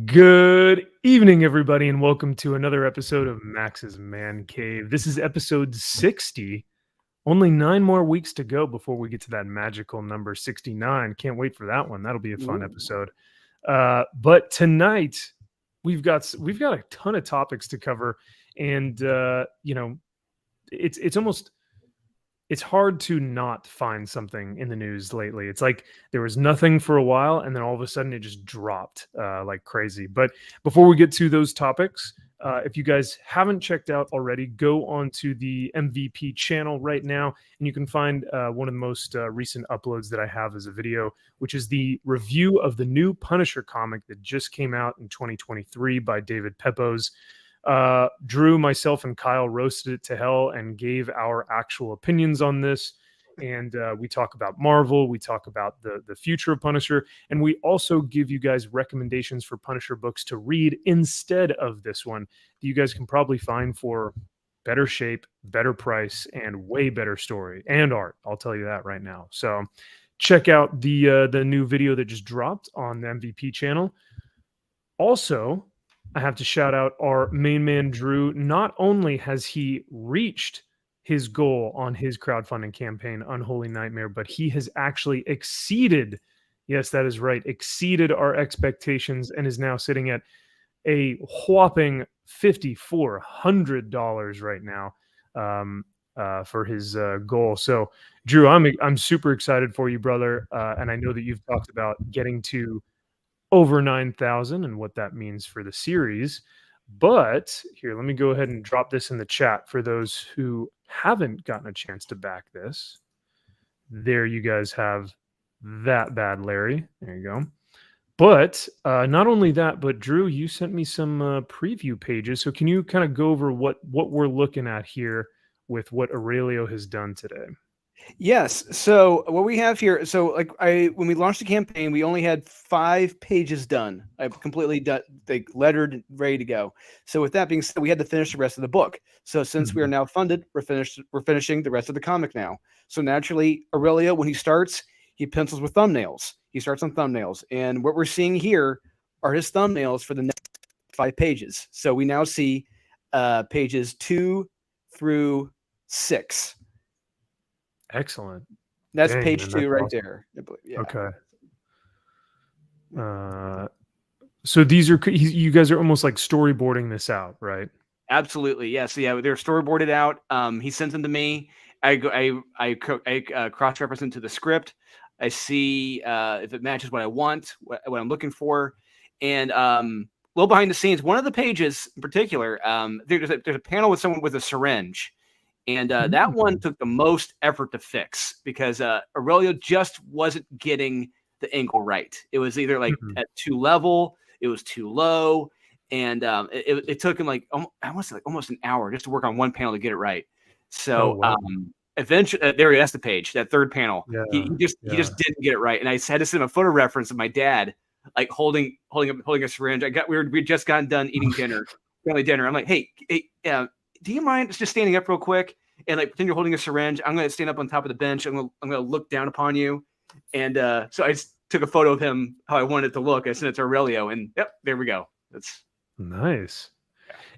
Good evening, everybody, and welcome to another episode of Max's Man Cave. This is episode 60. Only 9 more weeks to go before we get to that magical number 69. Can't wait for that one. That'll be a fun episode. But tonight we've got a ton of topics to cover, and it's hard to not find something in the news lately. It's like there was nothing for a while, and then all of a sudden it just dropped like crazy. But before we get to those topics, if you guys haven't checked out already, go onto the MVP channel right now, and you can find one of the most recent uploads that I have as a video, which is the review of the new Punisher comic that just came out in 2023 by David Pepose. Drew, myself, and Kyle roasted it to hell and gave our actual opinions on this. And we talk about Marvel, we talk about the future of Punisher, and we also give you guys recommendations for Punisher books to read instead of this one that you guys can probably find for better shape, better price, and way better story and art. I'll tell you that right now. So check out the new video that just dropped on the MVP channel. Also, I have to shout out our main man, Drew. Not only has he reached his goal on his crowdfunding campaign, Unholy Nightmare, but he has actually exceeded, yes, that is right, exceeded our expectations and is now sitting at a whopping $5,400 right now for his goal. So, Drew, I'm super excited for you, brother, and I know that you've talked about getting to over 9,000 and what that means for the series. But here, let me go ahead and drop this in the chat for those who haven't gotten a chance to back this. There you guys have that bad Larry. There you go. But not only that, but Drew, you sent me some preview pages. So can you kind of go over what we're looking at here with what Aurelio has done today? Yes. So what we have here, when we launched the campaign, we only had 5 pages done. I've completely done, lettered, ready to go. So with that being said, we had to finish the rest of the book. So since we are now funded, we're finishing the rest of the comic now. So naturally, Aurelio, when he starts, he pencils with thumbnails. He starts on thumbnails. And what we're seeing here are his thumbnails for the next 5 pages. So we now see pages 2 through 6. Excellent. That's page 2 right there. Yeah. Okay. So these are, you guys are almost like storyboarding this out, right? Absolutely. Yeah. So yeah, they're storyboarded out. He sends them to me. I cross-represent to the script. I see if it matches what I want, what I'm looking for. And a little behind the scenes, one of the pages in particular, there's a panel with someone with a syringe. And that one took the most effort to fix because Aurelio just wasn't getting the angle right. It was either like at too level, it was too low, and it took him like almost an hour just to work on one panel to get it right. So eventually, that's the page, that third panel. Yeah. He just didn't get it right, and I had to send him a photo reference of my dad like holding a syringe. We'd just gotten done eating family dinner. I'm like, hey. Do you mind just standing up real quick and like pretend you're holding a syringe? I'm going to stand up on top of the bench. I'm going to look down upon you. And so I just took a photo of him, how I wanted it to look. I sent it to Aurelio, and yep, there we go. That's nice.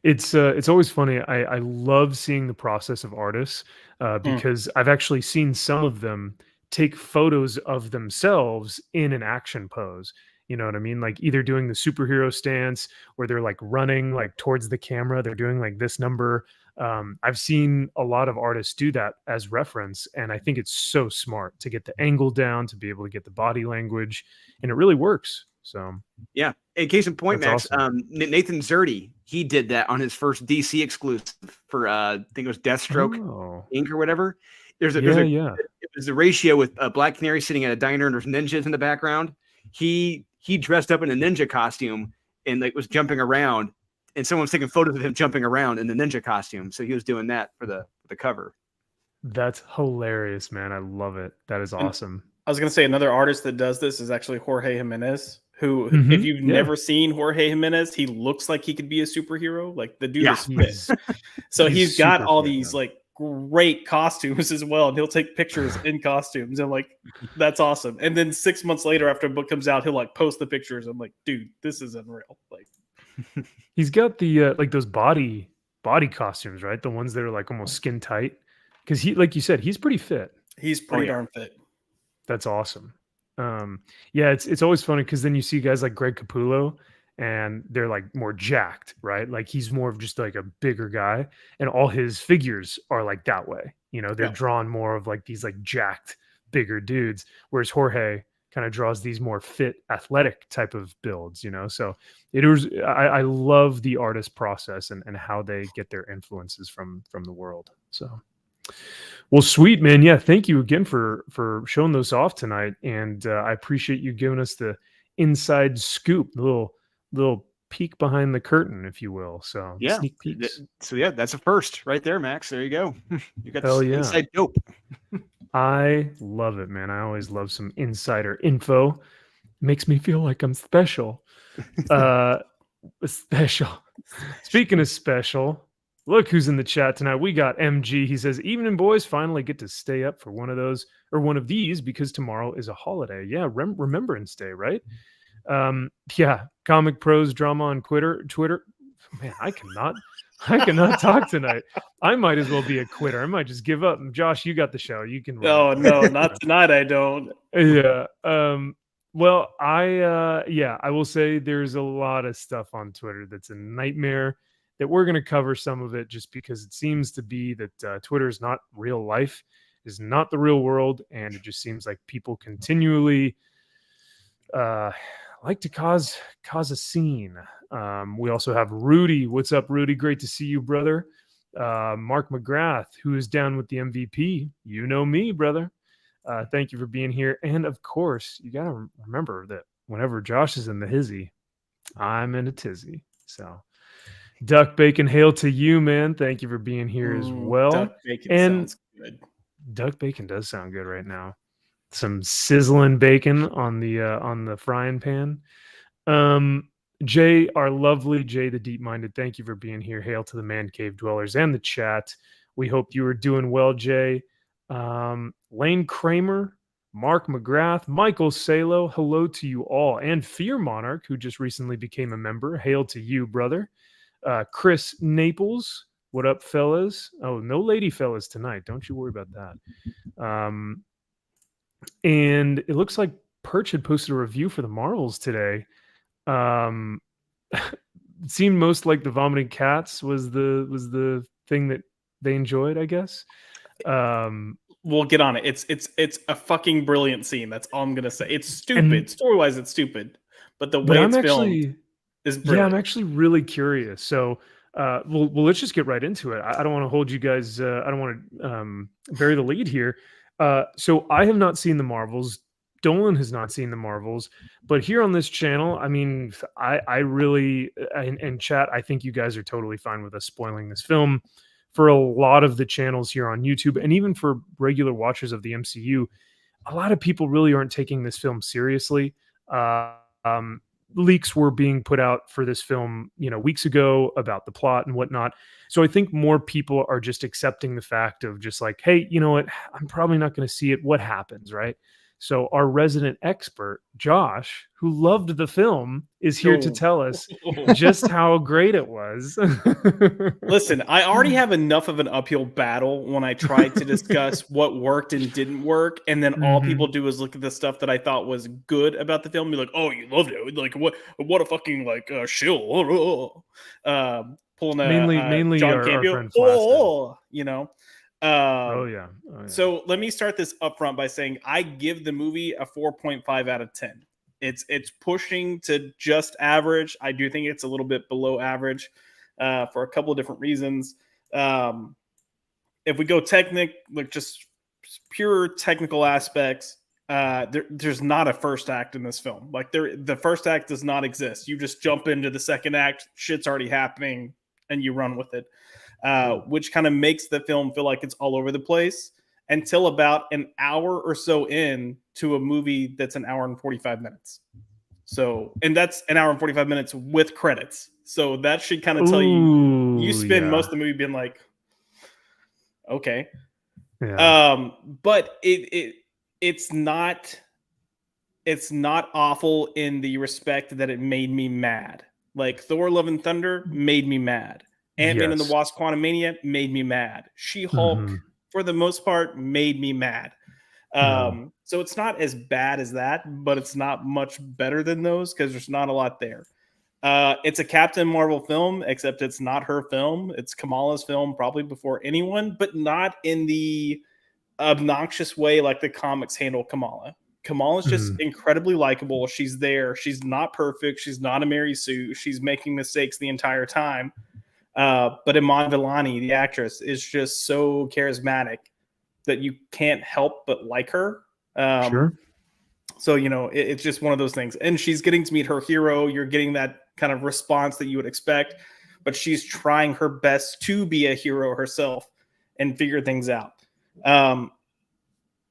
It's always funny. I love seeing the process of artists because I've actually seen some of them take photos of themselves in an action pose. You know what I mean? Like either doing the superhero stance where they're like running like towards the camera. They're doing like this number. I've seen a lot of artists do that as reference. And I think it's so smart to get the angle down, to be able to get the body language. And it really works. So, yeah. In case in point, Max, awesome. Nathan Zerdy, he did that on his first DC exclusive for, I think it was Deathstroke Inc. or whatever. It was a ratio with Black Canary sitting at a diner and there's ninjas in the background. He dressed up in a ninja costume and like was jumping around, and someone was taking photos of him jumping around in the ninja costume. So he was doing that for the cover. That's hilarious, man. I love it. That is awesome. I was going to say another artist that does this is actually Jorge Jimenez, who if you've never seen Jorge Jimenez, he looks like he could be a superhero. Like the dude is fit. So he's got all these like great costumes as well, and he'll take pictures in costumes. And like, that's awesome. And then 6 months later, after a book comes out, he'll like post the pictures. I'm like, dude, this is unreal. Like, he's got the like those body costumes, right? The ones that are like almost skin tight. Because he, like you said, he's pretty fit. he's pretty darn fit. That's awesome. Yeah, it's always funny because then you see guys like Greg Capullo, and they're like more jacked, right? Like he's more of just like a bigger guy, and all his figures are like that way. You know, they're drawn more of like these like jacked, bigger dudes, whereas Jorge kind of draws these more fit, athletic type of builds. You know, so it was. I love the artist process and how they get their influences from the world. So. Well, sweet, man. Yeah, thank you again for showing those off tonight, and I appreciate you giving us the inside scoop, the little peek behind the curtain, if you will. So yeah, sneak peeks. So yeah, that's a first right there, Max. There you go. You got Hell the yeah. inside dope. I love it, man. I always love some insider info. Makes me feel like I'm special. Special. Speaking of special. Look who's in the chat tonight. We got MG. He says, "Evening, boys. Finally get to stay up for one of these because tomorrow is a holiday." Yeah, Remembrance Day, right? Yeah, Comic Pros drama on Twitter. Man, I cannot talk tonight. I might as well be a quitter. I might just give up. Josh, you got the show. You can. Oh no, not tonight. I don't. Yeah. Well, I will say there's a lot of stuff on Twitter that's a nightmare. That we're going to cover some of it just because it seems to be that Twitter is not real life, is not the real world, and it just seems like people continually like to cause a scene. We also have Rudy. What's up, Rudy? Great to see you, brother. Mark McGrath, who is down with the MVP. You know me, brother. Thank you for being here. And of course, you got to remember that whenever Josh is in the hizzy, I'm in a tizzy. So. Duck Bacon, hail to you, man. Thank you for being here as well. Duck Bacon sounds good. Duck Bacon does sound good right now. Some sizzling bacon on the frying pan. Jay, our lovely Jay the Deep-Minded, thank you for being here. Hail to the Man Cave Dwellers and the chat. We hope you are doing well, Jay. Lane Kramer, Mark McGrath, Michael Salo, hello to you all. And Fear Monarch, who just recently became a member. Hail to you, brother. Chris Naples, what up, fellas? Oh, no lady fellas tonight. Don't you worry about that. And it looks like Perch had posted a review for the Marvels today. It seemed most like the vomiting cats was the thing that they enjoyed, I guess. We'll get on it. It's a fucking brilliant scene. That's all I'm gonna say. It's stupid. Story-wise, it's stupid, but the way it's filmed. Yeah, I'm actually really curious. So, well, let's just get right into it. I don't want to hold you guys. I don't want to bury the lead here. So, I have not seen the Marvels. Dolan has not seen the Marvels, but here on this channel, I mean, I really and chat. I think you guys are totally fine with us spoiling this film for a lot of the channels here on YouTube, and even for regular watchers of the MCU. A lot of people really aren't taking this film seriously. Leaks were being put out for this film, weeks ago about the plot and whatnot. So I think more people are just accepting the fact of just like, hey, you know what? I'm probably not going to see it. What happens, right? So our resident expert, Josh, who loved the film, is here to tell us just how great it was. Listen, I already have enough of an uphill battle when I tried to discuss what worked and didn't work, and then all people do is look at the stuff that I thought was good about the film and be like, "Oh, you loved it! Like what a fucking shill!" Pulling a mainly John our Campbell. friend Flaccid. Oh yeah. So let me start this up front by saying I give the movie a 4.5 out of 10. It's pushing to just average. I do think it's a little bit below average for a couple of different reasons. If we go just pure technical aspects, there's not a first act in this film. Like the first act does not exist. You just jump into the second act, shit's already happening, and you run with it. Which kind of makes the film feel like it's all over the place until about an hour or so in to a movie that's an hour and 45 minutes. So, and that's an hour and 45 minutes with credits. So that should kind of tell you spend most of the movie being like, Okay. Yeah. But it's not awful in the respect that it made me mad. Like Thor: Love and Thunder made me mad. Ant-Man and the Yes. Wasp: Quantumania made me mad. She-Hulk, Mhm. for the most part, made me mad. No. So it's not as bad as that, but it's not much better than those because there's not a lot there. It's a Captain Marvel film, except it's not her film. It's Kamala's film, probably before anyone, but not in the obnoxious way like the comics handle Kamala. Kamala's just Mm. incredibly likable. She's there. She's not perfect. She's not a Mary Sue. She's making mistakes the entire time. But Iman Vellani, the actress, is just so charismatic that you can't help but like her. Sure. So, it's just one of those things. And she's getting to meet her hero. You're getting that kind of response that you would expect, but she's trying her best to be a hero herself and figure things out.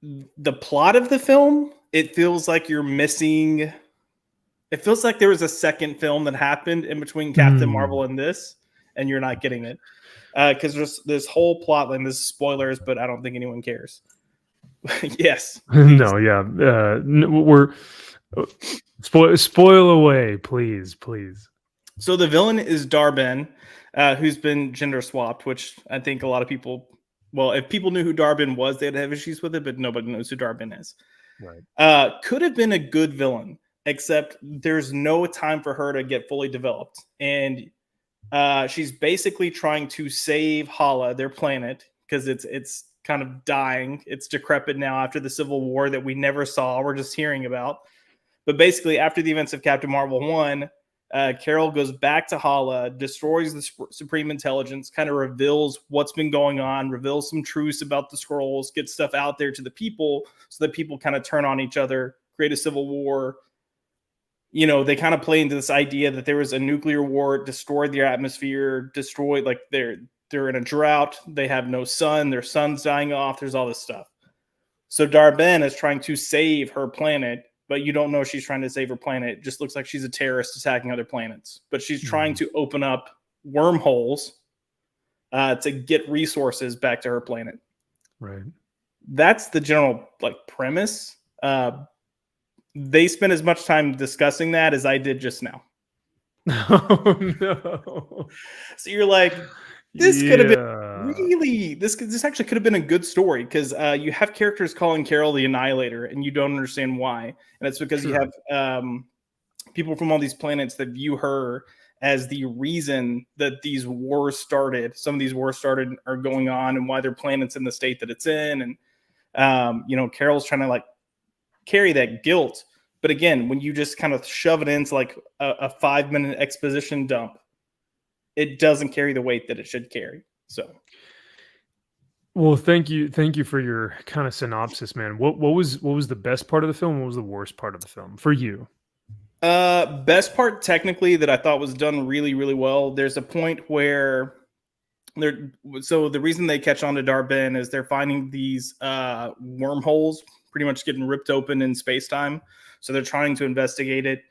The plot of the film, it feels like you're missing. It feels like there was a second film that happened in between Captain Marvel and this, and you're not getting it. Because there's this whole plot line. This is spoilers, but I don't think anyone cares. Yes. No, yeah. We're spoil away, please. So the villain is Dar-Benn, who's been gender swapped, which I think a lot of people, well, if people knew who Dar-Benn was, they'd have issues with it, but nobody knows who Dar-Benn is. Right. Could have been a good villain, except there's no time for her to get fully developed. And she's basically trying to save Hala, their planet, because it's kind of dying. It's decrepit now after the Civil War that we never saw. We're just hearing about. But basically, after the events of Captain Marvel 1, Carol goes back to Hala, destroys the Supreme Intelligence, kind of reveals what's been going on, reveals some truths about the Skrulls, gets stuff out there to the people so that people kind of turn on each other, create a civil war. They kind of play into this idea that there was a nuclear war, destroyed their atmosphere, destroyed, like they're in a drought, they have no sun, their sun's dying off, there's all this stuff. So Dar-Benn is trying to save her planet, but you don't know she's trying to save her planet. It just looks like she's a terrorist attacking other planets. But she's trying to open up wormholes to get resources back to her planet. Right. That's the general premise. They spent as much time discussing that as I did just now. Oh no. So you're like, this could have been really, this actually could have been a good story, because you have characters calling Carol the Annihilator and you don't understand why. And it's because you have people from all these planets that view her as the reason that these wars started. Some of these wars started are going on, and why their planet's in the state that it's in. And Carol's trying to carry that guilt. But again, when you just kind of shove it into a 5-minute exposition dump, it doesn't carry the weight that it should carry. So, well, thank you for your kind of synopsis, man. What was the best part of the film? What was the worst part of the film for you? Best part technically that I thought was done really, really well. There's a point where so the reason they catch on to Dar-Benn is they're finding these wormholes pretty much getting ripped open in space-time. So they're trying to investigate it.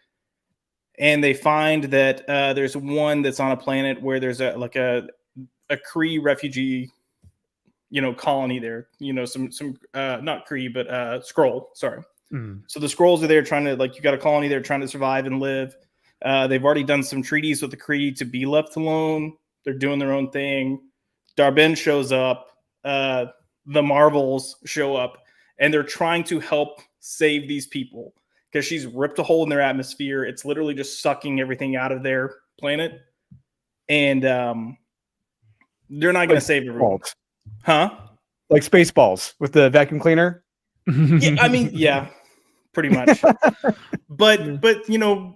And they find that there's one that's on a planet where there's a Kree refugee, colony there. Some not Kree, but Skrull. Sorry. So the Skrulls are there trying to you got a colony there trying to survive and live. They've already done some treaties with the Kree to be left alone. They're doing their own thing. Dar-Benn shows up. The Marvels show up, and they're trying to help save these people, because she's ripped a hole in their atmosphere. It's literally just sucking everything out of their planet. And they're not going to save everyone. Huh? Like Spaceballs with the vacuum cleaner? Yeah, I mean, yeah, pretty much. but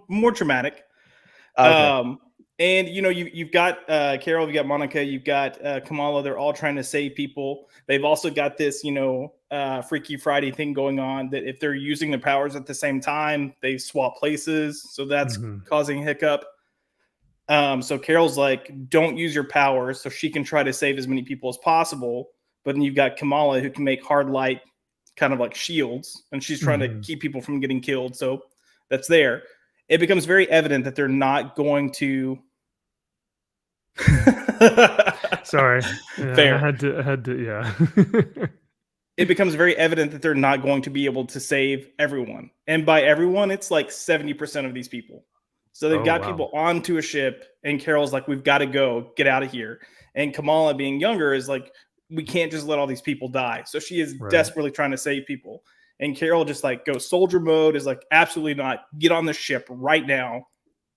more dramatic. Okay. And you've got Carol, you've got Monica, you've got Kamala. They're all trying to save people. They've also got this Freaky Friday thing going on, that if they're using their powers at the same time, they swap places, so that's causing hiccup. So Carol's like, don't use your powers, so she can try to save as many people as possible. But then you've got Kamala, who can make hard light kind of like shields, and she's trying to keep people from getting killed. So that's there. It becomes very evident that they're not going to Sorry. Yeah, Fair. I had to. Yeah. It becomes very evident that they're not going to be able to save everyone. And by everyone, it's like 70% of these people. So they've got people onto a ship, and Carol's like, we've got to go, get out of here. And Kamala, being younger, is like, we can't just let all these people die. So she is desperately trying to save people. And Carol just like goes soldier mode, is like, absolutely not, get on the ship right now.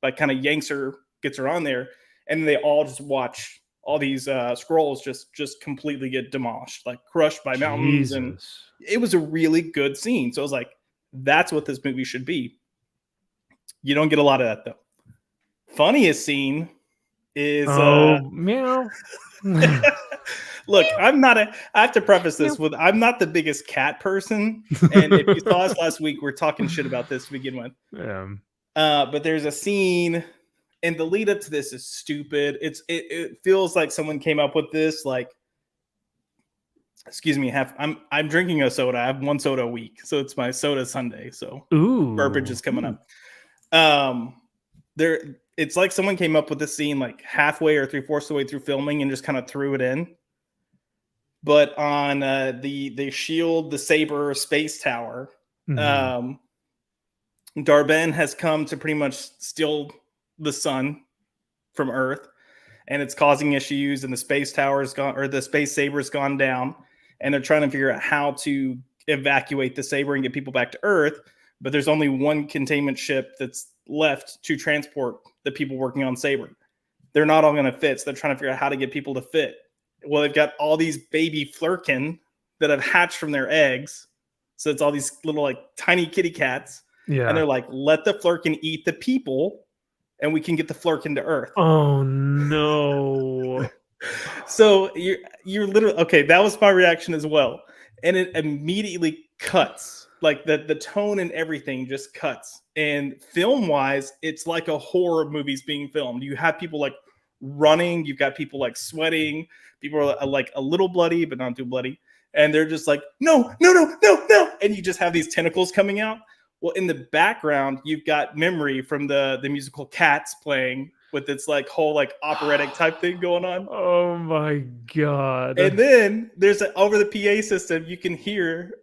Like kind of yanks her, gets her on there. And they all just watch all these scrolls just completely get demolished, like crushed by mountains. And it was a really good scene. So I was like, that's what this movie should be. You don't get a lot of that though. Funniest scene is meow. Look, I have to preface this with, I'm not the biggest cat person. And if you saw us last week, we're talking shit about this to begin with. But there's a scene, and the lead up to this is stupid. It feels like someone came up with this, like, excuse me, I'm drinking a soda. I have one soda a week, so it's my soda Sunday. So Burbage is coming up. It's like someone came up with this scene like halfway or 3/4 of the way through filming and just kind of threw it in. But on the shield, the Saber space tower, Darben has come to pretty much steal the sun from Earth, and it's causing issues, and the space tower is gone, or the space Saber's gone down, and they're trying to figure out how to evacuate the Saber and get people back to Earth. But there's only one containment ship that's left to transport the people working on Saber. They're not all going to fit, so they're trying to figure out how to get people to fit. Well, they've got all these baby Flurkin that have hatched from their eggs. So it's all these little like tiny kitty cats. Yeah. And they're like, let the Flurkin eat the people, and we can get the Flurkin to Earth. Oh no. So you're literally, okay, that was my reaction as well. And it immediately cuts. Like the tone and everything just cuts. And film-wise, it's like a horror movie's being filmed. You have people like running, you've got people like sweating, people are like a little bloody, but not too bloody. And they're just like, no. And you just have these tentacles coming out. Well, in the background, you've got Memory from the musical Cats playing with its like whole like operatic type thing going on. Oh my God. And then there's over the PA system, you can hear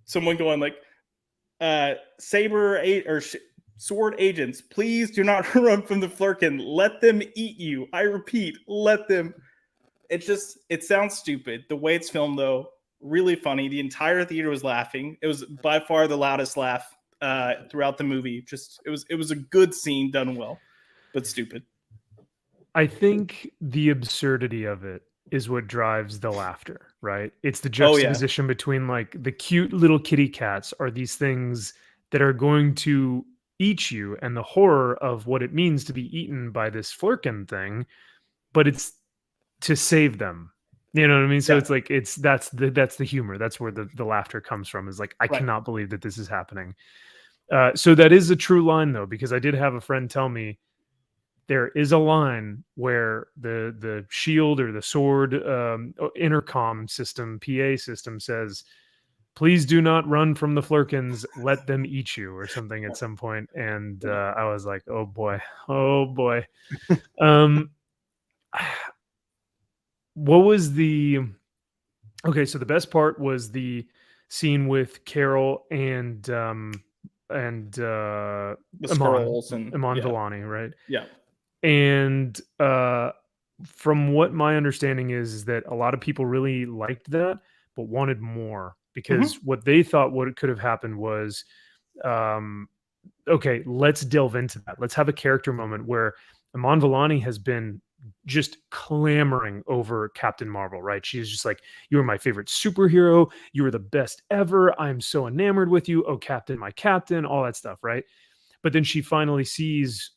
someone going like, sword agents, please do not run from the Flurkin. Let them eat you. I repeat, let them. It sounds stupid. The way it's filmed, though, really funny. The entire theater was laughing. It was by far the loudest laugh throughout the movie. It was a good scene done well, but stupid. I think the absurdity of it is what drives the laughter, right? It's the juxtaposition between like the cute little kitty cats are these things that are going to eat you, and the horror of what it means to be eaten by this Flurkin thing, but it's to save them. You know what I mean? So it's like that's the humor. That's where the laughter comes from, is like, I cannot believe that this is happening. So that is a true line though, because I did have a friend tell me there is a line where the shield or the sword intercom system, PA system says, please do not run from the Flurkins, let them eat you, or something at some point. And I was like, oh boy. What was okay, so the best part was the scene with Carol and Amon Vellani, right? Yeah. And from what my understanding is that a lot of people really liked that, but wanted more, because what they thought what could have happened was, okay, let's delve into that. Let's have a character moment where Amon Vellani has been just clamoring over Captain Marvel, right? She's just like, you were my favorite superhero. You were the best ever. I'm so enamored with you. Oh, Captain, my Captain, all that stuff, right? But then she finally sees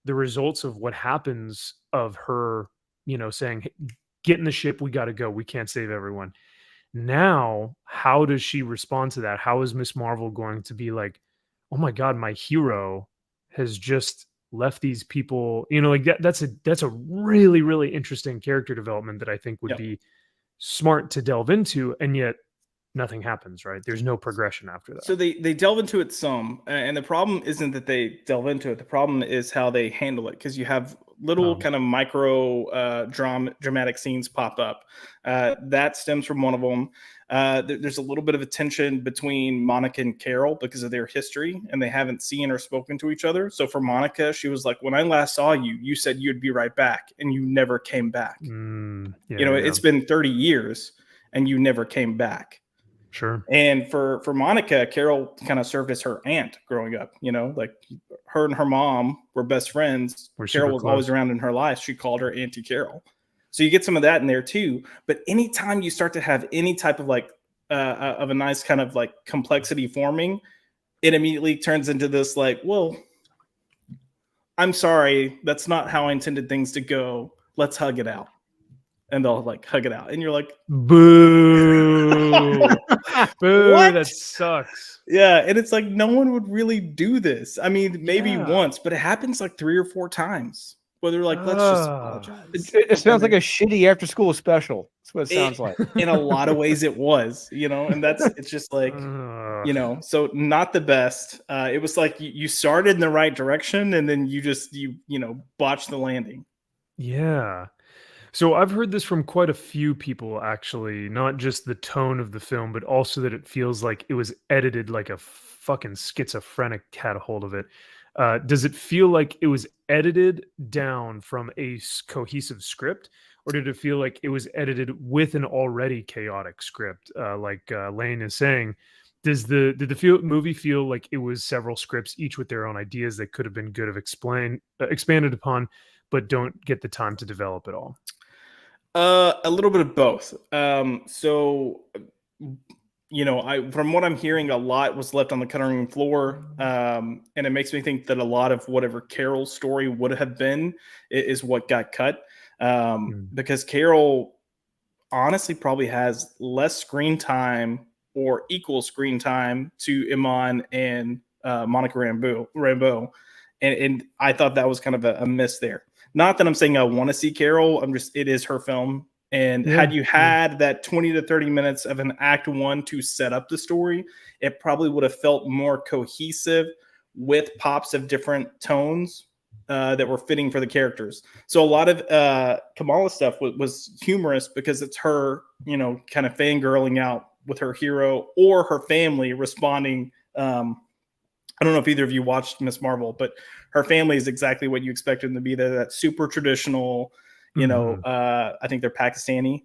the results of what happens of her, saying, hey, get in the ship. We got to go. We can't save everyone. Now, how does she respond to that? How is Miss Marvel going to be like, oh my God, my hero has just left these people, like that's a really, really interesting character development that I think would be smart to delve into, and yet nothing happens, right? There's no progression after that. So they delve into it some, and the problem isn't that they delve into it. The problem is how they handle it, because you have little kind of micro dramatic scenes pop up. That stems from one of them. There's a little bit of a tension between Monica and Carol because of their history, and they haven't seen or spoken to each other. So for Monica, she was like, when I last saw you, you said you'd be right back, and you never came back. It's been 30 years, and you never came back. Sure. And for Monica, Carol kind of served as her aunt growing up. Like her and her mom were best friends. Carol was always around in her life. She called her Auntie Carol. So you get some of that in there too. But anytime you start to have any type of of a nice kind of complexity forming, it immediately turns into this well, I'm sorry, that's not how I intended things to go. Let's hug it out. And they'll hug it out. And you're like, boo. Boo, what? That sucks. Yeah. And it's no one would really do this. I mean, maybe once, but it happens 3 or 4 times where they're let's just apologize. It sounds like a shitty after school special. That's what it sounds like. In a lot of ways it was, and it's just so not the best. It was you started in the right direction and then you botched the landing. Yeah. So I've heard this from quite a few people, actually, not just the tone of the film, but also that it feels like it was edited like a fucking schizophrenic had a hold of it. Does it feel like it was edited down from a cohesive script, or did it feel like it was edited with an already chaotic script? Like Lane is saying, did the movie feel like it was several scripts, each with their own ideas that could have been good of expanded upon, but don't get the time to develop at all? A little bit of both. From what I'm hearing, a lot was left on the cutting room floor, and it makes me think that a lot of whatever Carol's story would have been is what got cut, because Carol honestly probably has less screen time or equal screen time to Iman and Monica Rambeau, and I thought that was kind of a miss there. Not that I'm saying I want to see Carol. It is her film. And had you had that 20 to 30 minutes of an act 1 to set up the story, it probably would have felt more cohesive with pops of different tones that were fitting for the characters. So a lot of Kamala's stuff was humorous because it's her, kind of fangirling out with her hero or her family responding. I don't know if either of you watched Miss Marvel, but her family is exactly what you expected them to be. They're that super traditional, I think they're Pakistani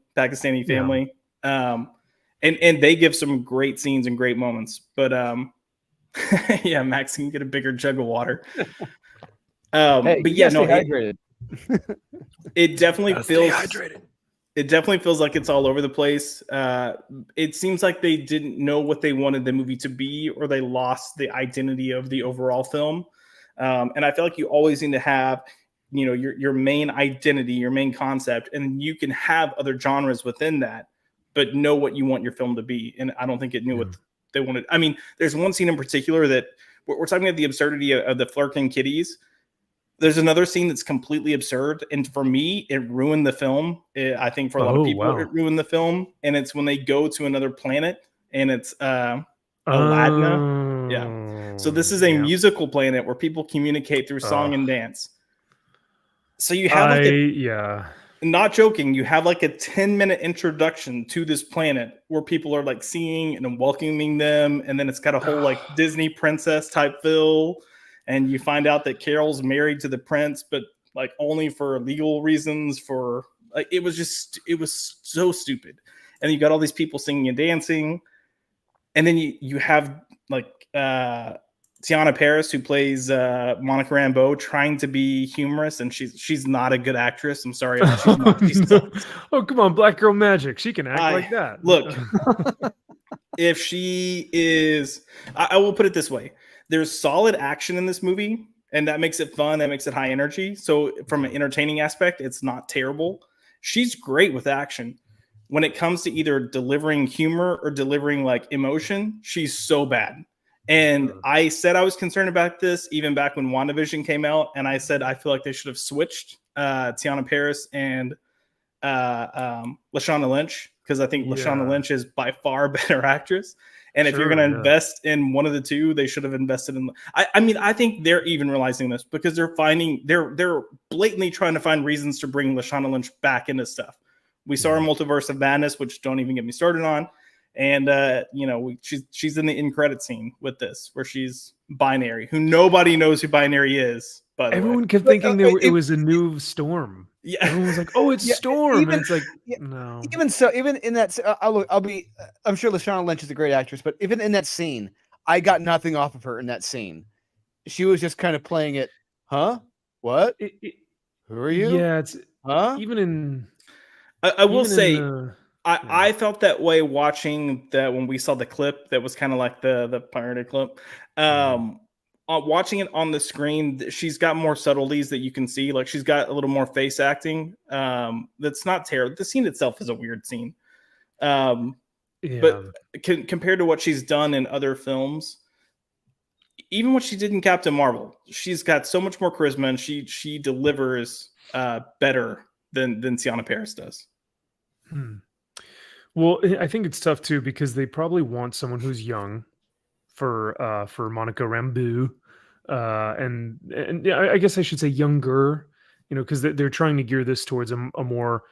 family. And they give some great scenes and great moments. But yeah, Max can get a bigger jug of water. But yeah, no, hydrated. It definitely feels hydrated. It definitely feels like it's all over the place. It seems like they didn't know what they wanted the movie to be, or they lost the identity of the overall film. And I feel like you always need to have, your main identity, your main concept, and you can have other genres within that, but know what you want your film to be. And I don't think it knew what they wanted. I mean, there's one scene in particular that we're talking about the absurdity of the flirting kitties. There's another scene that's completely absurd, and for me, it ruined the film. I think for a lot of people, it ruined the film. And it's when they go to another planet, and it's Aladna. Yeah. So this is a musical planet where people communicate through song and dance. So you have not joking, you have like a 10-minute introduction to this planet where people are like seeing and welcoming them, and then it's got a whole like Disney princess type feel. And you find out that Carol's married to the prince, but like only for legal reasons. For like, it was so stupid. And you got all these people singing and dancing, and then you have like Tiana Paris, who plays Monica Rambeau, trying to be humorous, and she's not a good actress. I'm sorry, she's not. Oh, come on, Black Girl Magic. She can act like that. Look, if she is, I will put it this way. There's solid action in this movie, and that makes it fun. That makes it high energy. So from an entertaining aspect, it's not terrible. She's great with action. When it comes to either delivering humor or delivering like emotion, she's so bad. And I said I was concerned about this even back when WandaVision came out. And I said, I feel like they should have switched Tiana Paris and Lashana Lynch, because I think Lashana Lynch is by far a better actress. And if you're Sure, going to yeah. invest in one of the two, they should have invested in. I mean, I think they're even realizing this because they're blatantly trying to find reasons to bring Lashana Lynch back into stuff. We saw her Multiverse of Madness, which don't even get me started on. And she's in the end credit scene with this, where she's Binary, who nobody knows who Binary is. By the Everyone way, kept thinking it was a new Storm. Yeah. Everyone was like, "Oh, it's Storm," even- and it's like, yeah, no. Even so, even in that, I'm sure Lashana Lynch is a great actress, but even in that scene, I got nothing off of her in that scene. She was just kind of playing it. Huh? What? Who are you? Yeah, it's Huh? even in. I will even say, in I felt that way watching that when we saw the clip that was kind of like the pirated clip. Watching it on the screen, she's got more subtleties that you can see. Like she's got a little more face acting. That's not terrible. The scene itself is a weird scene. But compared to what she's done in other films, even what she did in Captain Marvel, she's got so much more charisma, and she delivers better than Tiana Paris does. Well, I think it's tough too because they probably want someone who's young for Monica Rambeau, and yeah, I guess I should say younger, because they're trying to gear this towards a more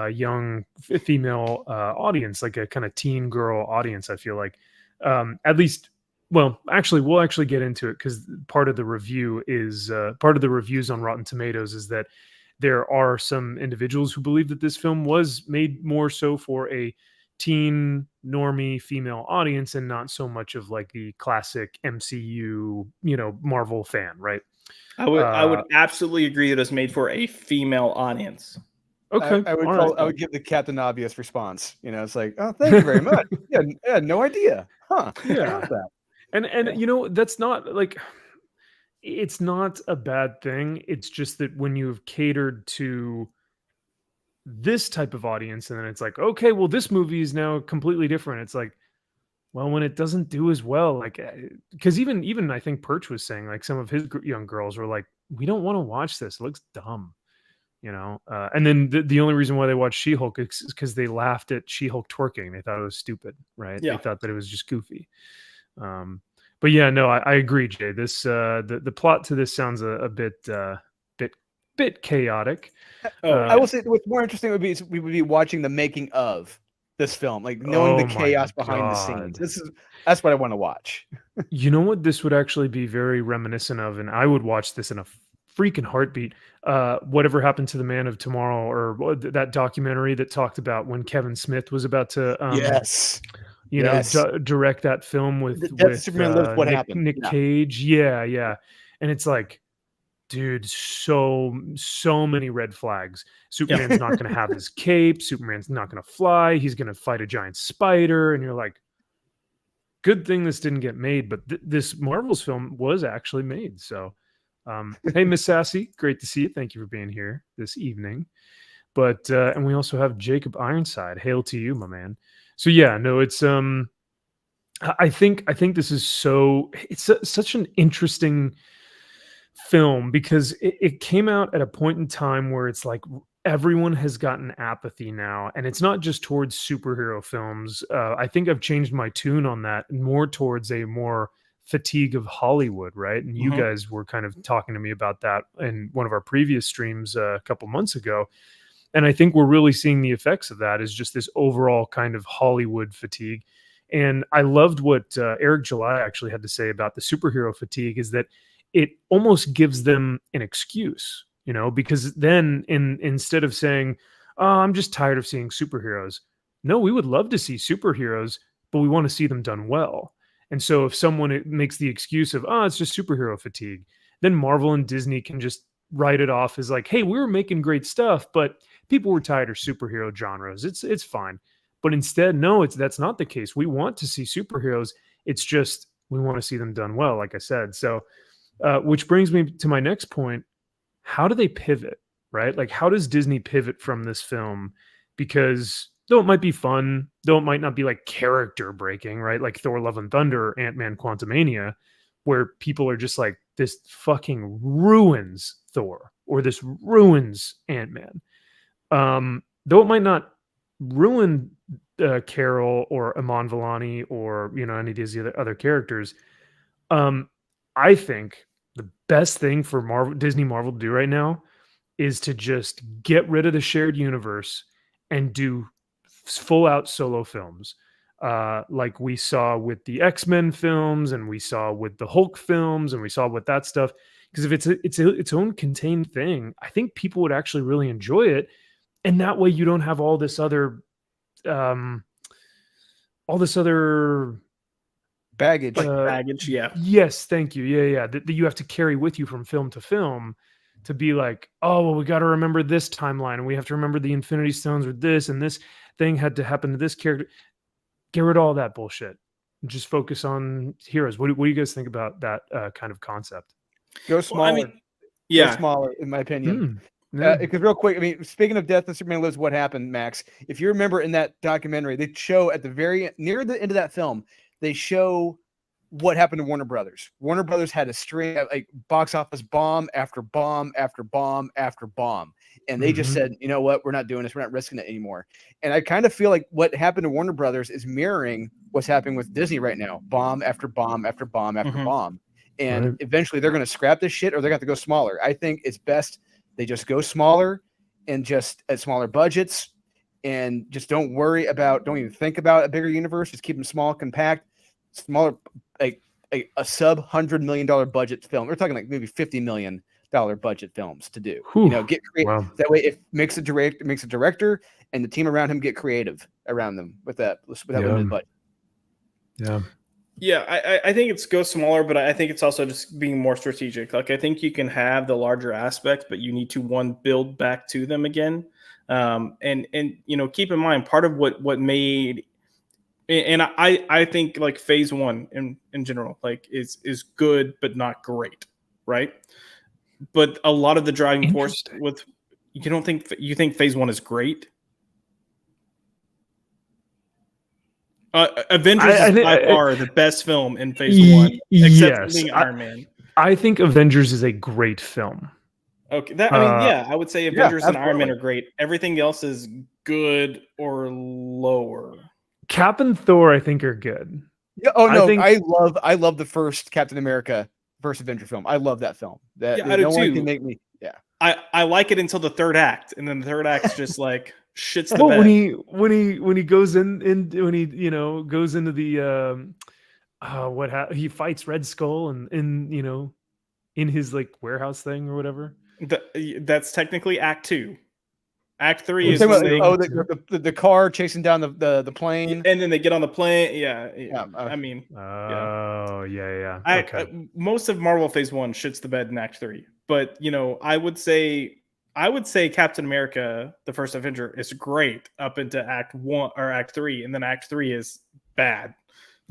young female audience, like a kind of teen girl audience. I feel like, at least. Well, actually, we'll actually get into it because part of the reviews on Rotten Tomatoes is that there are some individuals who believe that this film was made more so for a teen normie female audience and not so much of like the classic MCU, Marvel fan, right? I would absolutely agree that it's made for a female audience. Okay, I would give the Captain Obvious response. It's like, oh, thank you very much. Yeah, no idea, huh? Yeah, and that's not like, it's not a bad thing. It's just that when you've catered to this type of audience, and then it's like, okay, well, this movie is now completely different. It's like, well, when it doesn't do as well, like, because even I think Perch was saying, like, some of his young girls were like, we don't want to watch this. It looks dumb, and then the only reason why they watched She-Hulk is because they laughed at She-Hulk twerking. They thought it was stupid, right? Yeah. They thought that it was just goofy. But yeah, no, I agree, Jay. This the plot to this sounds a bit chaotic. I will say what's more interesting would be watching the making of this film, like knowing the chaos behind the scenes. That's what I want to watch. You know what this would actually be very reminiscent of, and I would watch this in a freaking heartbeat. Whatever Happened to the Man of Tomorrow, or that documentary that talked about when Kevin Smith was about to direct that film with Superman Lives What Happened. Nick Cage. Yeah. And it's like, dude, so many red flags. Superman's not going to have his cape. Superman's not going to fly. He's going to fight a giant spider. And you're like, good thing this didn't get made. But this Marvel's film was actually made. So, hey, Miss Sassy, great to see you. Thank you for being here this evening. But and we also have Jacob Ironside. Hail to you, my man. So yeah, no, it's I think this is such an interesting film because it came out at a point in time where it's like everyone has gotten apathy now, and it's not just towards superhero films. I think I've changed my tune on that more towards a more fatigue of Hollywood, right? And you guys were kind of talking to me about that in one of our previous streams a couple months ago. And I think we're really seeing the effects of that, is just this overall kind of Hollywood fatigue. And I loved what Eric July actually had to say about the superhero fatigue, is that it almost gives them an excuse, because then instead of saying, oh, I'm just tired of seeing superheroes. No, we would love to see superheroes, but we want to see them done well. And so if someone makes the excuse of, oh, it's just superhero fatigue, then Marvel and Disney can just write it off as like, hey, we were making great stuff, but people were tired of superhero genres. It's fine. But instead, no, that's not the case. We want to see superheroes. It's just we want to see them done well, like I said. So, which brings me to my next point. How do they pivot, right? Like, how does Disney pivot from this film? Because though it might be fun, though it might not be like character breaking, right? Like Thor: Love and Thunder or Ant-Man Quantumania, where people are just like, this fucking ruins Thor, or this ruins Ant-Man. Though it might not ruin Carol or Iman Vellani or any of these other characters. I think the best thing for Disney Marvel to do right now is to just get rid of the shared universe and do full out solo films, like we saw with the X-Men films, and we saw with the Hulk films, and we saw with that stuff. Because if it's its own contained thing, I think people would actually really enjoy it, and that way you don't have all this other baggage. Baggage, yeah. Yes, thank you. Yeah. That you have to carry with you from film to film to be like, oh, well, we got to remember this timeline, and we have to remember the Infinity Stones with this, and this thing had to happen to this character. Get rid of all that bullshit. Just focus on heroes. What do you guys think about that kind of concept? Go smaller. Well, yeah, Go smaller, in my opinion. Yeah. Because real quick, I mean, speaking of Death of Superman Lives, what happened, Max? If you remember in that documentary, they show at the near the end of that film, they show what happened to Warner Brothers. Warner Brothers had a string of like box office bomb after bomb after bomb after bomb. And they just said, you know what? We're not doing this. We're not risking it anymore. And I kind of feel like what happened to Warner Brothers is mirroring what's happening with Disney right now. Bomb after bomb after bomb after bomb. And eventually they're going to scrap this shit, or they're going to have to go smaller. I think it's best they just go smaller and just at smaller budgets, and just don't even think about a bigger universe. Just keep them small, compact, smaller, like a sub $100 million budget film. We're talking like maybe $50 million budget films to do. Get creative. Wow. That way it makes a director and the team around him get creative around them with that limited budget. Yeah, I think it's go smaller, but I think it's also just being more strategic. Like, I think you can have the larger aspects, but you need to build back to them again. And keep in mind, part of what made, and I think like phase one in general, like is good but not great, right? But a lot of the driving force with you think phase one is great. Avengers is by far the best film in phase one, except for being Iron Man. I think Avengers is a great film. Okay, I would say Avengers and Iron Man are great. Everything else is good or lower. Cap and Thor, I think, are good. Yeah, I love the first Captain America first Avenger film. I love that film. I do too. One can make me. Yeah, I like it until the third act, and then the third act's just like shits the bed. When he goes goes into the he fights Red Skull and in his like warehouse thing or whatever. That's technically Act 2. Act 3 is the car chasing down the plane, and then they get on the plane. Yeah. Most of Marvel Phase 1 shits the bed in Act 3, but I would say Captain America, the first Avenger, is great up into Act 1 or Act 3, and then Act 3 is bad,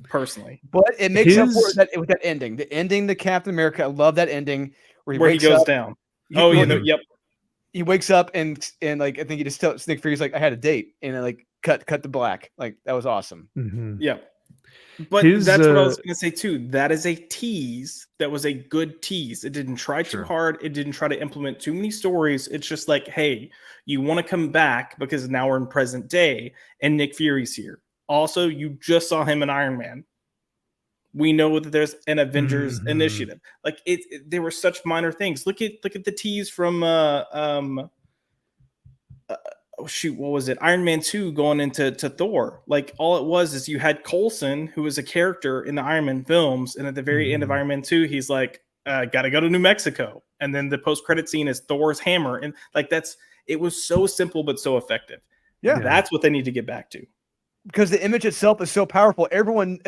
personally. But it makes up for that with that ending. The ending to Captain America, I love that ending where he goes down. Yep. He wakes up and like I think he just tells Nick Fury's like, I had a date, and then like cut to black. Like that was awesome. Mm-hmm. Yeah. But that's what I was going to say too. That is a tease. That was a good tease. It didn't try too hard. It didn't try to implement too many stories. It's just like, hey, you want to come back because now we're in present day and Nick Fury's here. Also, you just saw him in Iron Man. We know that there's an Avengers initiative. Like there were such minor things. Look at the tease from what was it? Iron Man 2 going into Thor. Like all it was is you had Coulson, who was a character in the Iron Man films, and at the very end of Iron Man 2, he's like, gotta go to New Mexico. And then the post-credit scene is Thor's hammer. And like it was so simple but so effective. Yeah. That's what they need to get back to. Because the image itself is so powerful. Everyone,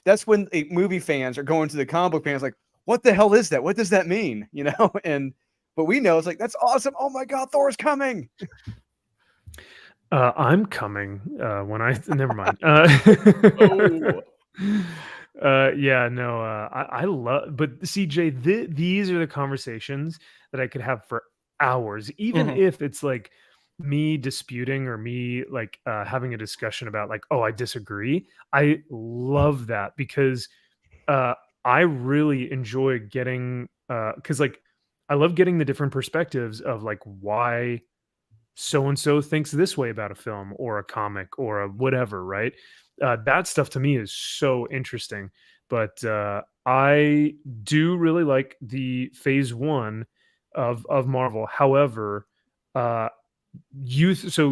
that's when movie fans are going to the comic book fans like, what the hell is that? What does that mean? But we know it's like, that's awesome. Oh my God, Thor's coming. I'm coming never mind. I love, but CJ, these are the conversations that I could have for hours, even if it's like me disputing or me like having a discussion about like, oh, I disagree. I love that because I really enjoy getting because like I love getting the different perspectives of like why so and so thinks this way about a film or a comic or a whatever, right? That stuff to me is so interesting. But I do really like the phase one of Marvel. However, so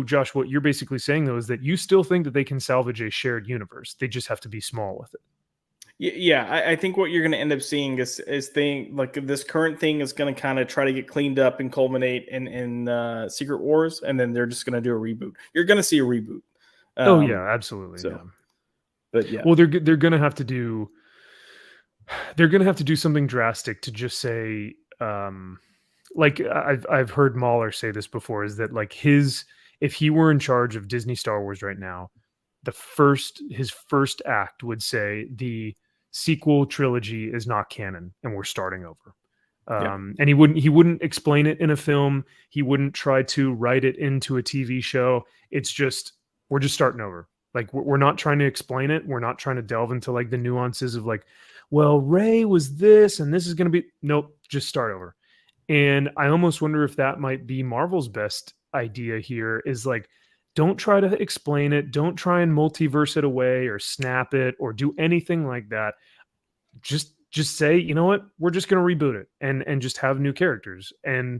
Josh, what you're basically saying though is that you still think that they can salvage a shared universe. They just have to be small with it. Yeah, I think what you're going to end up seeing is this current thing is going to kind of try to get cleaned up and culminate in Secret Wars, and then they're just going to do a reboot. You're going to see a reboot. Oh yeah, absolutely. So, yeah. But yeah, well, they're going to have to do. They're going to have to do something drastic to just say, like I've heard Mahler say this before, is that like if he were in charge of Disney Star Wars right now, his first act would say the sequel trilogy is not canon and we're starting over. And he wouldn't explain it in a film. He wouldn't try to write it into a TV show. It's just, we're just starting over. Like we're not trying to explain it. We're not trying to delve into like the nuances of like, well, Rey was this and this is going to be, nope, just start over. And I almost wonder if that might be Marvel's best idea here, is like, don't try to explain it. Don't try and multiverse it away or snap it or do anything like that. Just say, you know what, we're just going to reboot it and just have new characters. And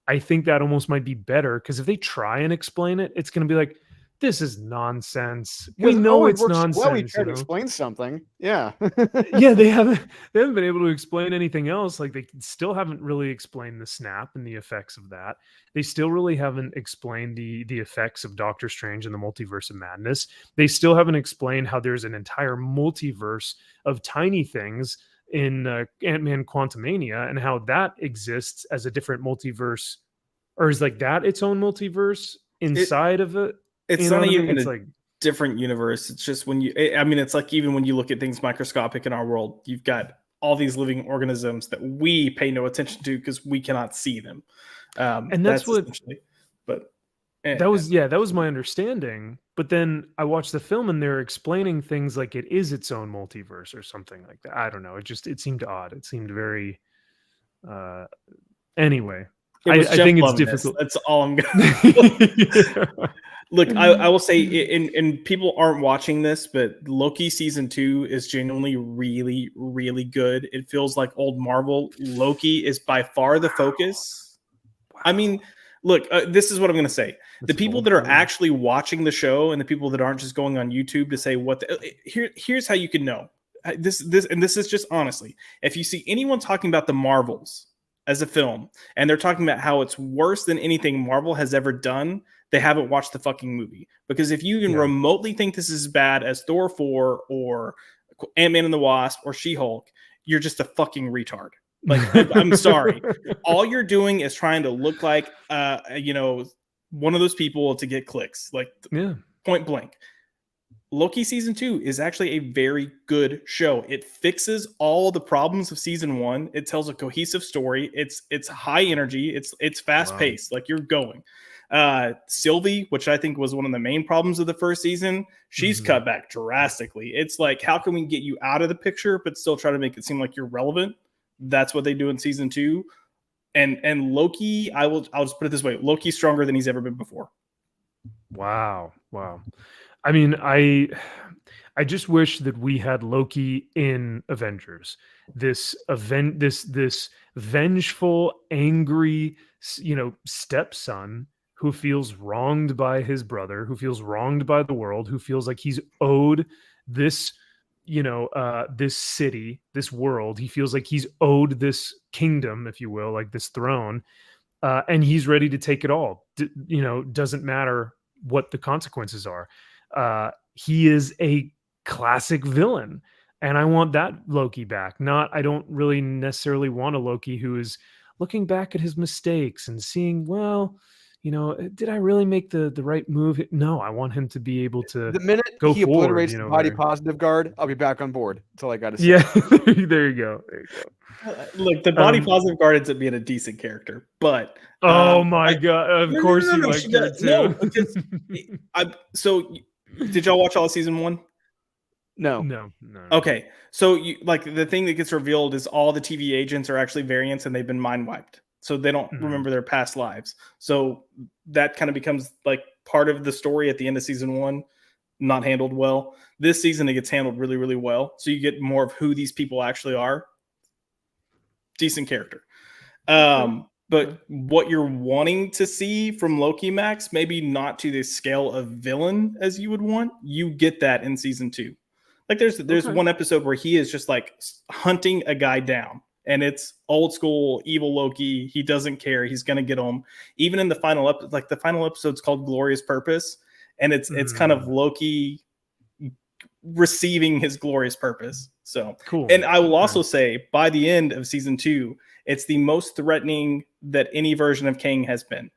I think that almost might be better, because if they try and explain it, it's going to be like, this is nonsense. We know it's nonsense. Well, we tried to explain something. Yeah. Yeah, they haven't been able to explain anything else. Like they still haven't really explained the snap and the effects of that. They still really haven't explained the effects of Doctor Strange and the Multiverse of Madness. They still haven't explained how there's an entire multiverse of tiny things in Ant-Man Quantumania, and how that exists as a different multiverse, or is like that its own multiverse inside of it. It's not even a different universe. It's just it's like, even when you look at things microscopic in our world, you've got all these living organisms that we pay no attention to because we cannot see them. And that's what. But that was my understanding. But then I watched the film and they're explaining things like it is its own multiverse or something like that. I don't know. It seemed odd. It seemed very. Anyway, I think it's difficult. That's all I'm gonna. Look, I will say, and people aren't watching this, but Loki season 2 is genuinely really, really good. It feels like old Marvel. Loki is by far the focus. Wow. I mean, look, this is what I'm going to say. The people that are actually watching the show and the people that aren't just going on YouTube to say here's how you can know. This is just honestly, if you see anyone talking about the Marvels as a film and they're talking about how it's worse than anything Marvel has ever done, they haven't watched the fucking movie. Because if you even remotely think this is as bad as Thor 4 or Ant-Man and the Wasp or She-Hulk, you're just a fucking retard. Like, I'm sorry. All you're doing is trying to look like, one of those people to get clicks. Like, point blank. Loki season 2 is actually a very good show. It fixes all the problems of season 1. It tells a cohesive story. It's high energy. It's fast paced. Like, you're going. Sylvie, which I think was one of the main problems of the first season, she's cut back drastically. It's like, how can we get you out of the picture but still try to make it seem like you're relevant? That's what they do in season 2. And Loki, I'll just put it this way: Loki's stronger than he's ever been before. Wow. I mean, I just wish that we had Loki in Avengers. This vengeful, angry, stepson who feels wronged by his brother, who feels wronged by the world, who feels like he's owed this, this city, this world. He feels like he's owed this kingdom, if you will, like this throne, and he's ready to take it all. Doesn't matter what the consequences are. He is a classic villain, and I want that Loki back. I don't really necessarily want a Loki who is looking back at his mistakes and seeing, well, did I really make the right move? No, I want him to be able to. The minute go he forward, obliterates the body positive guard, I'll be back on board. That's all I got to say. Yeah, there you go. Look, the body positive guard ends up being a decent character, but my god, of course you like her too. No, because so did y'all watch all of season 1? No. Okay, so the thing that gets revealed is all the TV agents are actually variants and they've been mind wiped. so they don't remember their past lives. So that kind of becomes like part of the story at the end of season 1, not handled well. This season it gets handled really, really well. So you get more of who these people actually are. Decent character. But what you're wanting to see from Loki, Max, maybe not to the scale of villain as you would want. You get that in season 2. Like there's one episode where he is just like hunting a guy down, and it's old school evil Loki. He doesn't care. He's gonna get him. Even in the final episode, the final episode's called Glorious Purpose, and it's kind of Loki receiving his glorious purpose. So cool. And I will also say by the end of season 2, it's the most threatening that any version of Kang has been.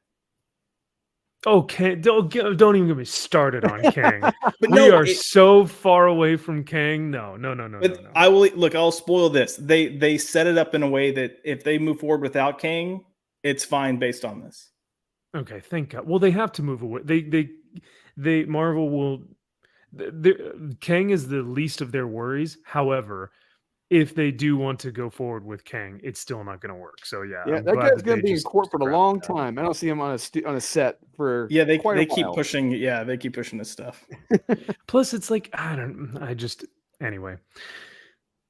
Okay, don't even get me started on Kang. But we are so far away from Kang. No. I will look. I'll spoil this. They set it up in a way that if they move forward without Kang, it's fine based on this. Okay, thank God. Well, they have to move away. They Marvel will. Kang is the least of their worries. However, if they do want to go forward with Kang, it's still not going to work. So yeah, that guy's going to be in court for a long time. I don't see him on a set for they keep pushing. Yeah, they keep pushing this stuff. Plus, it's like anyway.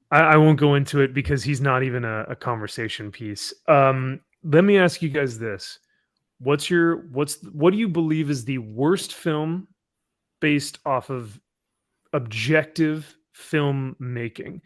I won't go into it because he's not even a conversation piece. Let me ask you guys this: what do you believe is the worst film based off of objective film making?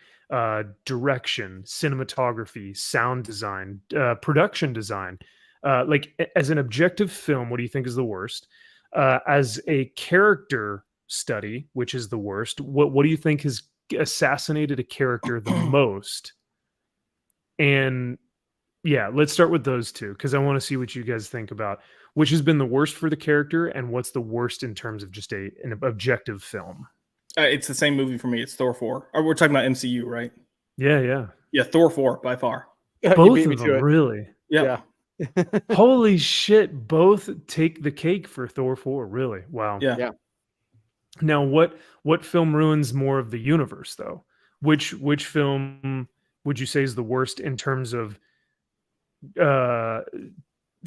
Direction, cinematography, sound design, production design. Like as an objective film, what do you think is the worst? As a character study, which is the worst? What do you think has assassinated a character the most? And yeah, let's start with those two because I want to see what you guys think about which has been the worst for the character and what's the worst in terms of just an objective film. It's the same movie for me. It's Thor 4. We're talking about MCU, right? Yeah. Yeah, Thor 4 by far. Both of them, really? Yeah. Holy shit, both take the cake for Thor 4, really? Wow. Yeah. Now, what film ruins more of the universe, though? Which film would you say is the worst in terms of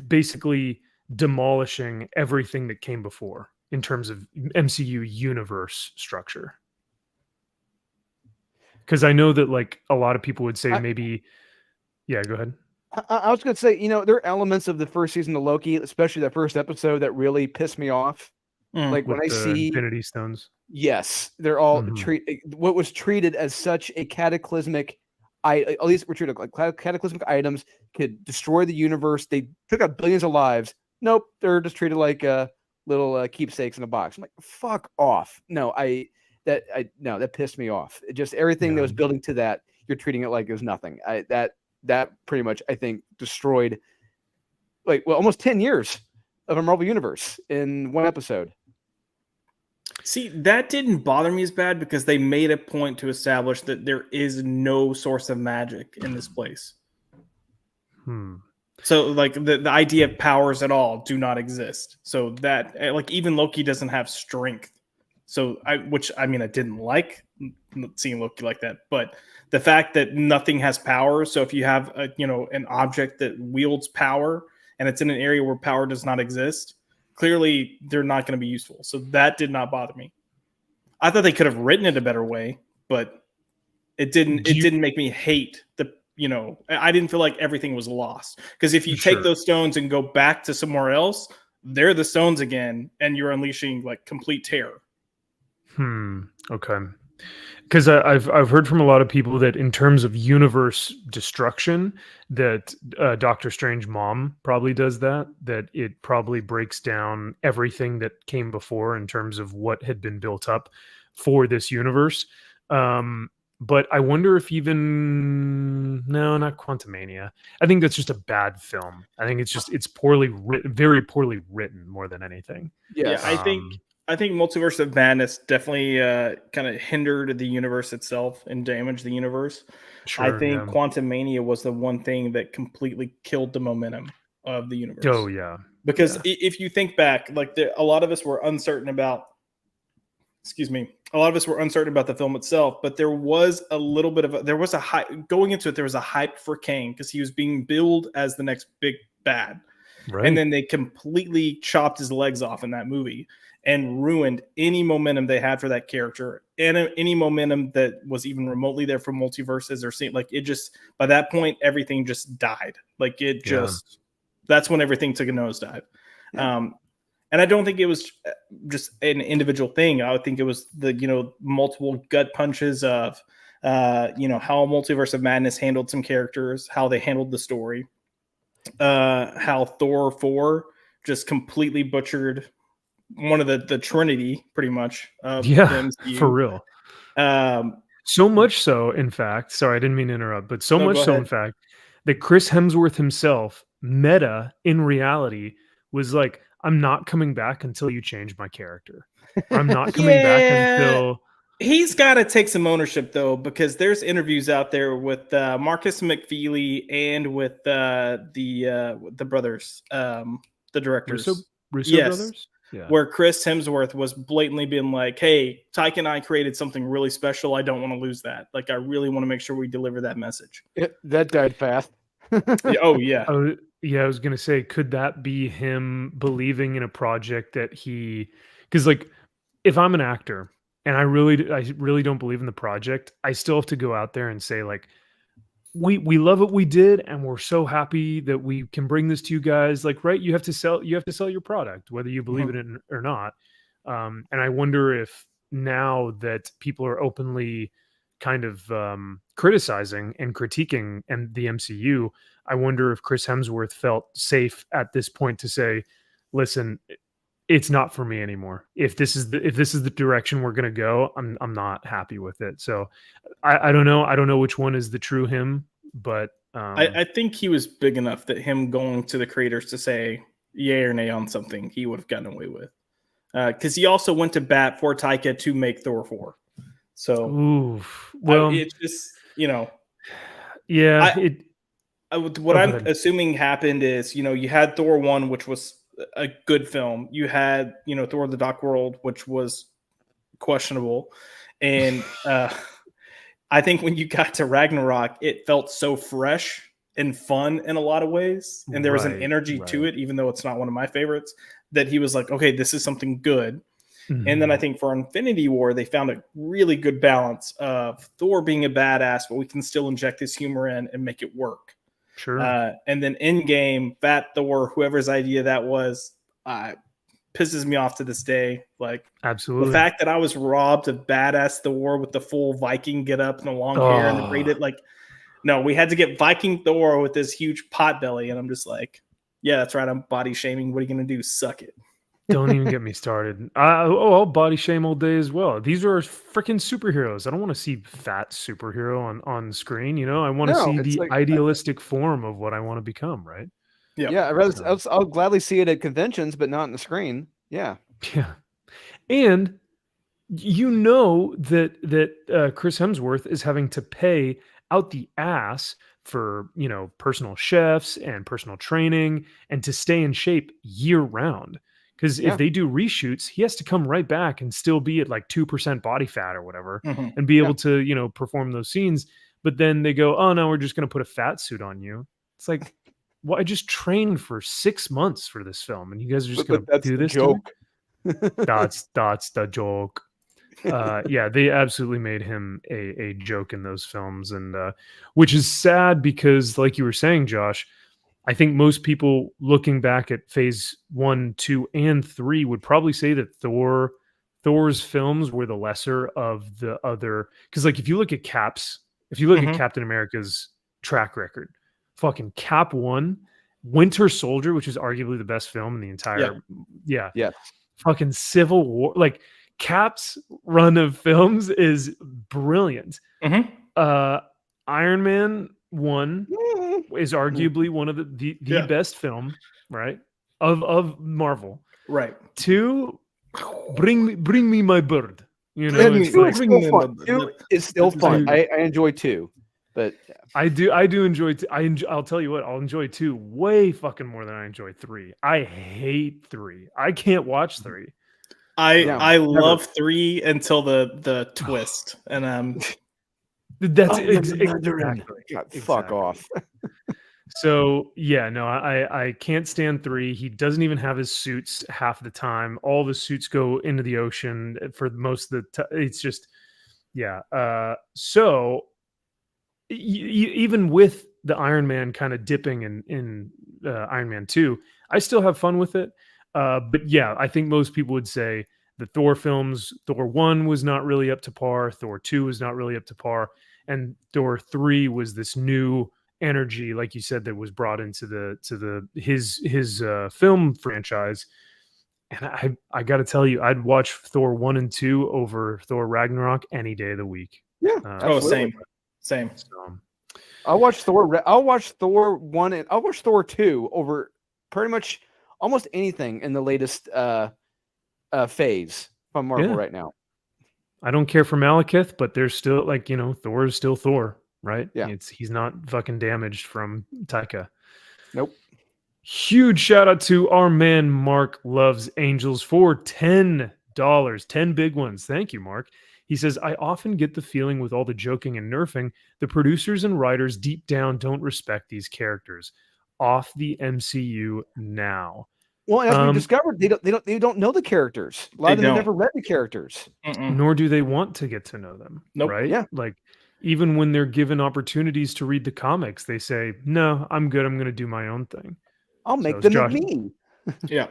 basically demolishing everything that came before? In terms of MCU universe structure, because I know that like a lot of people would say yeah, go ahead. I was going to say, there are elements of the first season of Loki, especially that first episode, that really pissed me off. Like when I see Infinity Stones. Yes, they're all what was treated as such a cataclysmic. At least we're treated like cataclysmic items could destroy the universe. They took out billions of lives. Nope, they're just treated like little keepsakes in a box. I'm like, fuck off. No, that pissed me off. Just everything that was building to that, you're treating it like it was nothing. That pretty much, I think, destroyed almost 10 years of a Marvel universe in one episode. See, that didn't bother me as bad because they made a point to establish that there is no source of magic in this place. So, like, the idea of powers at all do not exist. So that, like, even Loki doesn't have strength. So, I didn't like seeing Loki like that. But the fact that nothing has power, so if you have, an object that wields power and it's in an area where power does not exist, clearly they're not going to be useful. So that did not bother me. I thought they could have written it a better way, but it didn't. It didn't make me hate the. I didn't feel like everything was lost, because if you take those stones and go back to somewhere else, they're the stones again, and you're unleashing like complete terror. Okay. Because I've heard from a lot of people that in terms of universe destruction, that Doctor Strange mom probably does that it probably breaks down everything that came before in terms of what had been built up for this universe. But I wonder if not Quantumania. I think that's just a bad film. I think it's poorly written, very poorly written more than anything. Yeah, I think Multiverse of Madness definitely kind of hindered the universe itself and damaged the universe. I think Quantumania was the one thing that completely killed the momentum of the universe. Oh, yeah. Because if you think back, like a lot of us were uncertain about excuse me, a lot of us were uncertain about the film itself, but there was a little bit of there was a hype going into it. There was a hype for Kang because he was being billed as the next big bad. Right. And then they completely chopped his legs off in that movie and ruined any momentum they had for that character and any momentum that was even remotely there for multiverses or seemed like it just, by that point, everything just died. Like it just, that's when everything took a nosedive. Yeah. And I don't think it was just an individual thing. I would think it was the, multiple gut punches of, how Multiverse of Madness handled some characters, how they handled the story, how Thor 4 just completely butchered one of the Trinity, pretty much. Of the MCU. For real. So much so, in fact, sorry, I didn't mean to interrupt, but so much so, in fact, that Chris Hemsworth himself, meta in reality, was like, I'm not coming back until you change my character. I'm not coming back until... He's got to take some ownership, though, because there's interviews out there with Marcus McFeely and with the brothers, the directors. Russo brothers? Yeah. Where Chris Hemsworth was blatantly being like, hey, Taika and I created something really special. I don't want to lose that. Like, I really want to make sure we deliver that message. That died fast. Oh, yeah. I was going to say, could that be him believing in a project that he... Because, like, if I'm an actor and I really don't believe in the project, I still have to go out there and say, like, we love what we did and we're so happy that we can bring this to you guys. Like, right, you have to sell your product, whether you believe in it or not. And I wonder if now that people are openly kind of criticizing and critiquing and the MCU, I wonder if Chris Hemsworth felt safe at this point to say, listen, it's not for me anymore. If this is the direction we're going to go, I'm not happy with it. So I don't know. I don't know which one is the true him, but I think he was big enough that him going to the creators to say yay or nay on something, he would have gotten away with. Because he also went to bat for Taika to make Thor 4. So it's just, yeah. What I'm assuming happened is, you had Thor 1, which was a good film. You had, Thor the Dark World, which was questionable. And I think when you got to Ragnarok, it felt so fresh and fun in a lot of ways. And there was an energy to it, even though it's not one of my favorites, that he was like, okay, this is something good. Mm-hmm. And then I think for Infinity War, they found a really good balance of Thor being a badass, but we can still inject his humor in and make it work. Sure. And then Endgame, Fat Thor, whoever's idea that was, pisses me off to this day. Like, absolutely, the fact that I was robbed of badass Thor with the full Viking get up and the long hair and the braided, like, no, we had to get Viking Thor with this huge pot belly, and I'm just like, yeah, that's right, I'm body shaming. What are you gonna do? Suck it. Don't even get me started. I'll body shame all day as well. These are freaking superheroes. I don't want to see fat superhero on screen. I want to see the idealistic form of what I want to become. Right? Yeah. I'll gladly see it at conventions, but not on the screen. Yeah. Yeah. And that Chris Hemsworth is having to pay out the ass for personal chefs and personal training and to stay in shape year round. Because if they do reshoots, he has to come right back and still be at like 2% body fat or whatever, and be able to, perform those scenes. But then they go, oh, no, we're just going to put a fat suit on you. It's like, well, I just trained for 6 months for this film, and you guys are just going to do this joke. That's the joke. Yeah, they absolutely made him a joke in those films, and which is sad because, like you were saying, Josh, I think most people looking back at phase 1, 2, and 3 would probably say that Thor's films were the lesser of the other. Because, like, if you look at at Captain America's track record, fucking Cap 1, Winter Soldier, which is arguably the best film in the entire, fucking Civil War, like Cap's run of films is brilliant. Iron Man 1 is arguably one of the best film, right, of Marvel. Right. 2, bring me my bird. It's still fun. I enjoy 2, but I do enjoy. I'll tell you what, I'll enjoy 2 way fucking more than I enjoy 3. I hate 3. I can't watch 3. I love 3 until the twist, and That's exactly. Fuck off. So yeah, no, I can't stand 3. He doesn't even have his suits half the time. All of his suits go into the ocean for most of the time. It's just yeah. So even with the Iron Man kind of dipping in Iron Man 2, I still have fun with it. But yeah, I think most people would say the Thor films, Thor 1 was not really up to par, Thor 2 was not really up to par, and Thor 3 was this new energy, like you said, that was brought into his film franchise. And I got to tell you, I'd watch Thor 1 and 2 over Thor Ragnarok any day of the week. Yeah. Same. So, I'll watch Thor 1 and I'll watch Thor 2 over pretty much almost anything in the latest phase from Marvel right now. I don't care for Malekith, but there's still Thor is still Thor, right? Yeah. He's not fucking damaged from Taika. Nope. Huge shout out to our man Mark Loves Angels for $10. 10 big ones. Thank you, Mark. He says, I often get the feeling with all the joking and nerfing, the producers and writers deep down don't respect these characters. Off the MCU now. Well, as we discovered, they don't know the characters. A lot of them have never read the characters. Nor do they want to get to know them. Nope. Right? Yeah. Like even when they're given opportunities to read the comics, they say, no, I'm good. I'm going to do my own thing. I'll make them at me. Yeah.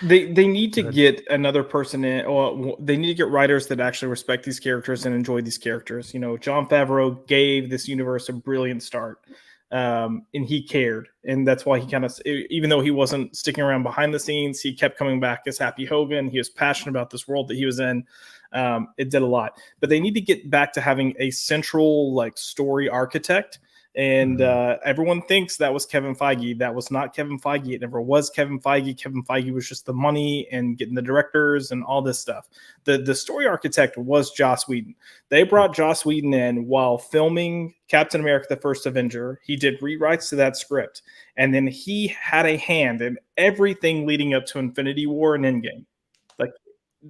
They need to get another person in, or they need to get writers that actually respect these characters and enjoy these characters. John Favreau gave this universe a brilliant start, and he cared, and that's why he kind of, even though he wasn't sticking around behind the scenes, he kept coming back as Happy Hogan. He was passionate about this world that he was in. It did a lot, but they need to get back to having a central story architect. And everyone thinks that was Kevin Feige. That was not Kevin Feige. It never was Kevin Feige. Kevin Feige was just the money and getting the directors and all this stuff. The story architect was Joss Whedon. They brought Joss Whedon in while filming Captain America: The First Avenger. He did rewrites to that script. And then he had a hand in everything leading up to Infinity War and Endgame.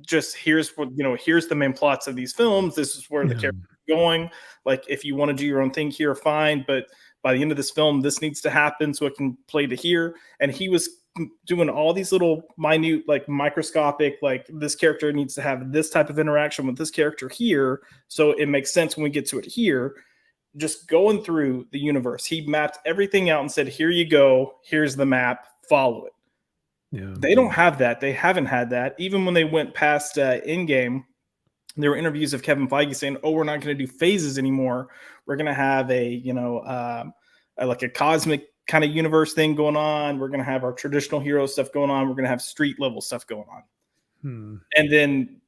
Just here's the main plots of these films. This is where the characters are going. If you want to do your own thing here, fine. But by the end of this film, this needs to happen so it can play to here. And he was doing all these little minute, microscopic, this character needs to have this type of interaction with this character here. So it makes sense when we get to it here. Just going through the universe. He mapped everything out and said, here you go. Here's the map. Follow it. Yeah. They don't have that. They haven't had that. Even when they went past Endgame, there were interviews of Kevin Feige saying, "Oh, we're not going to do phases anymore. We're going to have a cosmic kind of universe thing going on. We're going to have our traditional hero stuff going on. We're going to have street level stuff going on." And then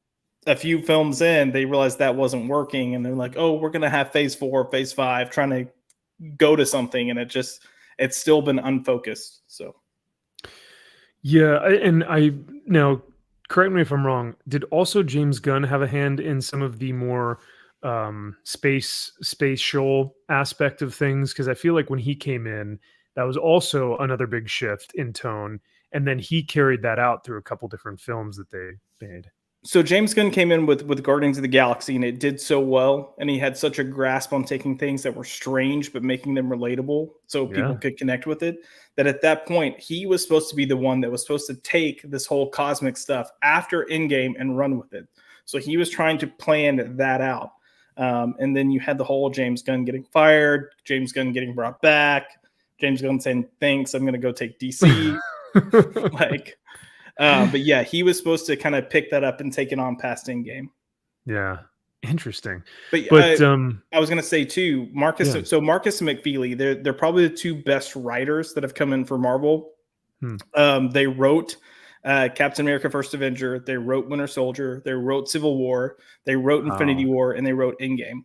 a few films in, they realized that wasn't working, and they're like, "Oh, we're going to have phase 4, phase 5, trying to go to something," and it's still been unfocused. So. Yeah, and now correct me if I'm wrong. Did also James Gunn have a hand in some of the more spatial aspect of things? Because I feel like when he came in, that was also another big shift in tone, and then he carried that out through a couple different films that they made. So James Gunn came in with Guardians of the Galaxy, and it did so well, and he had such a grasp on taking things that were strange but making them relatable so people could connect with it, that at that point he was supposed to be the one that was supposed to take this whole cosmic stuff after Endgame and run with it. So he was trying to plan that out. And then you had the whole James Gunn getting fired, James Gunn getting brought back, James Gunn saying, "Thanks, I'm going to go take DC." But yeah, he was supposed to kind of pick that up and take it on past Endgame. Yeah, interesting. But I was going to say too, Marcus. Yeah. So Marcus and McFeely, they're probably the two best writers that have come in for Marvel. They wrote Captain America: First Avenger. They wrote Winter Soldier. They wrote Civil War. They wrote Infinity War, and they wrote Endgame.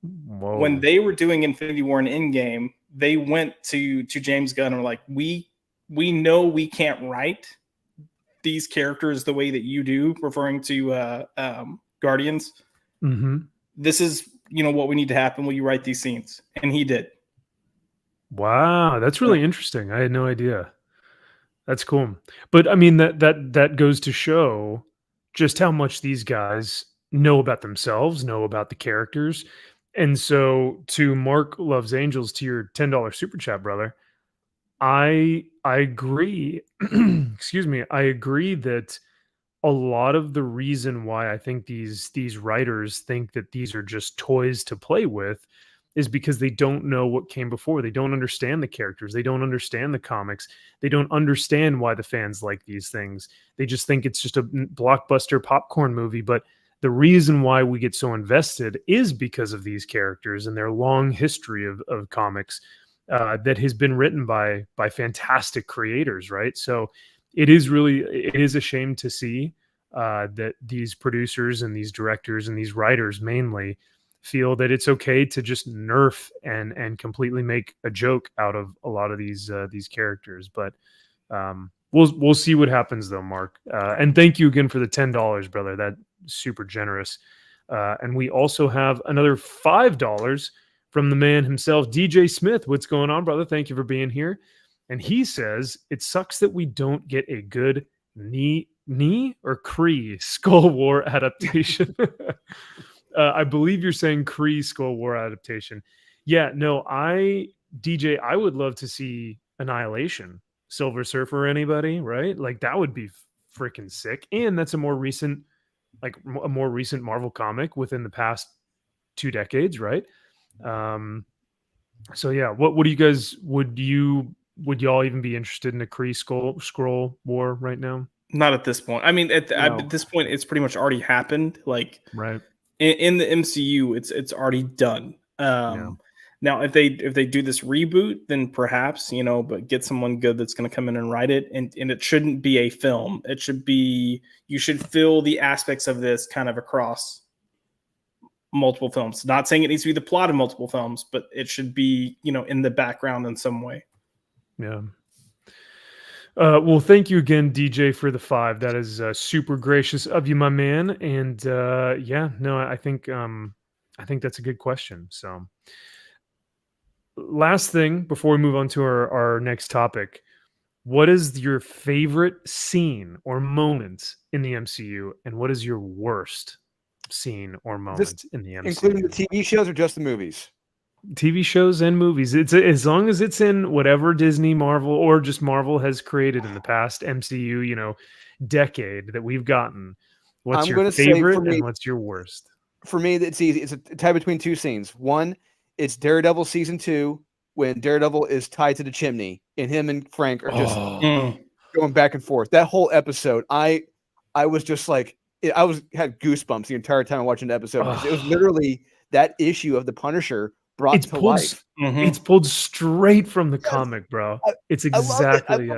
Whoa. When they were doing Infinity War and Endgame, they went to James Gunn and were like, "We know we can't write these characters the way that you do," referring to Guardians. This is what we need to happen. Will you write these scenes? And he did. Wow, that's really interesting. I had no idea. That's cool. But I mean that goes to show just how much these guys know about themselves, know about the characters. And so to Mark Loves Angels, to your $10 super chat, brother, I agree. Excuse me. I agree that a lot of the reason why I think these writers think that these are just toys to play with is because they don't know what came before. They don't understand the characters. They don't understand the comics. They don't understand why the fans like these things. They just think it's just a blockbuster popcorn movie. But the reason why we get so invested is because of these characters and their long history of comics that has been written by fantastic creators, right? So it is a shame to see that these producers and these directors and these writers mainly feel that it's okay to just nerf and completely make a joke out of a lot of these characters. But we'll see what happens though, Mark. And thank you again for the $10, brother. That's super generous. And we also have another $5 from the man himself, DJ Smith. What's going on, brother? Thank you for being here. And he says, it sucks that we don't get a good knee or Kree Skull War adaptation. I believe you're saying Kree Skull War adaptation. Yeah, no, DJ, I would love to see Annihilation, Silver Surfer, anybody, right? Like that would be freaking sick. And that's a more recent Marvel comic within the past 2 decades, right? So yeah, what do you guys would y'all even be interested in a Kree Scroll War right now? Not at this point. I mean, at No. this point, it's pretty much already happened. Like Right. in the MCU, it's already done. Now, if they do this reboot, then perhaps, but get someone good that's going to come in and write it, and it shouldn't be a film. It should be, you should fill the aspects of this kind of across multiple films. Not saying it needs to be the plot of multiple films, but it should be, in the background in some way. Yeah. Well, thank you again, DJ, for the 5. That is super gracious of you, my man. And I think that's a good question. So, last thing before we move on to our next topic, what is your favorite scene or moment in the MCU, and what is your worst scene or moment in the MCU? Including the TV shows or just the movies? TV shows and movies. It's as long as it's in whatever Disney, Marvel, or just Marvel has created in the past MCU, decade that we've gotten. What's your favorite and what's your worst? For me, it's easy. It's a tie between 2 scenes. One, it's Daredevil season 2 when Daredevil is tied to the chimney and him and Frank are just going back and forth. That whole episode, I was just like, had goosebumps the entire time watching the episode because it was literally that issue of the Punisher brought to life. It's pulled straight from the comic, bro. It's exactly I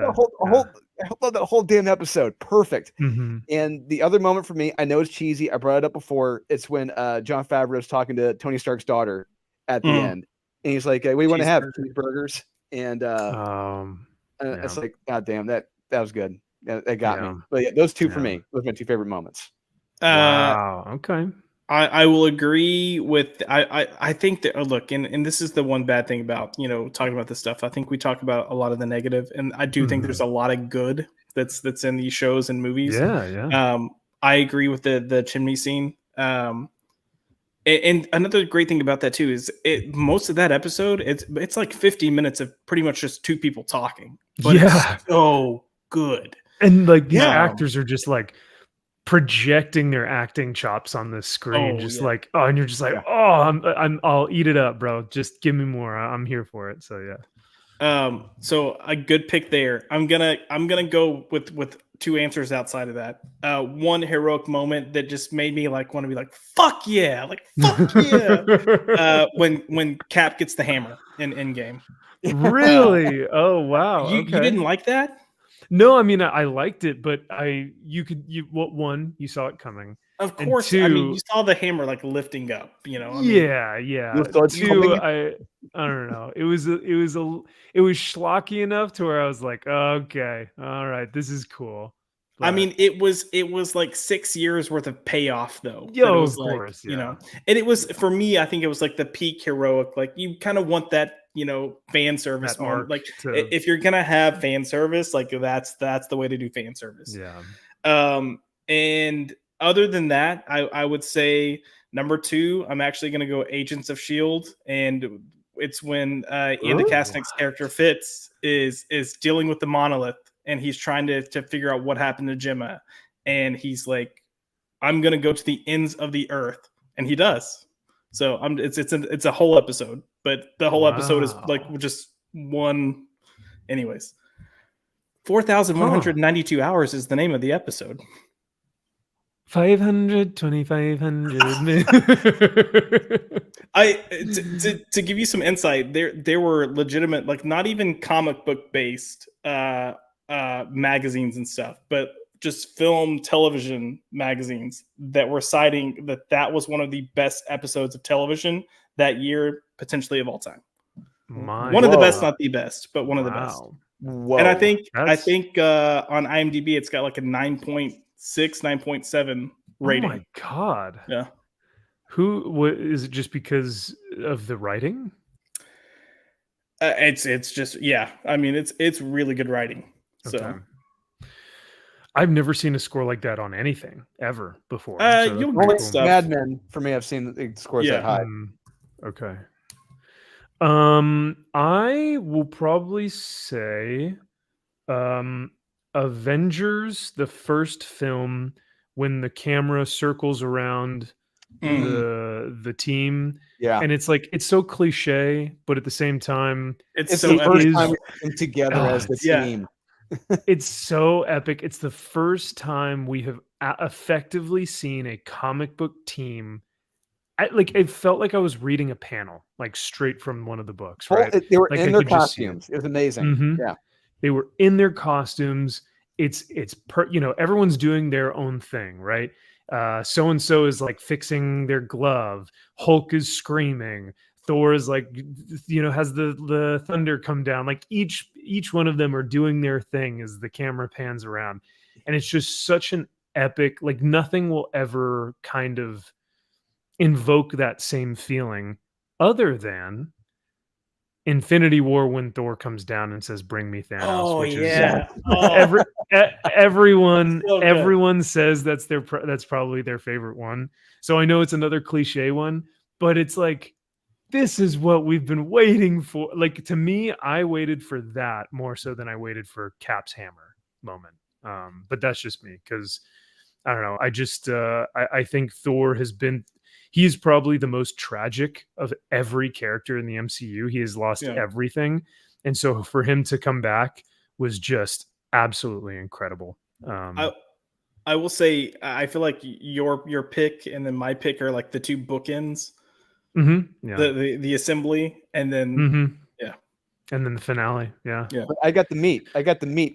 love that whole damn episode. Perfect. Mm-hmm. And the other moment for me, I know it's cheesy. I brought it up before. It's when Jon Favreau is talking to Tony Stark's daughter at the end, and he's like, "We want to have cheeseburgers," and it's like, God damn, that was good. That got me. But yeah, those 2 for me. Those are my 2 favorite moments. Wow. Okay. I will agree with. I think that look, and this is the one bad thing about talking about this stuff. I think we talk about a lot of the negative, and I do think there's a lot of good that's in these shows and movies. Yeah. I agree with the chimney scene. And another great thing about that too is most of that episode it's like 50 minutes of pretty much just 2 people talking. But it's so good, and like these actors are just like projecting their acting chops on the screen, and you're just like, I'll eat it up, bro. Just give me more. I'm here for it. So yeah. So a good pick there. I'm gonna go with 2 answers outside of that. One heroic moment that just made me want to be like, fuck yeah, when Cap gets the hammer in Endgame. Really? Oh wow. You didn't like that? No, I mean I liked it, but you saw it coming. Of course, 2, I mean you saw the hammer lifting up, Yeah. 2, I don't know. It was schlocky enough to where I was like, okay, all right, this is cool. But, I mean, it was like 6 years worth of payoff though. Of course, and it was, for me, I think it was the peak heroic. You kind of want that, fan service moment. If you're gonna have fan service, that's the way to do fan service. Yeah. And other than that, I would say number 2, I'm actually going to go Agents of Shield, and it's when Ian DeCastneck's character Fitz is dealing with the monolith, and he's trying to figure out what happened to Gemma, and he's like, I'm going to go to the ends of the earth, and he does. So it's a whole episode, but the whole episode is like just one. Anyways, 4,192 hours is the name of the episode. 500, 2,500. To give you some insight, there were legitimate, like not even comic book based magazines and stuff, but just film, television magazines that were citing that was one of the best episodes of television that year, potentially of all time. One of the best, not the best, but one of the best. Whoa. And I think on IMDb it's got like a 9.6, 9.7 rating. Oh my god! Yeah. What is it? Just because of the writing? It's just, yeah. I mean, it's really good writing. So. Okay. I've never seen a score like that on anything ever before. You'll get stuff. Mad Men, for me, I've seen the scores that high. Okay. I will probably say Avengers, the first film, when the camera circles around the team. Yeah. And it's like, it's so cliche, but at the same time, it's so the first time we're together as the team. It's so epic. It's the first time we have effectively seen a comic book team. It felt like I was reading a panel, like straight from one of the books, right? They were in their costumes. It was amazing. Mm-hmm. Yeah, they were in their costumes. Everyone's doing their own thing, right? So and so is like fixing their glove. Hulk is screaming. Thor is like, has the thunder come down. Like each one of them are doing their thing as the camera pans around, and it's just such an epic. Like nothing will ever kind of invoke that same feeling other than Infinity War when Thor comes down and says, "Bring me Thanos." Oh, which yeah. Everyone says that's probably their favorite one. So I know it's another cliche one, but it's like, this is what we've been waiting for. Like, to me, I waited for that more so than I waited for Cap's hammer moment. But that's just me, because I don't know. I just I think Thor he's probably the most tragic of every character in the MCU. He has lost everything. And so for him to come back was just absolutely incredible. I will say, I feel like your pick and then my pick are like the two bookends. Mm-hmm. Yeah. The assembly and then and then the finale. Yeah. I got the meat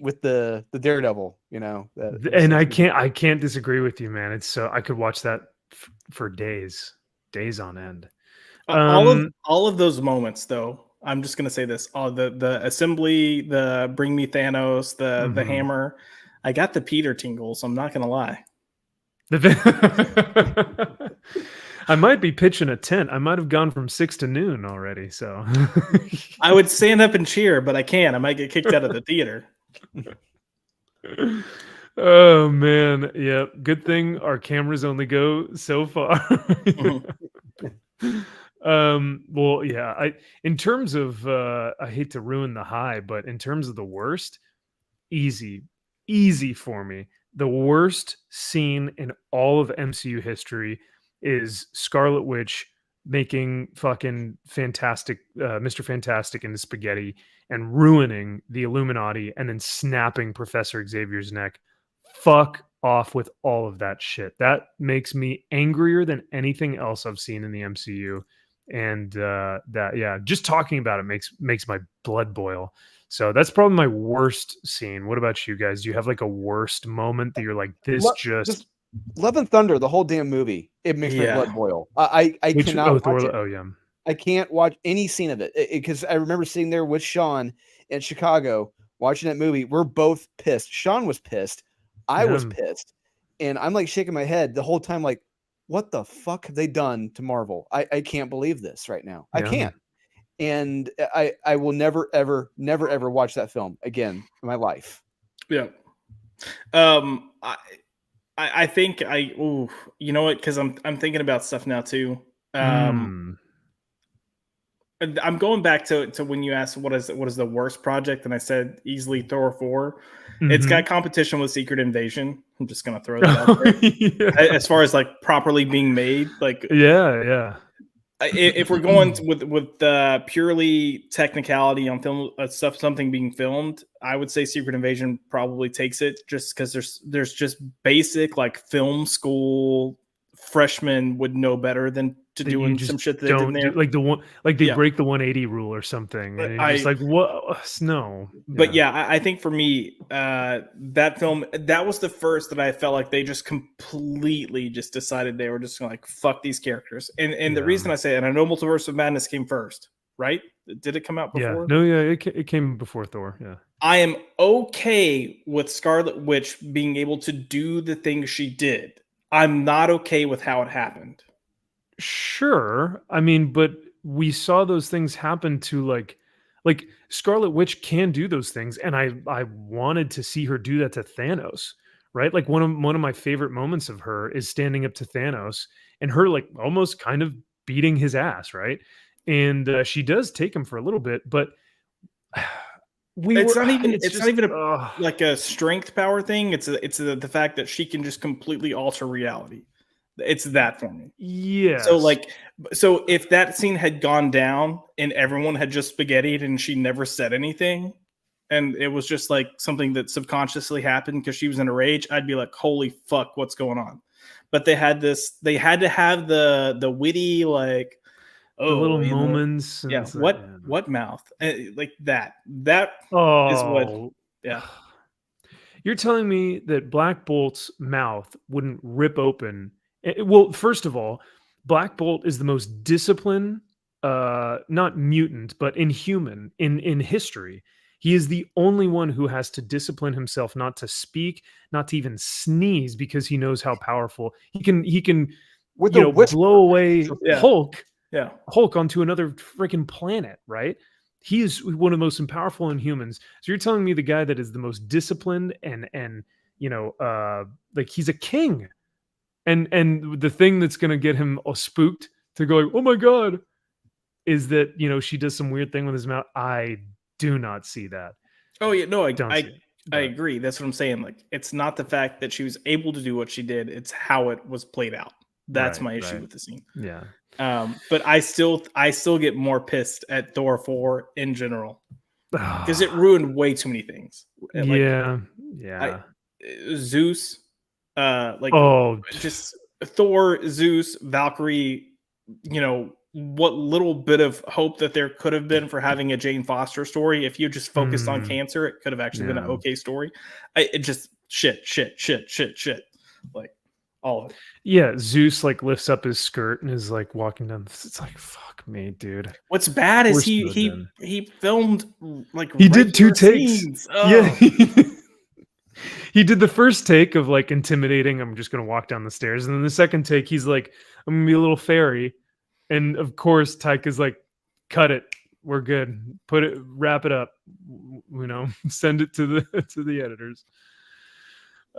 with the Daredevil. And I can't disagree with you, man. It's so I could watch that for days on end. All of those moments, though. I'm just gonna say this: the assembly, the bring me Thanos, the hammer. I got the Peter tingles. I'm not gonna lie. I might be pitching a tent. I might have gone from 6 to noon already. So I would stand up and cheer, but I can't. I might get kicked out of the theater. Oh man, yeah. Good thing our cameras only go so far. Well, yeah. In terms of, I hate to ruin the high, but in terms of the worst, easy for me. The worst scene in all of MCU history is Scarlet Witch making fucking fantastic Mr. Fantastic into spaghetti and ruining the Illuminati and then snapping Professor Xavier's neck. Fuck off with all of that shit. That makes me angrier than anything else I've seen in the MCU. And just talking about it makes my blood boil. So that's probably my worst scene. What about you guys? Do you have like a worst moment that you're like, just Love and Thunder, the whole damn movie, it makes my blood boil. I cannot watch it. Oh yeah. I can't watch any scene of it because I remember sitting there with Sean in Chicago watching that movie. We're both pissed. Sean was pissed. I was pissed. And I'm like shaking my head the whole time, like, what the fuck have they done to Marvel? I can't believe this right now. I can't. And I will never, ever watch that film again in my life. Yeah. I think you know what? Because I'm thinking about stuff now too. Hmm. I'm going back to when you asked what is the worst project, and I said easily Thor 4. It's Mhm. got competition with Secret Invasion. I'm just gonna throw that out there. Yeah. As far as like properly being made, like Yeah. if we're going with purely technicality on film stuff, something being filmed, I would say Secret Invasion probably takes it, just because there's just basic like film school freshmen would know better than to That you doing some just shit that they did in don't do there. like the one, like they Yeah. break the 180 rule or something, and you're just I like, what? No. But yeah, I think for me, that film, that was the first that I felt like they just completely just decided they were just gonna like fuck these characters. And the Yeah. reason I say, and I know Multiverse of Madness came first, right? Did it come out Yeah. before? No, yeah, it came before Thor. Yeah. I am okay with Scarlet Witch being able to do the things she did. I'm not okay with how it happened. Sure. I mean, but we saw those things happen to like Scarlet Witch can do those things, and I wanted to see her do that to Thanos, right? Like one of my favorite moments of her is standing up to Thanos and her like almost kind of beating his ass, right? And she does take him for a little bit, but It's not even ugh. like a strength power thing. It's the fact that she can just completely alter reality. It's that for me. Yes. So if that scene had gone down and everyone had just spaghettied and she never said anything, and it was just like something that subconsciously happened because she was in a rage, I'd be like, holy fuck, what's going on? But they had to have the witty, like, the little you know, moments. And yeah, it's like, what mouth? Like that is what, oh, yeah. you're telling me that Black Bolt's mouth wouldn't rip open? Well, first of all, Black Bolt is the most disciplined, not mutant, but inhuman in history. He is the only one who has to discipline himself not to speak, not to even sneeze, because he knows how powerful he can With a whisper. blow away Yeah. Hulk onto another freaking planet, right? He is one of the most powerful Inhumans. So you're telling me the guy that is the most disciplined and like he's a king, and the thing that's gonna get him all spooked to go like, oh my god, is that she does some weird thing with his mouth. I do not see that. Oh yeah, no, Don't see it, I but- agree. That's what I'm saying. Like, it's not the fact that she was able to do what she did; it's how it was played out. That's Right, my issue right. with the scene. Yeah. But I still get more pissed at Thor 4 in general because it ruined way too many things. Like, yeah. Zeus, just Thor, Zeus, Valkyrie. What little bit of hope that there could have been for having a Jane Foster story. If you just focused on cancer, it could have actually been an okay story. It just shit. Like, all of it. Yeah, Zeus like lifts up his skirt and is like walking down. It's like, fuck me, dude. What's bad is he filmed like he did 2 takes. Scenes. Yeah. He did the first take of like intimidating, I'm just gonna walk down the stairs, and then the second take he's like, I'm gonna be a little fairy, and of course Taika's like, cut it, we're good, wrap it up, send it to the editors.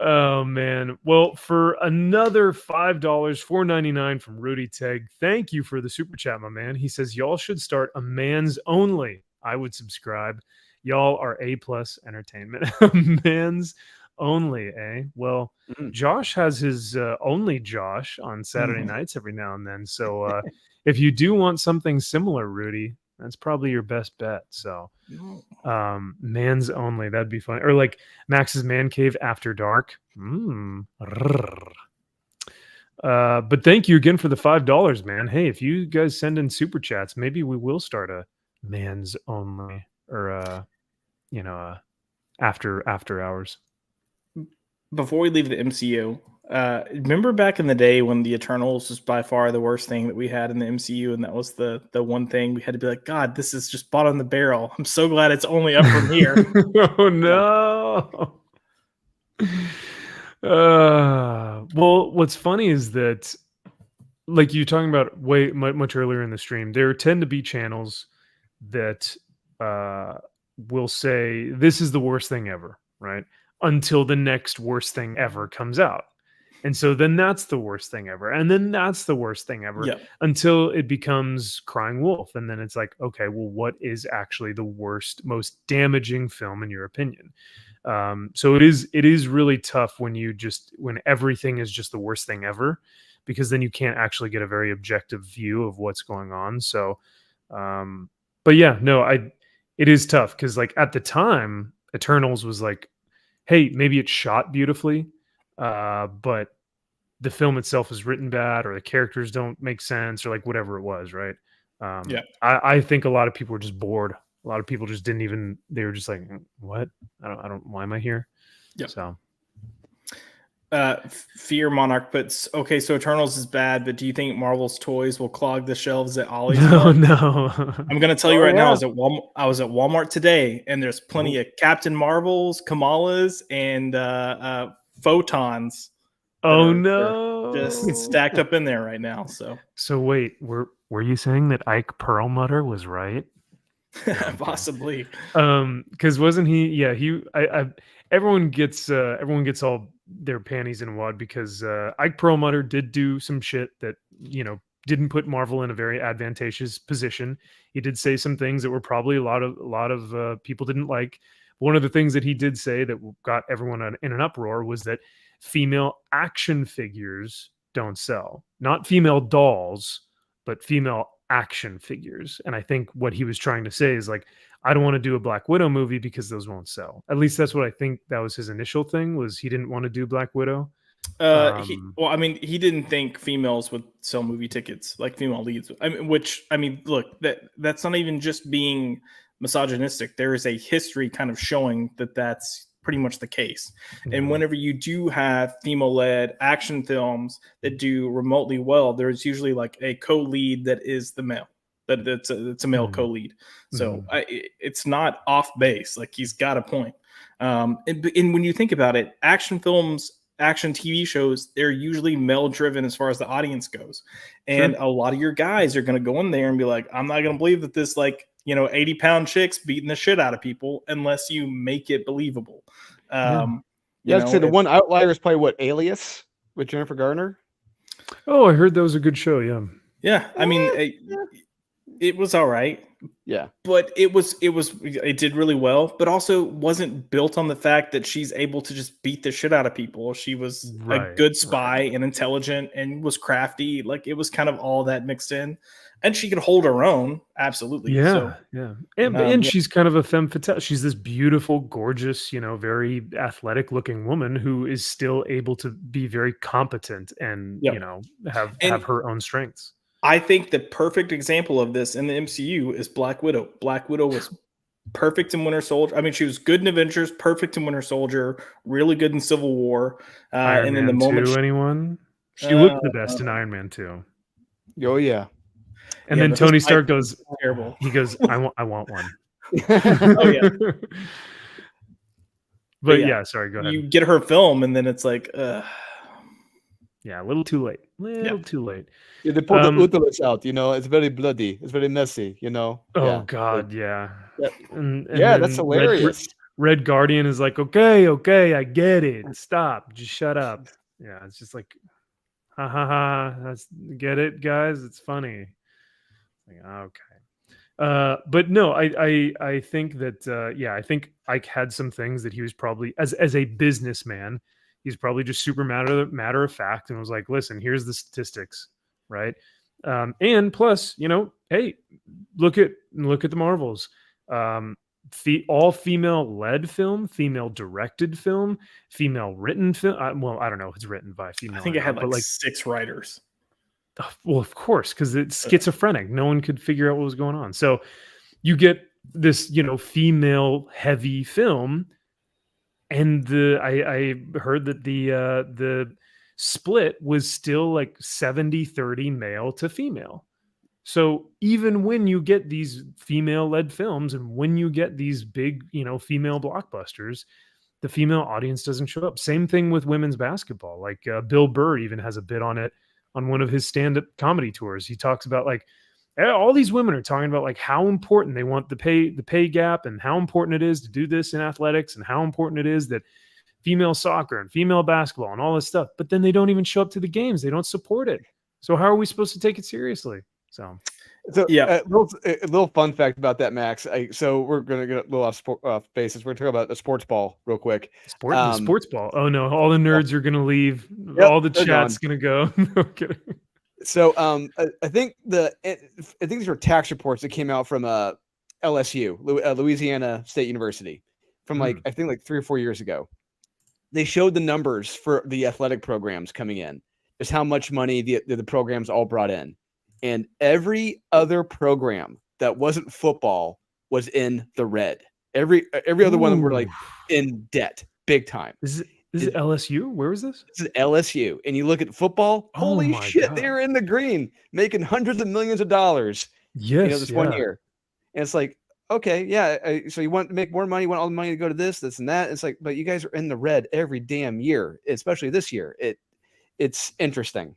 Oh man. Well, for another $5, $4.99 from Rudy Teg. Thank you for the super chat, my man. He says, y'all should start a man's only. I would subscribe. Y'all are A+ entertainment. Man's only, eh? Well, Josh has his only Josh on Saturday nights every now and then. So if you do want something similar, Rudy, that's probably your best bet. So man's only, that'd be fun. Or like Max's Man Cave After Dark. But thank you again for the $5, man. Hey, if you guys send in super chats, maybe we will start a man's only, or after hours. Before we leave the MCU, remember back in the day when the Eternals was by far the worst thing that we had in the MCU, and that was the one thing we had to be like, God, this is just bottom of the barrel. I'm so glad it's only up from here. Oh no. Well, what's funny is that, like you're talking about much earlier in the stream, there tend to be channels that will say this is the worst thing ever, right? Until the next worst thing ever comes out. And so then that's the worst thing ever. And then that's the worst thing ever Yeah. until it becomes Crying Wolf. And then it's like, okay, well, what is actually the worst, most damaging film in your opinion? So it is really tough when everything is just the worst thing ever, because then you can't actually get a very objective view of what's going on. So, but yeah, no, it is tough because like at the time, Eternals was like, hey, maybe it's shot beautifully, but the film itself is written bad, or the characters don't make sense, or like whatever it was, right? Yeah. I think a lot of people were just bored. A lot of people just didn't even. They were just like, "What? I don't. Why am I here?" Yeah. So, Fear Monarch puts, okay, so Eternals is bad, but do you think Marvel's toys will clog the shelves at Ollie's? No. I'm gonna tell you right now. I was at Walmart today, and there's plenty of Captain Marvels, Kamalas, and Photons. Oh no! Just stacked up in there right now. So wait, were you saying that Ike Perlmutter was right? Possibly. Because wasn't he? Yeah, everyone gets all their panties in a wad because Ike Perlmutter did do some shit that didn't put Marvel in a very advantageous position. He did say some things that were probably a lot of people didn't like. One of the things that he did say that got everyone in an uproar was that female action figures don't sell, not female dolls, but female action figures. And I think what he was trying to say is like, I don't want to do a Black Widow movie because those won't sell. At least that's what I think. That was his initial thing, was he didn't want to do Black Widow. He didn't think females would sell movie tickets, like female leads. Look, that's not even just being misogynistic. There is a history kind of showing that that's pretty much the case. And whenever you do have female-led action films that do remotely well, there's usually like a co-lead that is the male. It's a male co-lead. So it's not off base. Like, he's got a point. And when you think about it, action films, action TV shows, they're usually male driven as far as the audience goes. And a lot of your guys are going to go in there and be like, I'm not going to believe that this 80-pound chick's beating the shit out of people unless you make it believable. So the one outlier is probably Alias with Jennifer Garner. Oh, I heard that was a good show. Yeah. Yeah. I mean, it was all right. Yeah. But it did really well, but also wasn't built on the fact that she's able to just beat the shit out of people. She was a good spy and intelligent and was crafty. Like, it was kind of all that mixed in. And she could hold her own, absolutely. Yeah, yeah. And she's kind of a femme fatale. She's this beautiful, gorgeous, very athletic-looking woman who is still able to be very competent and have her own strengths. I think the perfect example of this in the MCU is Black Widow. Black Widow was perfect in Winter Soldier. I mean, she was good in Avengers, perfect in Winter Soldier, really good in Civil War. Iron Man 2, anyone? She looked the best in Iron Man 2. Oh yeah. And then Tony Stark goes, terrible. He goes, I want one. Oh yeah. But yeah, sorry, go ahead. You get her film, and then it's like, yeah, a little too late. Too late. Yeah, they pulled the uterus out. It's very bloody. It's very messy. Oh God, yeah. And that's hilarious. Red Guardian is like, okay, I get it. Stop. Just shut up. Yeah, it's just like, ha. Get it, guys? It's funny. Like, okay. But no, I think that I think Ike had some things that he was probably as a businessman, he's probably just super matter of fact and was like, listen, here's the statistics, right? And plus, hey, look at the Marvels. All female led film, female directed film, female written film. Well, I don't know if it's written by female. I think it had like 6 writers. Well, of course, because it's schizophrenic. No one could figure out what was going on. So you get this, female heavy film, and I heard that the split was still like 70-30 male to female. So even when you get these female-led films and when you get these big, female blockbusters, the female audience doesn't show up. Same thing with women's basketball. Like Bill Burr even has a bit on it on one of his stand-up comedy tours. He talks about like all these women are talking about like how important they want the pay gap and how important it is to do this in athletics and how important it is that female soccer and female basketball and all this stuff, but then they don't even show up to the games. They don't support it. So how are we supposed to take it seriously? So yeah, a little fun fact about that, Max. So we're gonna get a little off basis. We're gonna talk about the sports ball real quick. Sports ball. Oh no, all the nerds are gonna leave. Yep, all the chat's gonna go. No kidding. So I think these were tax reports that came out from LSU, Louisiana State University, from I think 3 or 4 years ago. They showed the numbers for the athletic programs coming in, just how much money the programs all brought in. And every other program that wasn't football was in the red. Every other one were like in debt, big time. This is LSU? Where was this? This is LSU. And you look at football, holy shit, they were in the green, making hundreds of millions of dollars. Yes, this 1 year. And it's like, okay, yeah. So you want to make more money, you want all the money to go to this and that. It's like, but you guys are in the red every damn year, especially this year. It's interesting.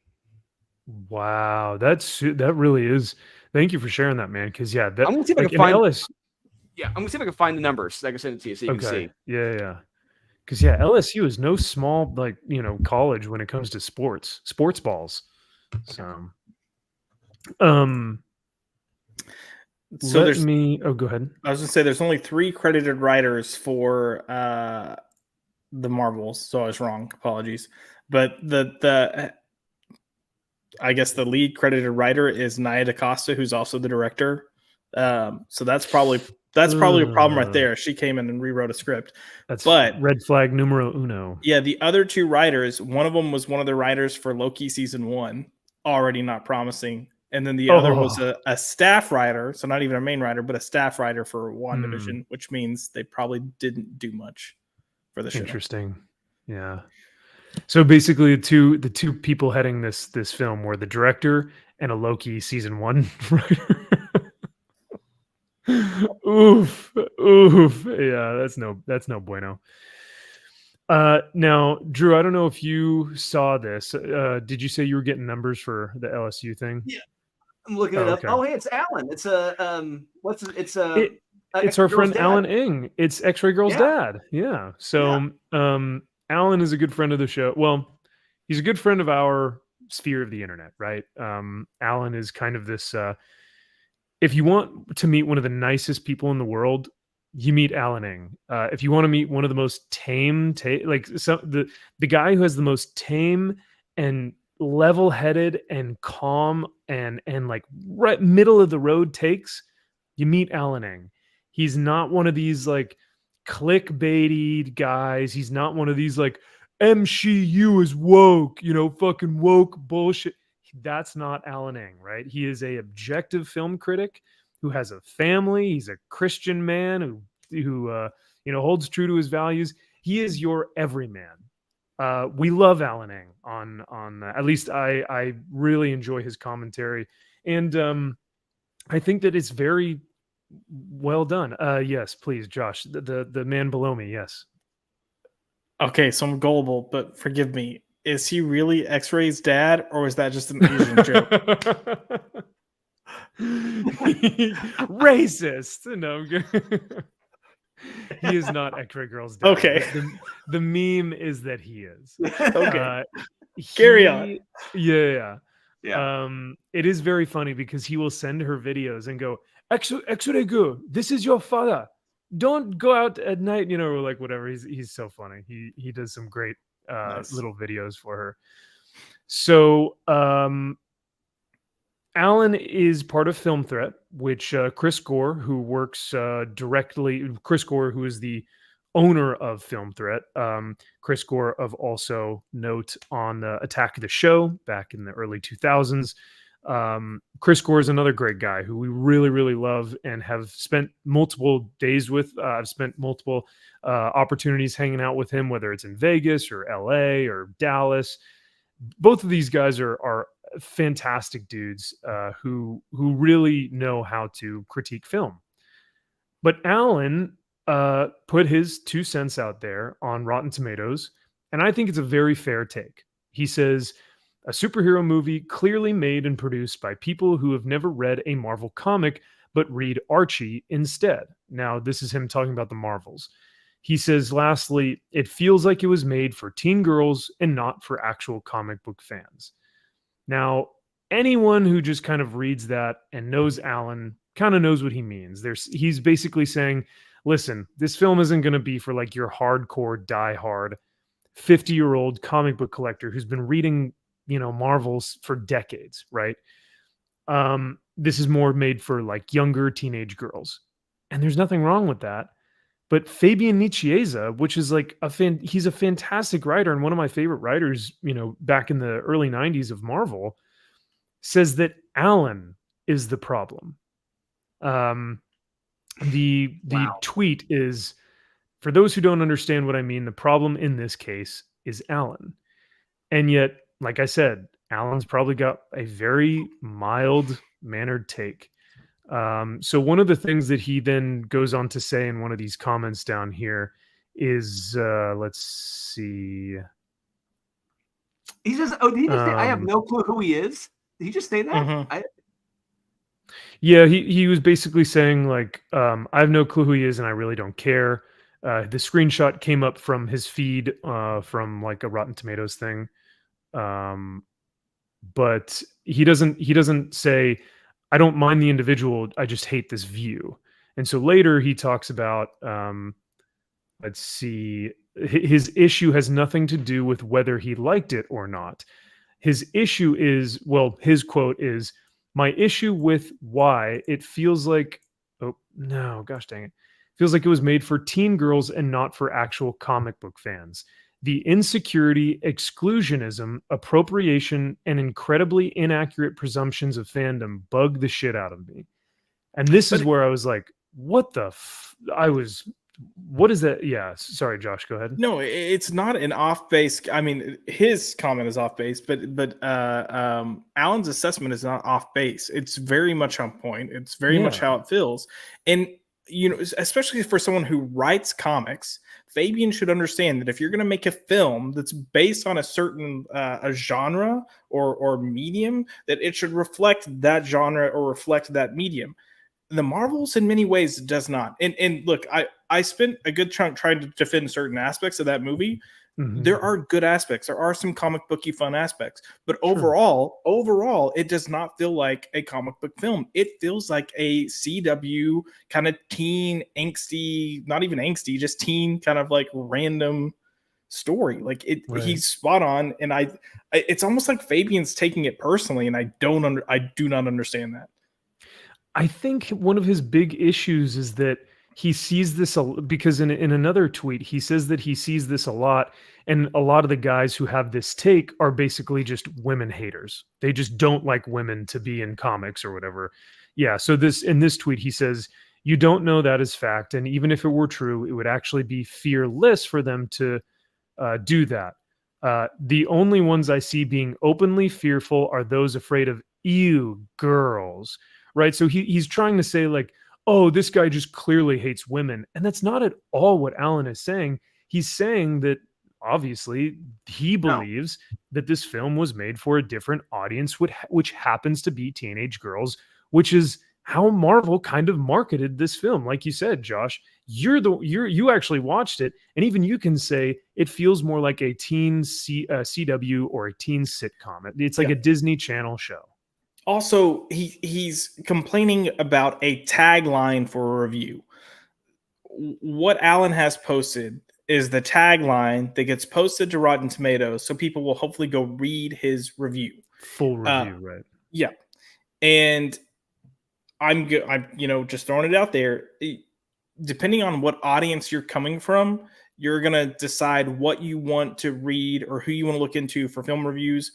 Wow, that really is. Thank you for sharing that, man. Because I'm gonna see if I can find I'm gonna see if I can find the numbers. So I can send it to you so you can see. Yeah. Because LSU is no small college when it comes to sports balls. So, go ahead. I was gonna say there's only 3 credited writers for the Marvels, so I was wrong. Apologies, but the I guess the lead credited writer is Nia DaCosta, who's also the director. So that's probably a problem right there. She came in and rewrote a script. But red flag numero uno. Yeah, the other 2 writers, one of them was one of the writers for Loki season 1, already not promising. And then the other was a staff writer, so not even a main writer, but a staff writer for WandaVision, which means they probably didn't do much for the show. Interesting. Yeah. So basically, the two people heading this film were the director and a Loki season 1 writer. Oof. Yeah, that's no bueno. Now, Drew, I don't know if you saw this. Did you say you were getting numbers for the LSU thing? Yeah, I'm looking it up. Okay. Oh, hey, it's Alan. It's it's our friend Alan Ng. It's X-Ray Girl's dad. Yeah. So, Alan is a good friend of the show. Well, he's a good friend of our sphere of the internet, right? Alan is kind of this. If you want to meet one of the nicest people in the world, you meet Alan Ng. If you want to meet one of the most tame, the guy who has the most tame and level-headed and calm and like right middle of the road takes, you meet Alan Ng. He's not one of these like clickbaity guys. He's not one of these like MCU is woke, fucking woke bullshit. That's not Alan Ng, right? He is a objective film critic who has a family. He's a Christian man who holds true to his values. He is your everyman. We love Alan Ng on at least I really enjoy his commentary, and I think that it's very well done. Yes, please, Josh, the man below me. Yes. Okay, so I'm gullible, but forgive me. Is he really X-Ray's dad, or is that just an Asian joke? Racist. No, he is not X-Ray Girl's dad. Okay. The meme is that he is. Okay. Carry on. Yeah. It is very funny because he will send her videos and go, X-Ray Girl, this is your father. Don't go out at night, or like whatever. He's so funny. He does some great nice little videos for her. So Alan is part of Film Threat, which Chris Gore, who works directly, Chris Gore, who is the owner of Film Threat, Chris Gore of also note on Attack of the Show back in the early 2000s. Chris Gore is another great guy who we really, really love and have spent multiple days with. I've spent multiple opportunities hanging out with him, whether it's in Vegas or LA or Dallas. Both of these guys are fantastic dudes who really know how to critique film. But Alan put his 2 cents out there on Rotten Tomatoes, and I think it's a very fair take. He says, a superhero movie clearly made and produced by people who have never read a Marvel comic, but read Archie instead. Now, this is him talking about the Marvels. He says, lastly, it feels like it was made for teen girls and not for actual comic book fans. Now, anyone who just kind of reads that and knows Alan kind of knows what he means. He's basically saying, listen, this film isn't going to be for like your hardcore, diehard 50-year-old comic book collector who's been reading, Marvels for decades, right? This is more made for like younger teenage girls. And there's nothing wrong with that. But Fabian Nicieza, which is like he's a fantastic writer and one of my favorite writers, back in the early 90s of Marvel, says that Alan is the problem. The tweet is, for those who don't understand what I mean, the problem in this case is Alan. And yet, like I said, Alan's probably got a very mild-mannered take. So one of the things that he then goes on to say in one of these comments down here is, let's see. He just, did he just say, I have no clue who he is? Did he just say that? Mm-hmm. Yeah, he was basically saying like, I have no clue who he is and I really don't care. The screenshot came up from his feed from like a Rotten Tomatoes thing. But he doesn't say, I don't mind the individual, I just hate this view. And so later he talks about, let's see, his issue has nothing to do with whether he liked it or not. His issue is, well, his quote is, my issue with why it feels like, oh no, gosh dang it, feels like it was made for teen girls and not for actual comic book fans. The insecurity, exclusionism, appropriation, and incredibly inaccurate presumptions of fandom bug the shit out of me. And this is where I was like, what the what is that? Yeah, sorry, Josh, go ahead. No, it's not an off base. I mean, his comment is off base, but Alan's assessment is not off base. It's very much on point. It's very much how it feels. And, especially for someone who writes comics, Fabian should understand that if you're going to make a film that's based on a certain a genre or medium, that it should reflect that genre or reflect that medium. The Marvels in many ways does not. And look, I spent a good chunk trying to defend certain aspects of that movie. Mm-hmm. There are good aspects. There are some comic booky fun aspects, but overall, it does not feel like a comic book film. It feels like a CW kind of teen angsty, not even angsty, just teen kind of like random story. Like he's spot on. And it's almost like Fabian's taking it personally. And I do not understand that. I think one of his big issues is that he sees this because in another tweet, he says that he sees this a lot. And a lot of the guys who have this take are basically just women haters. They just don't like women to be in comics or whatever. Yeah. So in this tweet, he says, you don't know that as fact. And even if it were true, it would actually be fearless for them to do that. The only ones I see being openly fearful are those afraid of girls. Right. So he's trying to say like, oh, this guy just clearly hates women. And that's not at all what Alan is saying. He's saying that obviously he believes that this film was made for a different audience, which happens to be teenage girls, which is how Marvel kind of marketed this film. Like you said, Josh, you actually watched it. And even you can say it feels more like a teen CW or a teen sitcom. It's like a Disney Channel show. Also, he's complaining about a tagline for a review. What Alan has posted is the tagline that gets posted to Rotten Tomatoes, so people will hopefully go read his review. Full review, right? Yeah. And I'm just throwing it out there. Depending on what audience you're coming from, you're going to decide what you want to read or who you want to look into for film reviews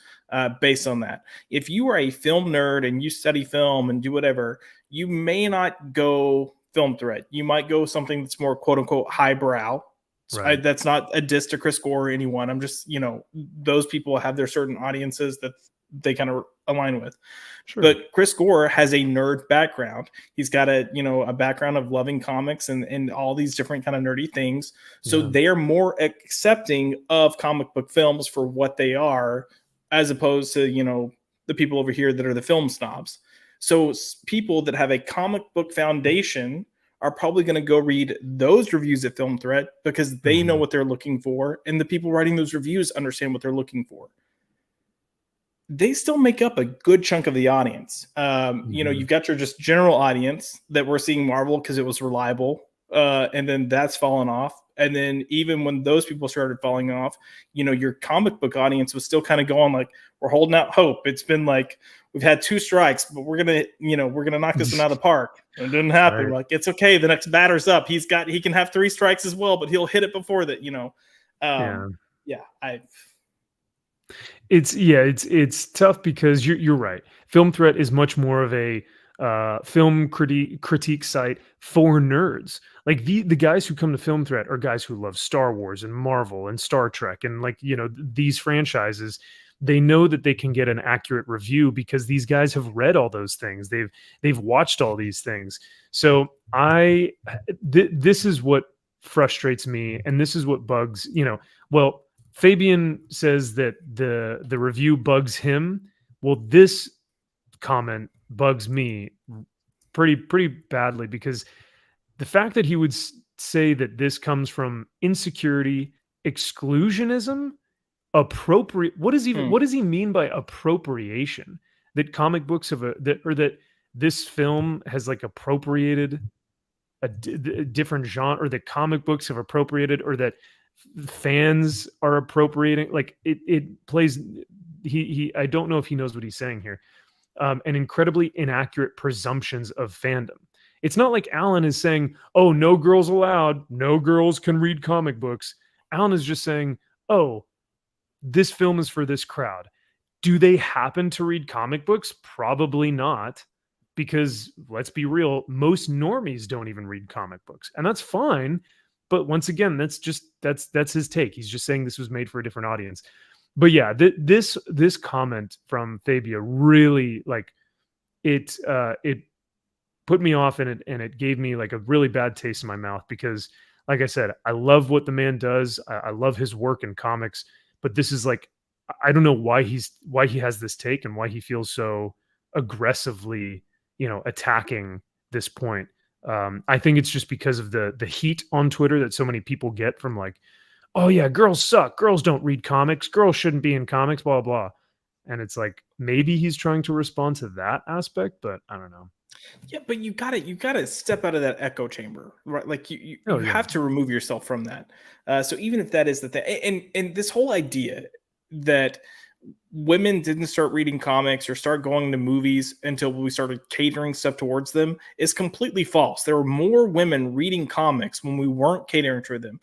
based on that. If you are a film nerd and you study film and do whatever, you may not go film thread. You might go something that's more quote unquote highbrow. Right. That's not a diss to Chris Gore or anyone. I'm just, those people have their certain audiences that they kind of align with. Sure. But Chris Gore has a nerd background. He's got a background of loving comics and all these different kind of nerdy things. So they are more accepting of comic book films for what they are, as opposed to, the people over here that are the film snobs. So people that have a comic book foundation are probably going to go read those reviews at Film Threat because they know what they're looking for, and the people writing those reviews understand what they're looking for. They still make up a good chunk of the audience. You know, you've got your just general audience that we're seeing Marvel because it was reliable, and then that's fallen off. And then even when those people started falling off, you know, your comic book audience was still kind of going like, we're holding out hope. It's been like, we've had 2 strikes, but we're going to knock this one out of the park. And it didn't happen. Right. We're like, it's okay. The next batter's up. He can have 3 strikes as well, but he'll hit it before that, you know? It's tough because you're right. Film Threat is much more of a film critique site for nerds. Like the guys who come to Film Threat are guys who love Star Wars and Marvel and Star Trek and like, you know, these franchises. They know that they can get an accurate review because these guys have read all those things. They've watched all these things. So this is what frustrates me, and this is what bugs, you know. Well, Fabian says that the review bugs him. Well, this comment bugs me pretty badly because the fact that he would say that this comes from insecurity, exclusionism, what does he mean by appropriation? That comic books that this film has like appropriated a different genre, or that comic books have appropriated, or that fans are appropriating. Like it plays. I don't know if he knows what he's saying here. And incredibly inaccurate presumptions of fandom. It's not like Alan is saying, oh, no girls allowed, no girls can read comic books. Alan is just saying, oh, this film is for this crowd. Do they happen to read comic books? Probably not, because let's be real, most normies don't even read comic books, and that's fine. But once again, that's his take. He's just saying this was made for a different audience. But yeah, this comment from Fabia really, like, it put me off, and it gave me like a really bad taste in my mouth because, like I said, I love what the man does. I love his work in comics, but this is like, I don't know why he has this take and why he feels so aggressively, you know, attacking this point. I think it's just because of the heat on Twitter that so many people get from like, oh yeah, girls suck. Girls don't read comics. Girls shouldn't be in comics, blah, blah. And it's like, maybe he's trying to respond to that aspect, but I don't know. Yeah, but you gotta step out of that echo chamber, right? Like you have to remove yourself from that. So even if that is the thing, and this whole idea that women didn't start reading comics or start going to movies until we started catering stuff towards them is completely false. There were more women reading comics when we weren't catering to them.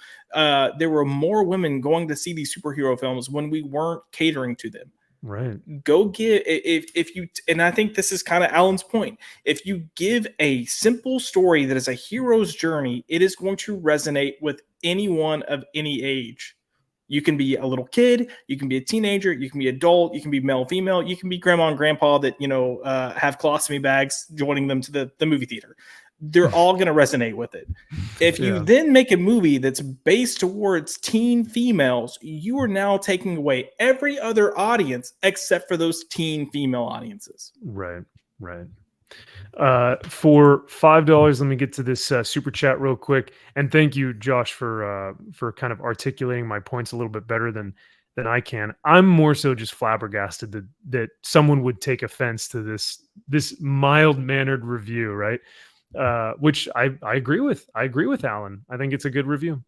There were more women going to see these superhero films when we weren't catering to them. Right. Go give, if you, and I think this is kind of Alan's point. If you give a simple story that is a hero's journey, it is going to resonate with anyone of any age. You can be a little kid, you can be a teenager, you can be adult, you can be male, female, you can be grandma and grandpa that, you know, have colostomy bags joining them to the movie theater. They're all going to resonate with it. If you then make a movie that's based towards teen females, you are now taking away every other audience except for those teen female audiences. Right. For $5, let me get to this super chat real quick. And thank you, Josh, for kind of articulating my points a little bit better than I can. I'm more so just flabbergasted that someone would take offense to this mild-mannered review, right? Which I agree with. I agree with Alan. I think it's a good review.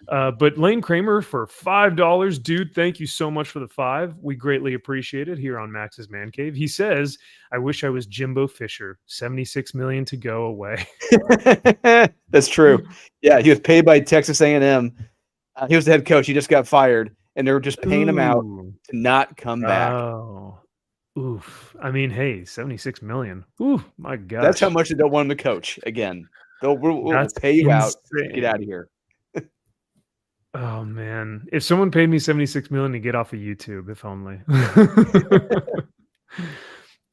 But Lane Kramer for $5, dude, thank you so much for the 5. We greatly appreciate it here on Max's Man Cave. He says, I wish I was Jimbo Fisher. 76 million to go away. That's true. Yeah, he was paid by Texas A&M. He was the head coach. He just got fired, and they were just paying him out to not come back. Oh, oof. I mean, hey, 76 million. Ooh, my God. That's how much they don't want him to coach again. We'll pay you out to get out of here. Oh man, if someone paid me 76 million to get off of YouTube, if only.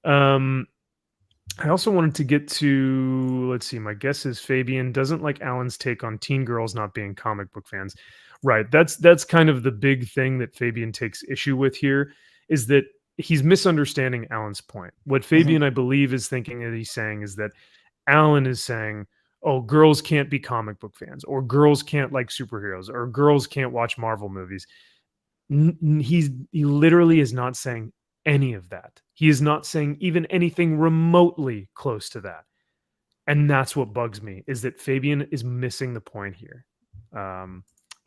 I also wanted to get to, let's see, my guess is Fabian doesn't like Alan's take on teen girls not being comic book fans. Right. That's kind of the big thing that Fabian takes issue with here, is that he's misunderstanding Alan's point. What Fabian, I believe, is thinking that he's saying is that Alan is saying, oh, girls can't be comic book fans, or girls can't like superheroes, or girls can't watch Marvel movies. He literally is not saying any of that. He is not saying even anything remotely close to that. And that's what bugs me, is that Fabian is missing the point here.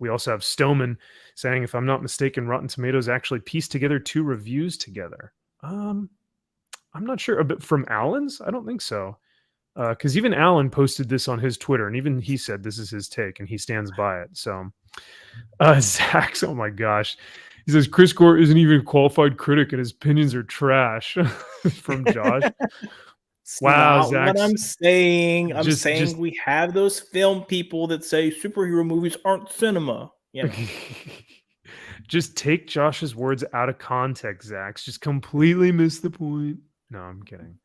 We also have Stoneman saying, if I'm not mistaken, Rotten Tomatoes actually pieced together 2 reviews together. I'm not sure. But from Alan's? I don't think so. Because even Alan posted this on his Twitter, and even he said this is his take, and he stands by it. So, Zaxx, oh my gosh. He says, Chris Gore isn't even a qualified critic, and his opinions are trash. From Josh. Wow, Not Zaxx. what I'm saying. I'm saying we have those film people that say superhero movies aren't cinema. You know? Just take Josh's words out of context, Zaxx. Just completely miss the point. No, I'm kidding.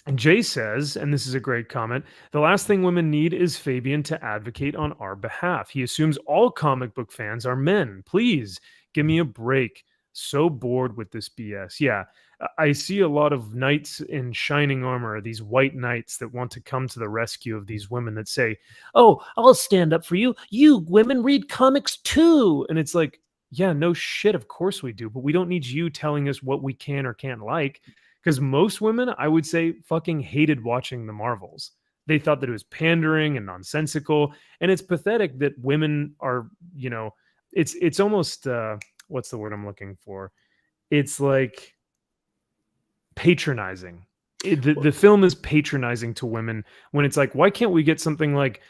And Jay says, and this is a great comment, the last thing women need is Fabian to advocate on our behalf. He assumes all comic book fans are men. Please give me a break. So bored with this BS. Yeah, I see a lot of knights in shining armor, these white knights that want to come to the rescue of these women that say, oh, I'll stand up for you. You women read comics too. And it's like, yeah, no shit. Of course we do. But we don't need you telling us what we can or can't like. Because most women, I would say, fucking hated watching the Marvels. They thought that it was pandering and nonsensical. And it's pathetic that women are, you know, it's almost, what's the word I'm looking for? It's like patronizing. The film is patronizing to women when it's like, why can't we get something like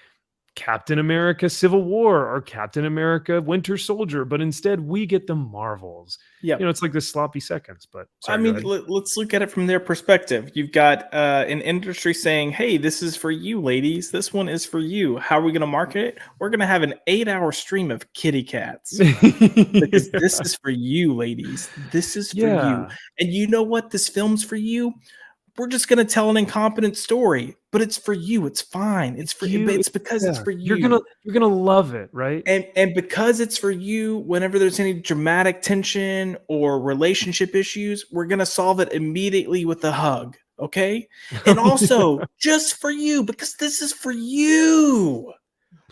Captain America Civil War or Captain America Winter Soldier, but instead we get the Marvels. Yeah, you know, it's like the sloppy seconds. But sorry, I mean, let's look at it from their perspective. You've got an industry saying, hey, this is for you, ladies. This one is for you. How are we going to market it? We're going to have an 8-hour stream of kitty cats because this is for you, ladies. This is for you. And you know what? This film's for you. We're just going to tell an incompetent story, but it's for you. It's fine. It's for you. It's because it's for you. You're gonna love it, right? And because it's for you, whenever there's any dramatic tension or relationship issues, we're gonna solve it immediately with a hug. Okay. And also just for you, because this is for you.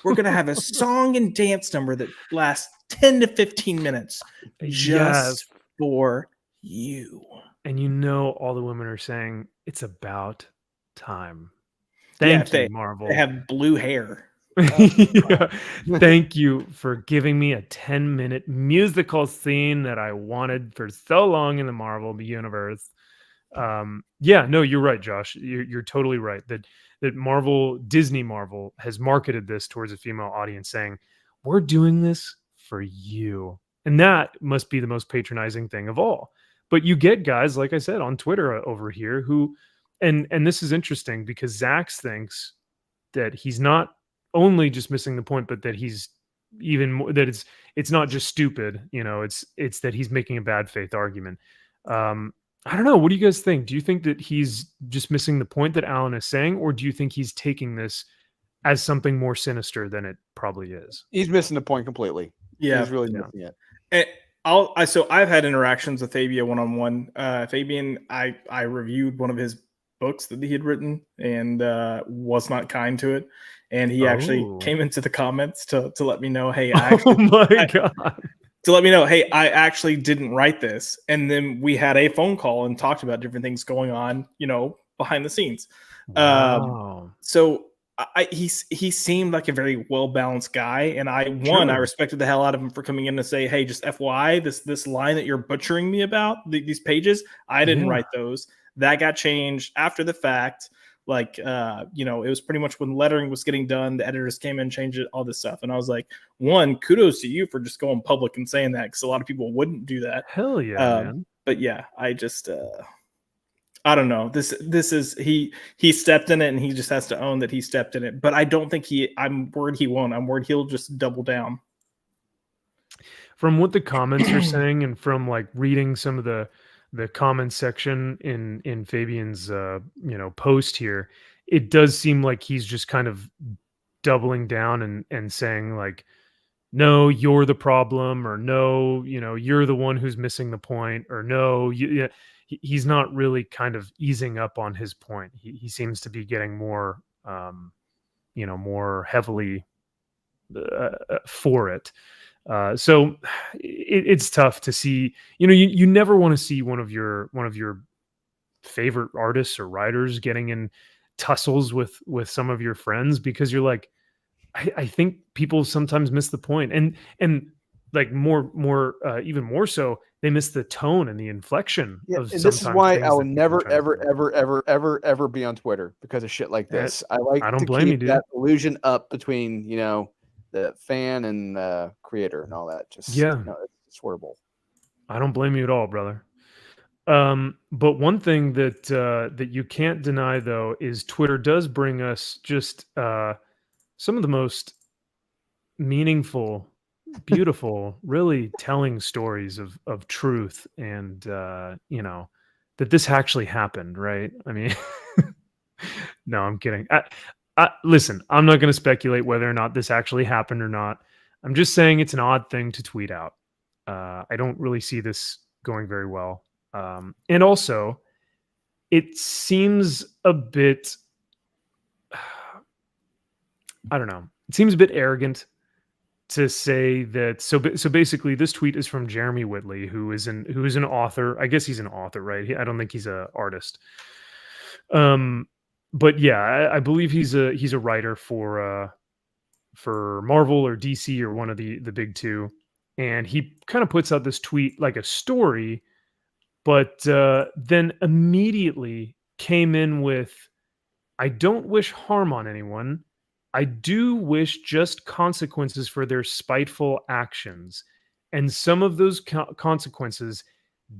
We're gonna have a song and dance number that lasts 10 to 15 minutes just for you. And you know, all the women are saying it's about time. Thank you, Marvel. They have blue hair. Thank you for giving me a 10-minute musical scene that I wanted for so long in the Marvel universe. Yeah, no, you're right, Josh. You're totally right. That Disney Marvel has marketed this towards a female audience, saying, we're doing this for you. And that must be the most patronizing thing of all. But you get guys, like I said, on Twitter over here who, and this is interesting because Zaxx thinks that he's not only just missing the point, but that he's even more, that it's not just stupid, you know, it's that he's making a bad faith argument. I don't know. What do you guys think? Do you think that he's just missing the point that Alan is saying, or do you think he's taking this as something more sinister than it probably is? He's missing the point completely. Yeah, he's really missing it. So I've had interactions with Tovya one-on-one. Fabian, I reviewed one of his books that he had written and was not kind to it. And he actually came into the comments to let me know, hey, I actually didn't write this. And then we had a phone call and talked about different things going on, you know, behind the scenes. Wow. So he seemed like a very well-balanced guy, and I respected the hell out of him for coming in to say, hey, just FYI, this line that you're butchering me about, these pages, I didn't write those. That got changed after the fact. Like, you know, it was pretty much when lettering was getting done, the editors came in, changed it, all this stuff. And I was like, one, kudos to you for just going public and saying that, because a lot of people wouldn't do that. Hell yeah, man. But yeah, I just... I don't know. This is he stepped in it, and he just has to own that he stepped in it. But I don't think I'm worried he won't. I'm worried he'll just double down. From what the comments are saying, and from like reading some of the comment section in Fabian's post here, it does seem like he's just kind of doubling down and saying like, no, you're the problem, or no, you know, you're the one who's missing the point, or no, he's not really kind of easing up on his point. He seems to be getting more, more heavily for it. So it's tough to see. You never want to see one of your favorite artists or writers getting in tussles with some of your friends, because you're like, I think people sometimes miss the point, and like even more so, they miss the tone and the inflection of. And this is why I will never, ever, ever be on Twitter because of shit like this. I like don't to blame keep you, dude. that illusion up between the fan and creator and all that. Just it's horrible. I don't blame you at all, brother. But one thing that you can't deny, though, is Twitter does bring us just some of the most meaningful, beautiful, really telling stories of truth, and that this actually happened, right? I mean, no, I'm kidding. Listen, I'm not going to speculate whether or not this actually happened or not. I'm just saying it's an odd thing to tweet out. I don't really see this going very well. And also, it seems a bit, I don't know, it seems a bit arrogant to say that. So basically, this tweet is from Jeremy Whitley, who is an author. I guess he's an author, right? I don't think he's an artist. But yeah, I believe he's a writer for Marvel or DC or one of the big two, and he kind of puts out this tweet like a story, but then immediately came in with, "I don't wish harm on anyone. I do wish just consequences for their spiteful actions, and some of those consequences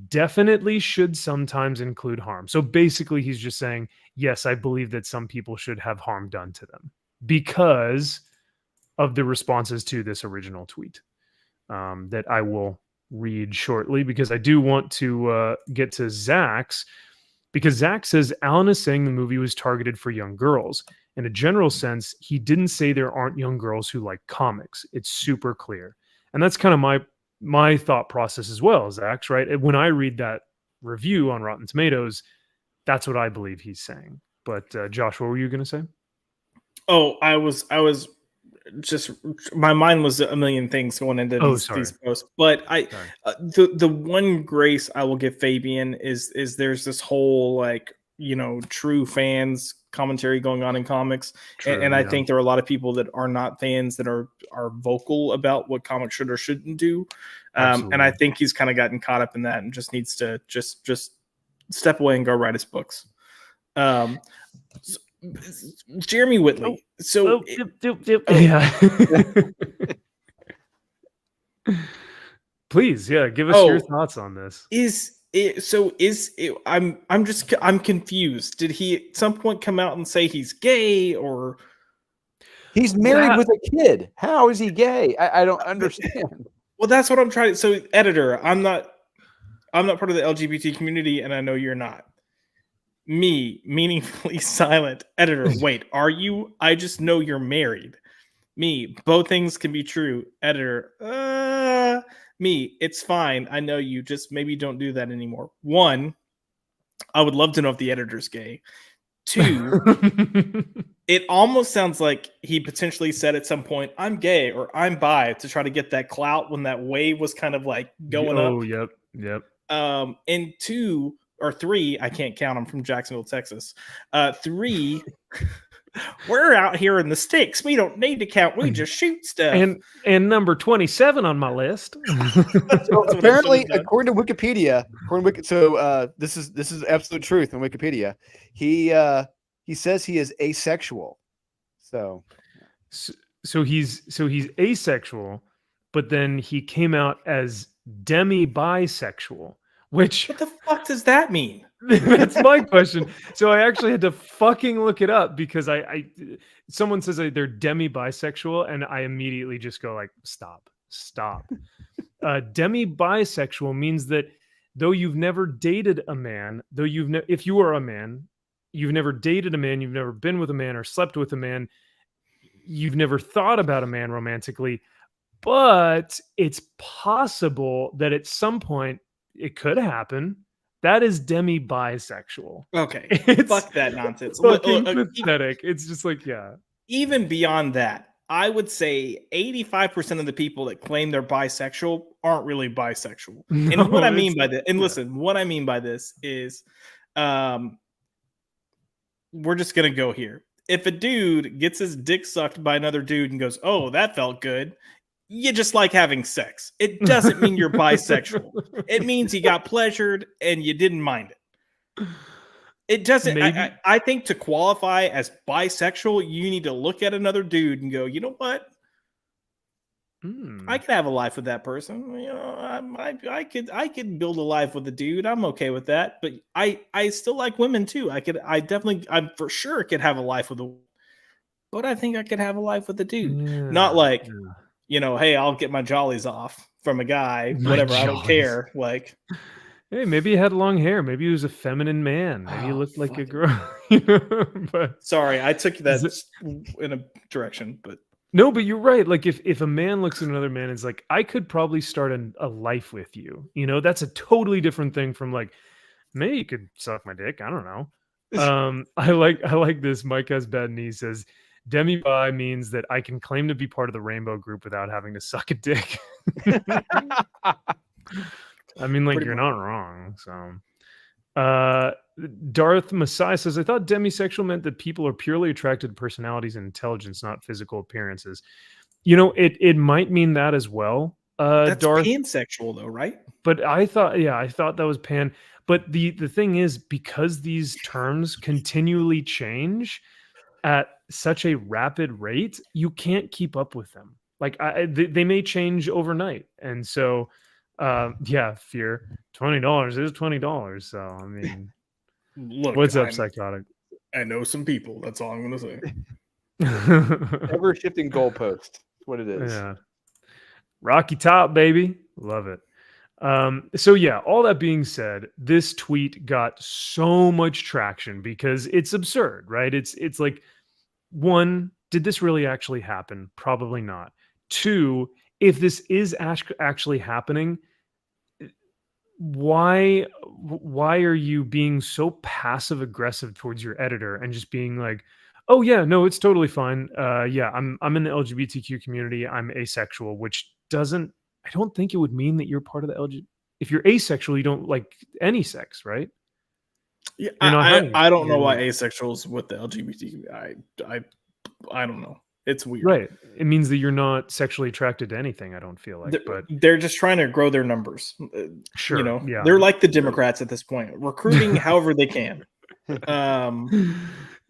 definitely should sometimes include harm." So basically, he's just saying, yes, I believe that some people should have harm done to them because of the responses to this original tweet that I will read shortly, because I do want to get to Zaxx, because Zaxx says Alan is saying the movie was targeted for young girls. In a general sense, he didn't say there aren't young girls who like comics. It's super clear. And that's kind of my thought process as well, Zaxx, right? When I read that review on Rotten Tomatoes, that's what I believe he's saying. But Josh, what were you going to say? Oh, I was just, my mind was a million things going into these posts. But the one grace I will give Fabian is there's this whole like, true fans commentary going on in comics. True, and I think there are a lot of people that are not fans that are vocal about what comics should or shouldn't do. And I think he's kind of gotten caught up in that and just needs to just step away and go write his books. Jeremy Whitley. Yeah. Please, give us your thoughts on this. I'm confused. Did he at some point come out and say he's gay, or he's married with a kid? How is he gay? I don't understand. Well, that's what I'm trying. So, editor, I'm not part of the LGBT community, and I know you're not. Me, meaningfully silent. Editor, wait, are you? I just know you're married. Me, both things can be true. Editor, me, it's fine. I know you. Just maybe don't do that anymore. 1, I would love to know if the editor's gay. 2, it almost sounds like he potentially said at some point, "I'm gay" or "I'm bi" to try to get that clout when that wave was kind of like going up. Oh, yep. And 2 or 3, I can't count. I'm from Jacksonville, Texas. 3, we're out here in the sticks. We don't need to count. We just shoot stuff. And number 27 on my list. So apparently, according to Wikipedia, this is absolute truth on Wikipedia. He says he is asexual. So he's asexual, but then he came out as demi-bisexual. Which, what the fuck does that mean? That's my question. So I actually had to fucking look it up, because someone says they're demi-bisexual, and I immediately just go like, stop. Demi-bisexual means that though you've never dated a man, if you are a man, you've never dated a man, you've never been with a man or slept with a man, you've never thought about a man romantically, but it's possible that at some point it could happen. That is demi-bisexual. Okay, It's fuck that nonsense. fucking pathetic. It's just like, yeah. Even beyond that, I would say 85% of the people that claim they're bisexual aren't really bisexual. No, And what I mean by it's- that, and yeah. listen, what I mean by this is, we're just gonna go here. If a dude gets his dick sucked by another dude and goes, "Oh, that felt good," you just like having sex. It doesn't mean you're bisexual. It means you got pleasured and you didn't mind it. It doesn't. I think to qualify as bisexual, you need to look at another dude and go, you know what? I could have a life with that person. You know, I could build a life with a dude. I'm okay with that. But I still like women too. I'm for sure could have a life with a. But I think I could have a life with a dude. Not like, you know, hey, I'll get my jollies off from a guy. Whatever. I don't care. Like. Hey, maybe he had long hair. Maybe he was a feminine man. Maybe he looked like a girl. But sorry, I took that in a direction, but no, but you're right. Like if a man looks at another man and is like, I could probably start a life with you. You know, that's a totally different thing from like, maybe you could suck my dick. I don't know. I like this. Mike has bad knees says demi-bi means that I can claim to be part of the rainbow group without having to suck a dick. I mean, like, you're not wrong. So, Darth Masai says, I thought demisexual meant that people are purely attracted to personalities and intelligence, not physical appearances. You know, it might mean that as well. That's Darth, pansexual, though, right? but I thought that was pan. But the thing is, because these terms continually change at such a rapid rate, you can't keep up with them. Like, they may change overnight, and so. Yeah, fear. $20 is $20. So I mean, look, what's up, psychotic? I know some people. That's all I'm gonna say. Ever shifting goalpost. That's what it is. Yeah, Rocky Top, baby, love it. So yeah, all that being said, this tweet got so much traction because it's absurd, right? It's like, one, did this really actually happen? Probably not. Two, if this is actually happening, why are you being so passive aggressive towards your editor and just being like, oh yeah, no, it's totally fine. Yeah, I'm in the LGBTQ community. I'm asexual, which I don't think it would mean that you're part of the LGBT. If you're asexual, you don't like any sex, right? Yeah, I don't know why asexuals with the LGBT. I don't know. It's weird. Right. It means that you're not sexually attracted to anything, I don't feel like. But they're just trying to grow their numbers. Sure. You know, yeah. they're like the Democrats at this point, recruiting however they can.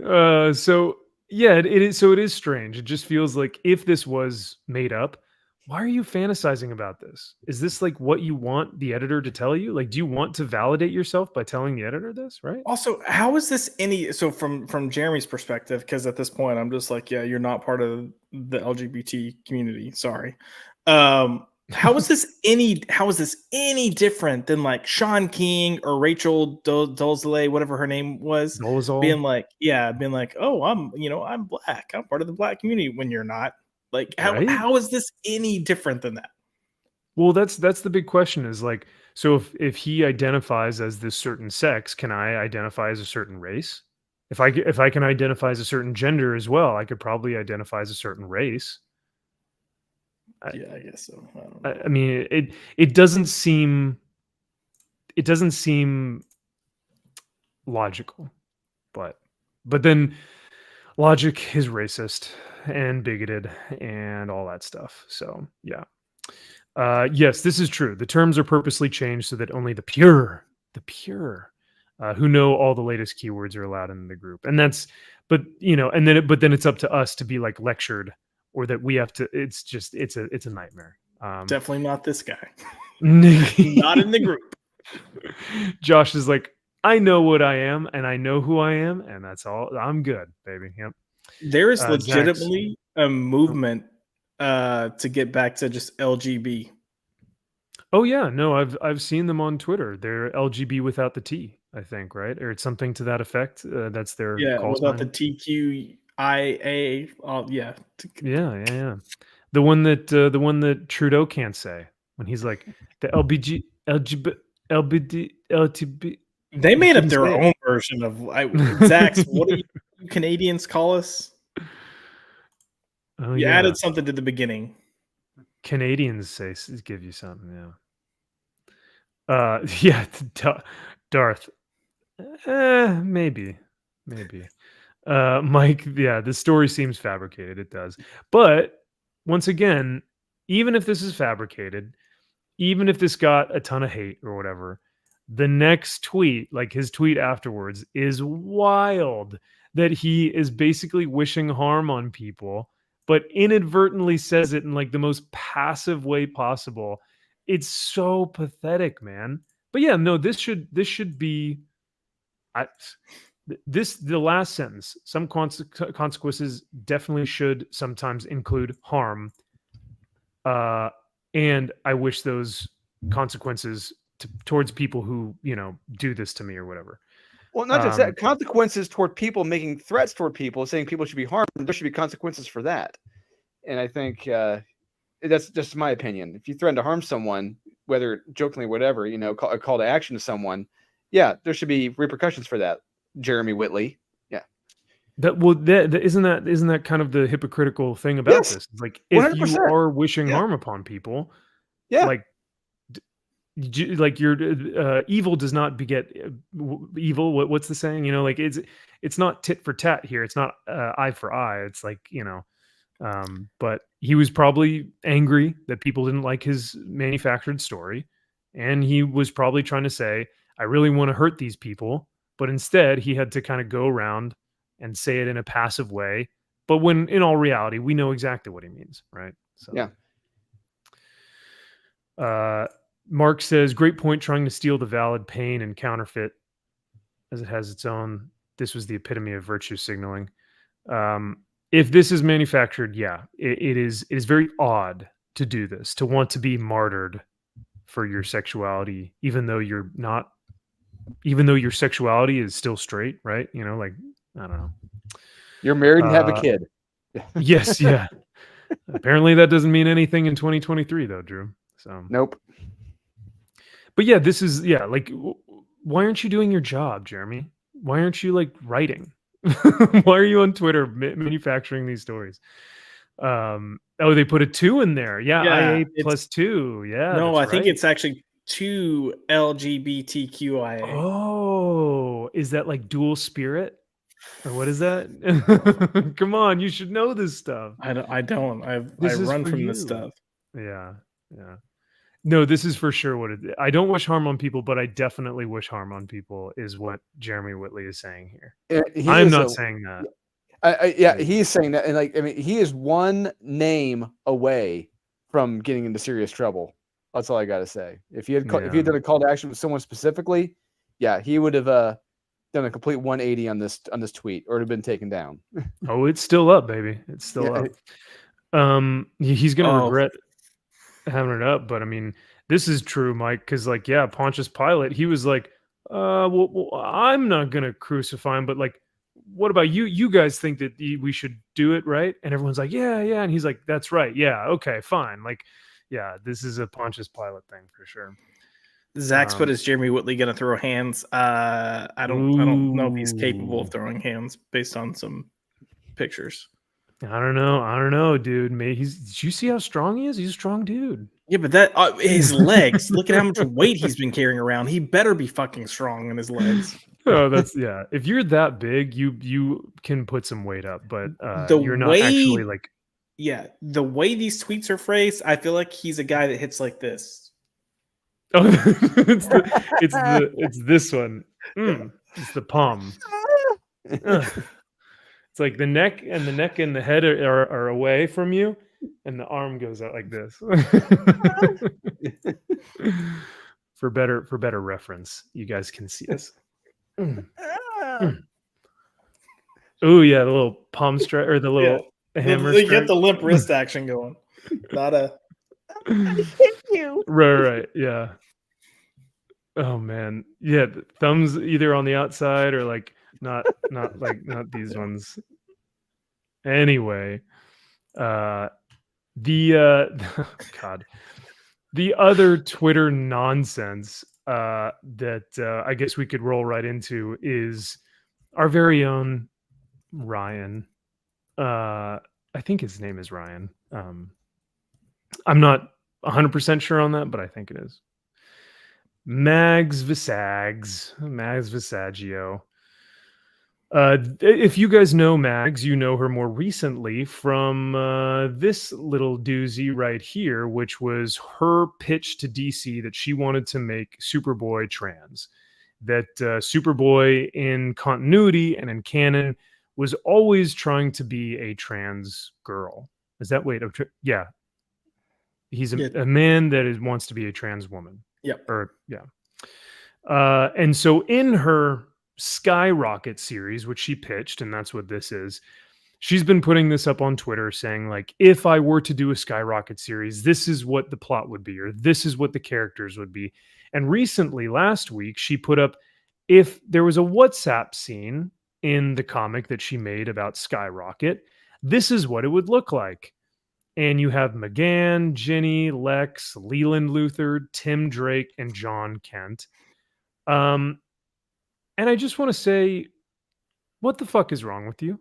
So yeah, it is. So it is strange. It just feels like if this was made up, why are you fantasizing about this? Is this like what you want the editor to tell you? Like, do you want to validate yourself by telling the editor this, right? Also, how is this from Jeremy's perspective? Because at this point, I'm just like, yeah, you're not part of the LGBT community. Sorry. How is this any different than like Sean King or Rachel Dolezal, whatever her name was, being like, oh, I'm black. I'm part of the black community when you're not. Like, how is this any different than that? Well, that's the big question is like, so if he identifies as this certain sex, can I identify as a certain race? If I can identify as a certain gender as well, I could probably identify as a certain race. Yeah, I guess so. I don't know. I mean, it doesn't seem logical, but then logic is racist and bigoted and all that stuff. So yeah. Yes, this is true. The terms are purposely changed so that only the pure, who know all the latest keywords are allowed in the group. And that's, but then it's up to us to be like lectured, or that we have to. It's a nightmare. Definitely not this guy. Not in the group. Josh is like, I know what I am, and I know who I am, and that's all. I'm good, baby. Yep. There is legitimately a movement to get back to just LGB. Oh yeah, no, I've seen them on Twitter. They're LGB without the T, I think, right? Or it's something to that effect. That's their call without sign. the TQIA. Yeah. Yeah. The one that Trudeau can't say when he's like the LBD, LTB. They made up couldn't their say it. own version of Zaxx. What do you Canadians call us? Oh, You yeah. added something to the beginning. Canadians say give you something. Yeah. Yeah. Darth. Maybe. Mike. Yeah. The story seems fabricated. It does. But once again, even if this is fabricated, even if this got a ton of hate or whatever, the next tweet, like his tweet afterwards, is wild. That he is basically wishing harm on people, but inadvertently says it in like the most passive way possible. It's so pathetic, man. But yeah, no, this should be the last sentence. Some consequences definitely should sometimes include harm. And I wish those consequences towards people who, do this to me or whatever. Well, not just that, consequences toward people making threats toward people, saying people should be harmed. There should be consequences for that. And I think that's just my opinion. If you threaten to harm someone, whether jokingly, whatever, a call to action to someone, yeah, there should be repercussions for that. Jeremy Whitley. Yeah. Isn't that kind of the hypocritical thing about this? Like, if 100%. you are wishing harm upon people, like your evil does not beget evil. What's the saying? Like it's not tit for tat here. It's not eye for eye. It's like, but he was probably angry that people didn't like his manufactured story. And he was probably trying to say, I really want to hurt these people. But instead he had to kind of go around and say it in a passive way. But when in all reality, we know exactly what he means. Right. So, yeah. Mark says, great point, trying to steal the valid pain and counterfeit as it has its own. This was the epitome of virtue signaling. If this is manufactured, it is very odd to do this, to want to be martyred for your sexuality, even though your sexuality is still straight, right? Like, I don't know. You're married and have a kid. Yes, yeah. Apparently that doesn't mean anything in 2023 though, Drew. So nope. But yeah, this is like, why aren't you doing your job, Jeremy? Why aren't you like writing? Why are you on Twitter manufacturing these stories? They put a 2 in there. Yeah, IA plus 2. Yeah. No, I think it's actually 2 LGBTQIA. Oh, is that like dual spirit? Or what is that? Come on, you should know this stuff. I don't. I run from this stuff. Yeah. No, this is for sure what it is. I don't wish harm on people, but I definitely wish harm on people is what Jeremy Whitley is saying here. I'm not saying that. He's saying that. And like, I mean, he is one name away from getting into serious trouble. That's all I got to say. If he had done a call to action with someone specifically, he would have done a complete 180 on this tweet, or it would have been taken down. Oh, it's still up, baby. It's still up. He's going to regret having it up, but I mean, this is true, Mike, because like, Pontius Pilate, he was like, well, I'm not going to crucify him, but like, what about you? You guys think that we should do it, right? And everyone's like, yeah. And he's like, that's right. Yeah. Okay, fine. Like, this is a Pontius Pilate thing for sure. Zaxx put, is Jeremy Whitley going to throw hands? I don't know if he's capable of throwing hands based on some pictures. I don't know, dude. Maybe did you see how strong he is? He's a strong dude. Yeah, but that his legs. Look at how much weight he's been carrying around. He better be fucking strong in his legs. Oh, that's If you're that big, you can put some weight up, but you're not actually like. Yeah, the way these tweets are phrased, I feel like he's a guy that hits like this. Oh, it's this one. It's the palm. It's like the neck and the head are away from you, and the arm goes out like this. For better reference, you guys can see us. Oh yeah, the little palm strike or the little hammer. You get the limp wrist action going. Not a. I hit you. Right. Yeah. Oh man, yeah. The thumbs either on the outside or like. Not these ones. Anyway, God, the other Twitter nonsense that I guess we could roll right into is our very own Ryan. I think his name is Ryan. I'm not 100% sure on that, but I think it is. Mags Visaggio. If you guys know Mags, you know her more recently from this little doozy right here, which was her pitch to DC that she wanted to make Superboy trans. That Superboy in continuity and in canon was always trying to be a trans girl. Is that yeah? He's a man that wants to be a trans woman. Yep. And so in her Skyrocket series, which she pitched, and that's what this is, she's been putting this up on Twitter saying, like, if I were to do a Skyrocket series, this is what the plot would be, or this is what the characters would be. And recently, last week, she put up, if there was a WhatsApp scene in the comic that she made about Skyrocket, this is what it would look like. And you have McGann, Ginny, Lex, Leland Luthor, Tim Drake, and John Kent. And I just want to say, what the fuck is wrong with you?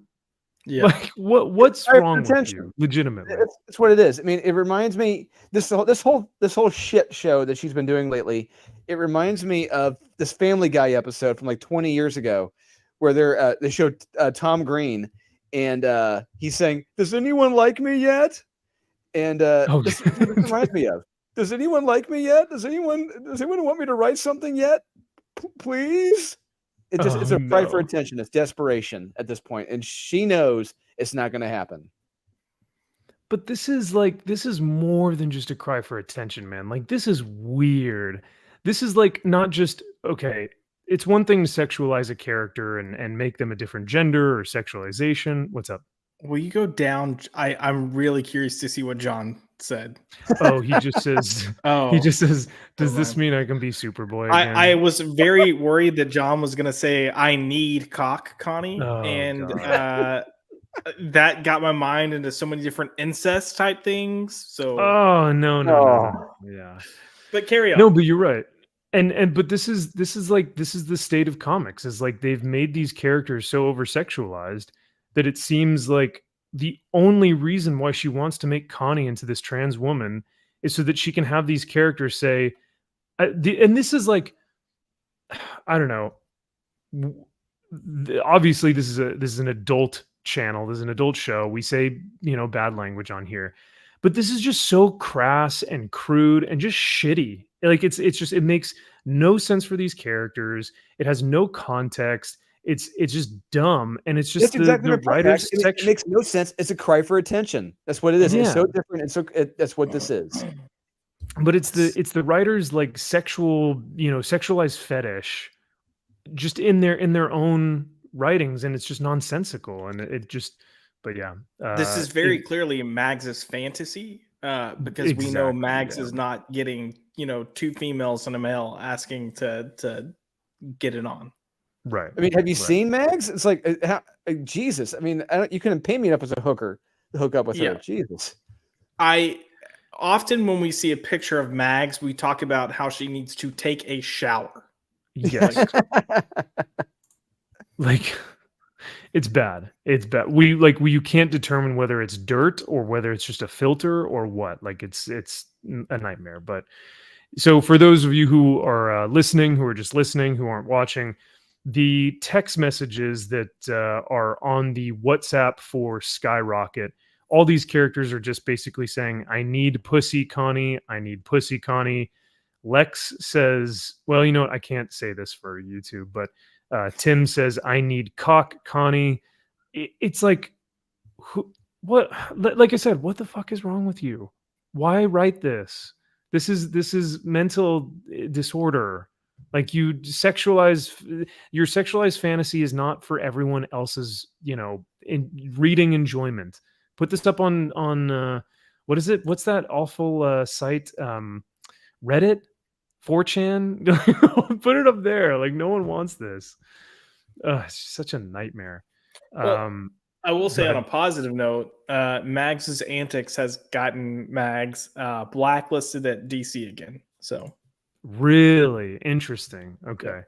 Yeah. Like, what's wrong with you? Legitimately, it's what it is. I mean, it reminds me this whole shit show that she's been doing lately. It reminds me of this Family Guy episode from like 20 years ago, where they showed Tom Green, and he's saying, "Does anyone like me yet?" And this reminds me of. Does anyone like me yet? Does anyone want me to write something yet? Please. It's a cry for attention. It's desperation at this point, and she knows it's not going to happen. But this is more than just a cry for attention, man. Like, this is weird. This is like not just, okay, it's one thing to sexualize a character and make them a different gender or sexualization. What's up? Will you go down? I'm really curious to see what John said. Oh, he just says, does this mean I can be Superboy again? I was very worried that John was going to say, I need cock, Connie. That got my mind into so many different incest type things. So, no. Yeah. But carry on. No, but you're right. But this is the state of comics, is like they've made these characters so over sexualized that it seems like the only reason why she wants to make Connie into this trans woman is so that she can have these characters say, and this is like, I don't know. Obviously, this is an adult channel. This is an adult show. We say, bad language on here, but this is just so crass and crude and just shitty. Like it makes no sense for these characters. It has no context. It's just dumb, and it's just the writer's section. It makes no sense. It's a cry for attention. That's what it is. Yeah. It's so different, and that's what this is. But it's the writer's like sexualized fetish, just in their own writings, and it's just nonsensical, and it just. But yeah, this is very clearly Mags's fantasy, because we know Mags is not getting two females and a male asking to get it on. Right. I mean, have you seen Mags? It's like, Jesus. I mean, you couldn't pay me up as a hooker to hook up with her. Jesus. Often when we see a picture of Mags, we talk about how she needs to take a shower. Yes. Like, it's bad. It's bad. You can't determine whether it's dirt or whether it's just a filter or what. Like, it's a nightmare. But so for those of you who are listening, who are just listening, who aren't watching, the text messages that are on the WhatsApp for Skyrocket, all these characters are just basically saying, I need pussy, Connie. I need pussy, Connie. Lex says, well, you know what? I can't say this for YouTube, but Tim says, I need cock, Connie. It's like, what? Like I said, what the fuck is wrong with you? Why write this? This is mental disorder. Like, your sexualized fantasy is not for everyone else's, reading enjoyment. Put this up on what is it? What's that awful site? Reddit, 4chan. Put it up there. Like, no one wants this. It's such a nightmare. Well, I will say on a positive note, Mags's antics has gotten Mags blacklisted at DC again. So. Really interesting. Okay. Yeah.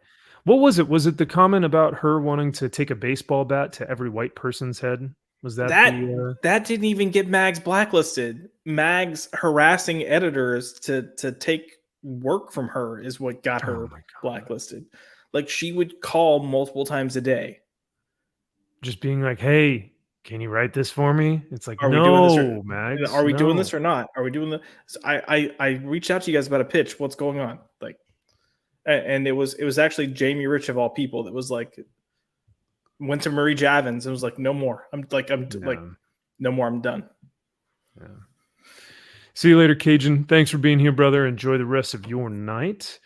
What was it? Was it the comment about her wanting to take a baseball bat to every white person's head? Was that the That didn't even get Mags blacklisted. Mags harassing editors to take work from her is what got her Oh my God. blacklisted. Like, she would call multiple times a day. Just being like, "Hey, can you write this for me?" It's like, Are we doing this "No, or, Mags. are we doing no." this or not? Are we doing the? So I reached out to you guys about a pitch. What's going on? Like, and it was actually Jamie Rich of all people that was like, went to Marie Javins and was like, no more. Like, no more. I'm done. Yeah. See you later, Cajun. Thanks for being here, brother. Enjoy the rest of your night.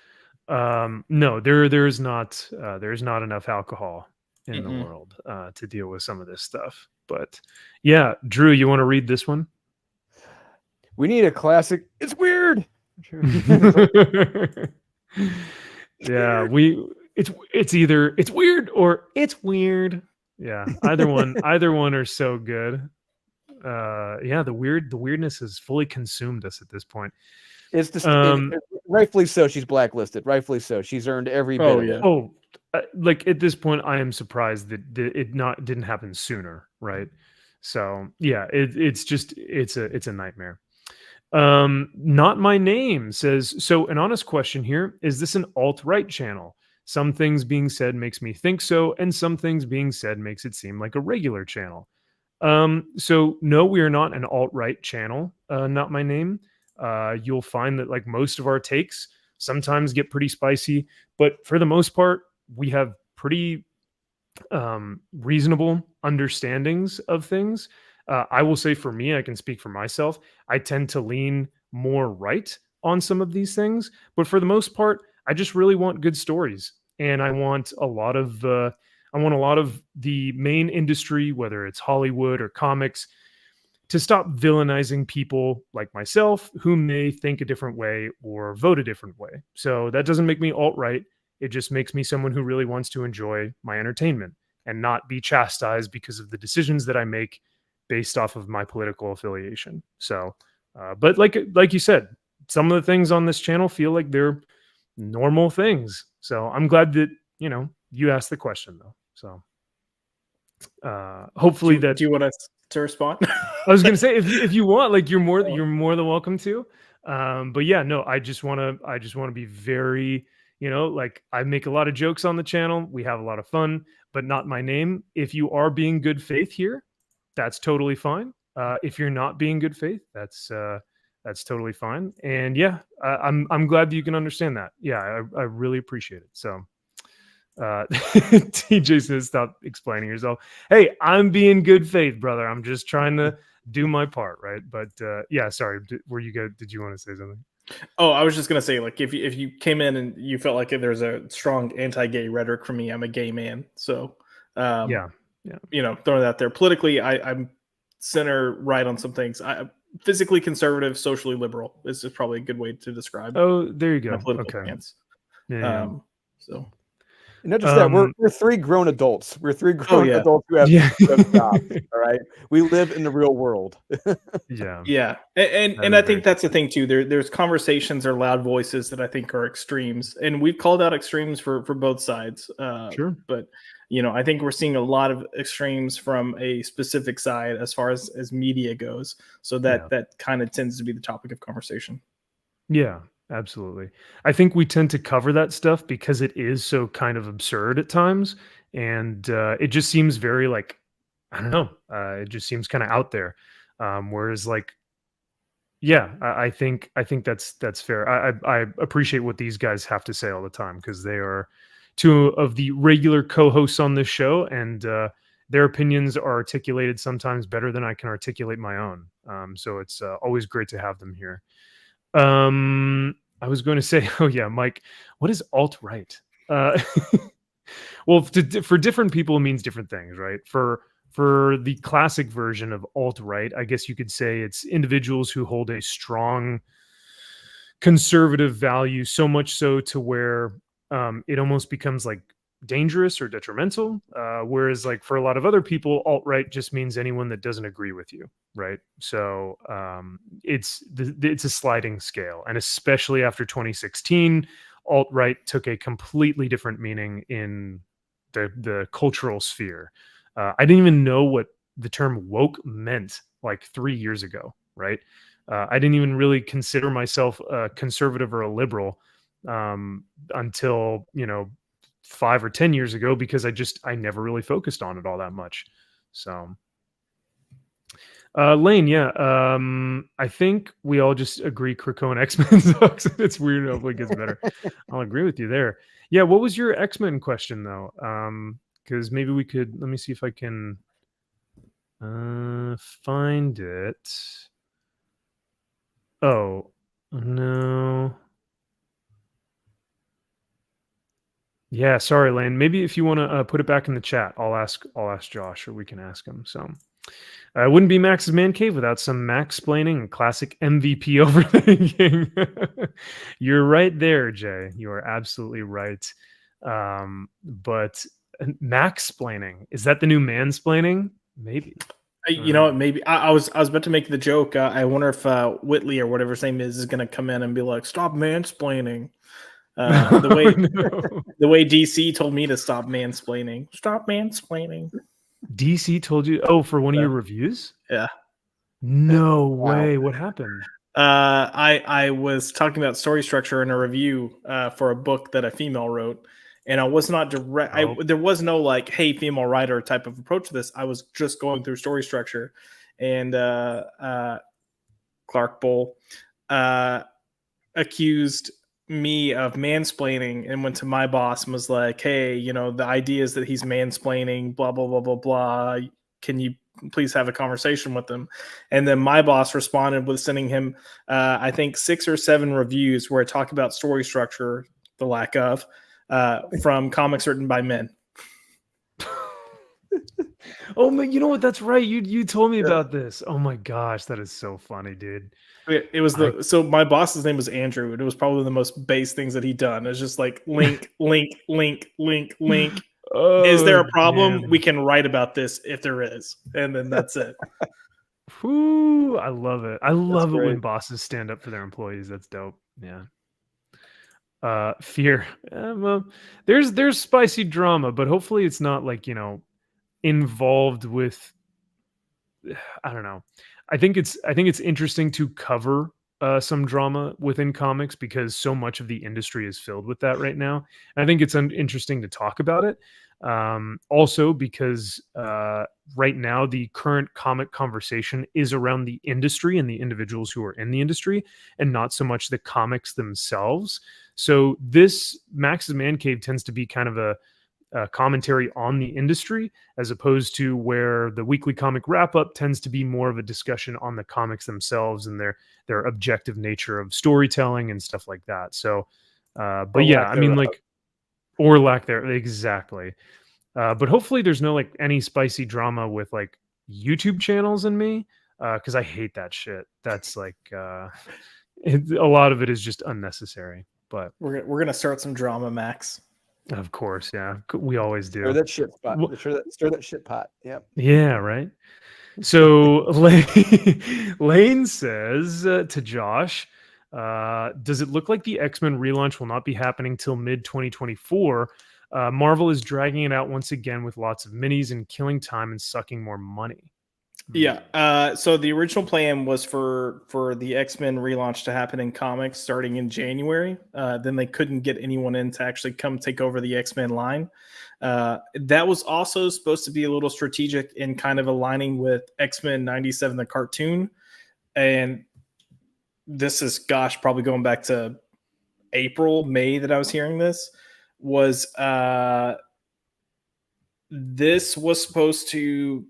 No, there's not enough alcohol in the world to deal with some of this stuff. But yeah, Drew, you want to read this one? We need a classic. It's weird. Yeah, it's either it's weird or it's weird. Yeah, either one are so good. Yeah, the weirdness has fully consumed us at this point. It's just rightfully so. She's blacklisted. Rightfully so. She's earned every bit. Oh, of yeah. it. Oh, like at this point, I am surprised that it didn't happen sooner, right? So yeah, it's a nightmare. Not my name says, so an honest question here, is this an alt-right channel? Some things being said makes me think so, and some things being said makes it seem like a regular channel. So no, we are not an alt-right channel. Not my name. You'll find that like most of our takes sometimes get pretty spicy, but for the most part, we have pretty reasonable understandings of things. I will say for me, I can speak for myself, I tend to lean more right on some of these things, but for the most part, I just really want good stories, and I want a lot of the main industry, whether it's Hollywood or comics, to stop villainizing people like myself who may think a different way or vote a different way. So that doesn't make me alt-right. It just makes me someone who really wants to enjoy my entertainment and not be chastised because of the decisions that I make based off of my political affiliation. So, but like you said, some of the things on this channel feel like they're normal things. So I'm glad that, you asked the question though. So hopefully do you want us to respond? I was gonna say if you want, like you're more than welcome to. But yeah, no, I just wanna be very, like I make a lot of jokes on the channel. We have a lot of fun, but not my name. If you are being good faith here, that's totally fine. If you're not being good faith, that's totally fine. And yeah, I'm glad that you can understand that. Yeah, I really appreciate it. So TJ says, stop explaining yourself. Hey, I'm being good faith, brother. I'm just trying to do my part, right? But yeah, sorry. Did you want to say something? Oh, I was just gonna say, like, if you came in and you felt like there's a strong anti-gay rhetoric from me, I'm a gay man, so yeah, throwing that out there. Politically, I'm center right on some things. I physically conservative, socially liberal is probably a good way to describe. Oh, there you go. My political Okay. stance. Yeah. So. And not just that, we're three grown adults. We're three grown adults who have jobs. All right, we live in the real world. Yeah, and I think that's the thing too. There's conversations or loud voices that I think are extremes, and we've called out extremes for both sides. Sure, but I think we're seeing a lot of extremes from a specific side as far as media goes. So that kind of tends to be the topic of conversation. Yeah. Absolutely. I think we tend to cover that stuff because it is so kind of absurd at times. And it just seems very like, I don't know, it just seems kind of out there. Whereas like, yeah, I think that's fair. I appreciate what these guys have to say all the time because they are two of the regular co-hosts on this show, and their opinions are articulated sometimes better than I can articulate my own. So it's always great to have them here. I was going to say, oh yeah, Mike, what is alt-right? Well, for different people, it means different things, right? For the classic version of alt-right, I guess you could say it's individuals who hold a strong conservative value, so much so to where it almost becomes like dangerous or detrimental. Whereas like for a lot of other people, alt-right just means anyone that doesn't agree with you, right? So it's a sliding scale, and especially after 2016, alt-right took a completely different meaning in the cultural sphere. I didn't even know what the term woke meant like 3 years ago, right? I didn't even really consider myself a conservative or a liberal until 5 or 10 years ago, because I never really focused on it all that much. So Lane, yeah, I think we all just agree Krakoa X-Men sucks. It's weird. Hopefully it gets better. I'll agree with you there. Yeah, what was your X-Men question though? Because maybe we could, let me see if I can find it. Oh no. Yeah, sorry, Lane. Maybe if you want to put it back in the chat, I'll ask Josh, or we can ask him. So, it wouldn't be Max's Man Cave without some Max-splaining and classic MVP overthinking. You're right there, Jay. You are absolutely right. But Max-splaining, is that the new mansplaining? Maybe. You know what? Maybe I was about to make the joke. I wonder if Whitley or whatever his name is going to come in and be like, "Stop mansplaining." The way DC told me to stop mansplaining. Stop mansplaining. DC told you? Oh, for one of your reviews? Yeah. No way. What happened? I was talking about story structure in a review for a book that a female wrote, and I was not direct. There was no like, "Hey, female writer" type of approach to this. I was just going through story structure, and Clark Bull accused me of mansplaining and went to my boss and was like, "Hey, the idea is that he's mansplaining, blah, blah, blah, blah, blah. Can you please have a conversation with him?" And then my boss responded with sending him, I think 6 or 7 reviews where I talk about story structure, the lack of, from comics written by men. Oh man, you know what? That's right. You told me about this. Oh my gosh, that is so funny, dude. It was so my boss's name was Andrew, and it was probably the most base things that he'd done. It's just like link, link, link, link, link. Oh, is there a problem? damn. We can write about this if there is, and then that's it. Whew, I love it. I love it when great. bosses stand up for their employees. That's dope. Yeah. Fear. Well, there's spicy drama, but hopefully it's not like involved with. I don't know. I think it's interesting to cover some drama within comics, because so much of the industry is filled with that right now. And I think it's interesting to talk about it. Also because right now the current comic conversation is around the industry and the individuals who are in the industry, and not so much the comics themselves. So this Max's Man Cave tends to be kind of a commentary on the industry, as opposed to where the weekly comic wrap up tends to be more of a discussion on the comics themselves and their objective nature of storytelling and stuff like that. So, but yeah, I mean, like, or lack there, exactly. But hopefully there's no like any spicy drama with like YouTube channels and me, because I hate that shit. That's like a lot of it is just unnecessary. But we're gonna start some drama, Max. Of course, yeah, we always do. Stir that shit pot. Stir that shit pot. Yep. Yeah, right. So Lane says to Josh, does it look like the X-Men relaunch will not be happening till mid-2024? Marvel is dragging it out once again with lots of minis and killing time and sucking more money. Yeah. So the original plan was for the X-Men relaunch to happen in comics starting in January. Then they couldn't get anyone in to actually come take over the X-Men line. That was also supposed to be a little strategic in kind of aligning with X-Men 97, the cartoon. And this is, probably going back to April, May that I was hearing this. This was supposed to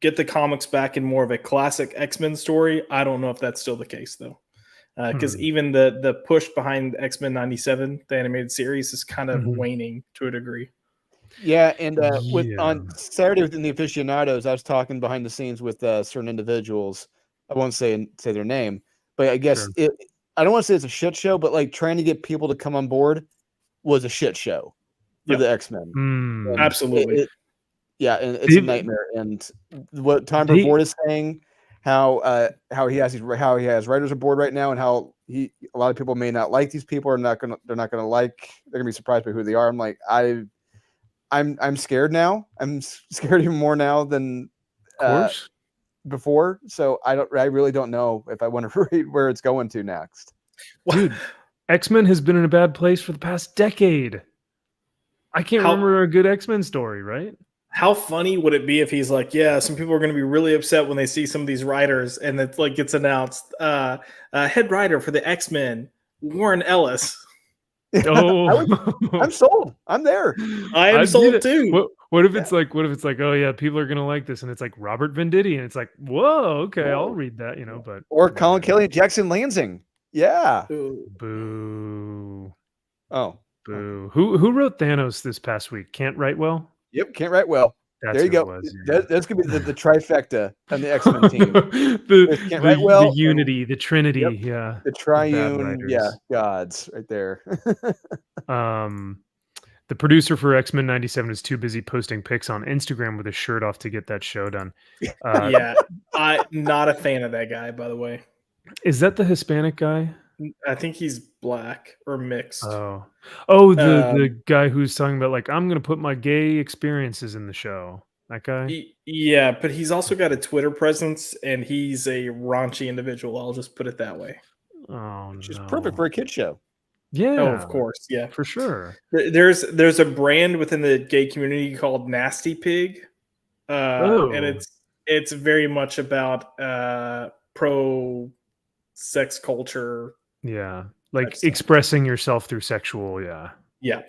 get the comics back in more of a classic X-Men story. I don't know if that's still the case though, because even the push behind X-Men 97, the animated series, is kind of waning to a degree. Yeah, and on Saturday within the aficionados, I was talking behind the scenes with certain individuals. I won't say their name, but I guess I don't want to say it's a shit show, but like trying to get people to come on board was a shit show. for Yep. the X-Men. Mm. Absolutely. And it's a nightmare. And what Tom Brevoort is saying, how he has writers aboard right now, and how a lot of people may not like these people, they're not gonna be surprised by who they are. I'm like, I'm scared now. I'm scared even more now than Of course. before. So I really don't know if I want to read where it's going to next. Dude, X-Men has been in a bad place for the past decade. I can't remember a good X-Men story, right? How funny would it be if he's like, yeah, some people are going to be really upset when they see some of these writers, and it's like gets announced, head writer for the X-Men, Warren Ellis. Oh, I'm sold. I'm there. I am sold too. What if it's like, oh yeah, people are gonna like this, and it's like Robert Venditti, and it's like, whoa, okay, I'll read that, but Colin Kelly and Jackson Lansing. Yeah. Boo. Oh. Boo. Who wrote Thanos this past week? Can't write well? Yep, can't write well. There you go. That's gonna be the trifecta on the X-Men team. the unity, the trinity, the triune, gods right there. The producer for X-Men 97 is too busy posting pics on Instagram with his shirt off to get that show done. I'm not a fan of that guy, by the way. Is that the Hispanic guy? I think he's black or mixed. The guy who's talking about like, I'm gonna put my gay experiences in the show. That guy? Yeah, but he's also got a Twitter presence, and he's a raunchy individual. I'll just put it that way. Oh, which is perfect for a kid show. Yeah. Oh, of course. Yeah, for sure. There's a brand within the gay community called Nasty Pig, and it's very much about pro sex culture. Yeah, like expressing yourself through sexual. Yeah.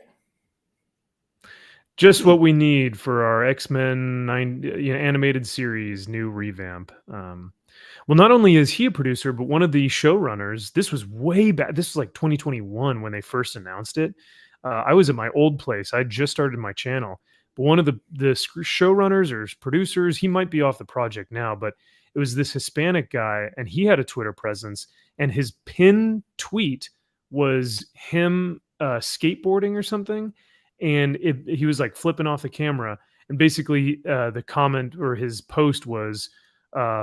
Just what we need for our X-Men animated series new revamp. Well, not only is he a producer, but one of the showrunners. This was way back. This was like 2021 when they first announced it. I was at my old place. I just started my channel. But one of the showrunners or producers, he might be off the project now, but it was this Hispanic guy, and he had a Twitter presence, and his pinned tweet was him skateboarding or something. And he was like flipping off the camera, and basically the comment or his post was,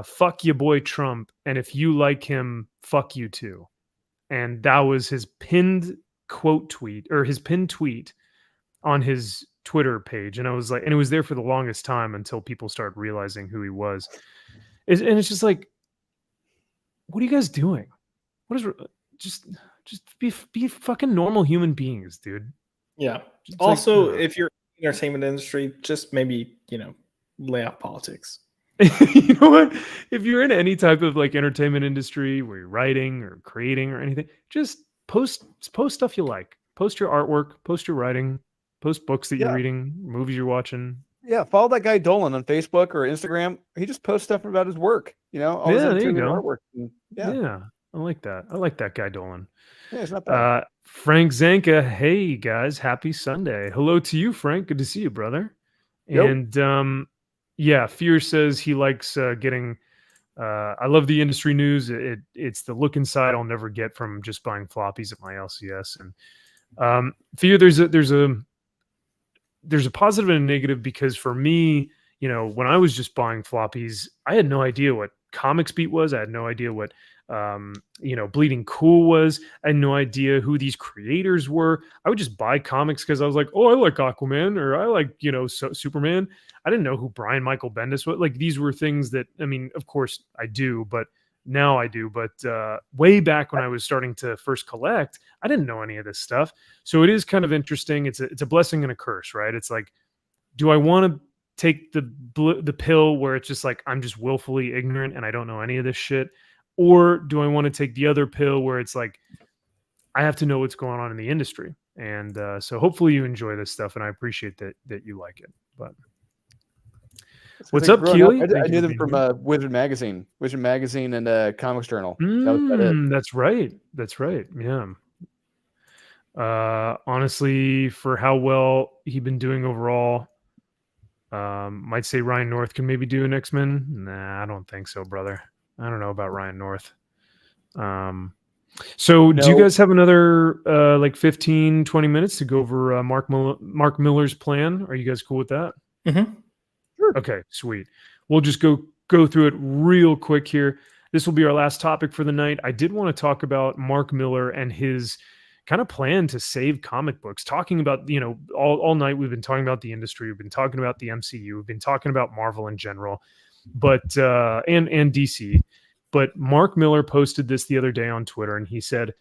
fuck your boy Trump, and if you like him, fuck you too. And that was his pinned quote tweet, or his pinned tweet on his Twitter page. And I was like, and it was there for the longest time until people started realizing who he was. And it's just like, what are you guys doing? What is just be fucking normal human beings, dude. Yeah. It's also, if you're in the entertainment industry, just maybe, lay off politics. You know what? If you're in any type of like entertainment industry where you're writing or creating or anything, just post stuff you like. Post your artwork, post your writing, post books that you're reading, movies you're watching. Yeah, follow that guy Dolan on Facebook or Instagram. He just posts stuff about his work. There you go. Artwork. Yeah, I like that. I like that guy Dolan. Yeah, it's not bad. Frank Zanka, hey guys, happy Sunday. Hello to you, Frank. Good to see you, brother. Yep. And Fear says he likes getting. I love the industry news. It's the look inside I'll never get from just buying floppies at my LCS. And Fear, there's a positive and a negative, because for me, when I was just buying floppies, I had no idea what Comics Beat was. I had no idea what Bleeding Cool was. I had no idea who these creators were. I would just buy comics because I was like, oh, I like Aquaman, or I like Superman. I didn't know who Brian Michael Bendis was. Like, these were things that, I mean, of course I do, but now I do. But way back when I was starting to first collect, I didn't know any of this stuff. So it is kind of interesting. It's a blessing and a curse, right? It's like, do I want to take the pill where it's just like I'm just willfully ignorant and I don't know any of this shit? Or do I want to take the other pill where it's like I have to know what's going on in the industry? And so hopefully you enjoy this stuff, and I appreciate that you like it. But what's up, Keely? I knew them from Wizard Magazine and Comics Journal. That was about it. That's right. Yeah. Honestly, for how well he'd been doing overall, might say Ryan North can maybe do an X-Men. Nah, I don't think so, brother. I don't know about Ryan North. So do you No. guys have another like 15, 20 minutes to go over Mark Miller's plan? Are you guys cool with that? Mm-hmm. Okay, sweet. We'll just go through it real quick here. This will be our last topic for the night. I did want to talk about Mark Miller and his kind of plan to save comic books. Talking about, all night we've been talking about the industry, we've been talking about the MCU, we've been talking about Marvel in general, but and DC. But Mark Miller posted this the other day on Twitter, and he said,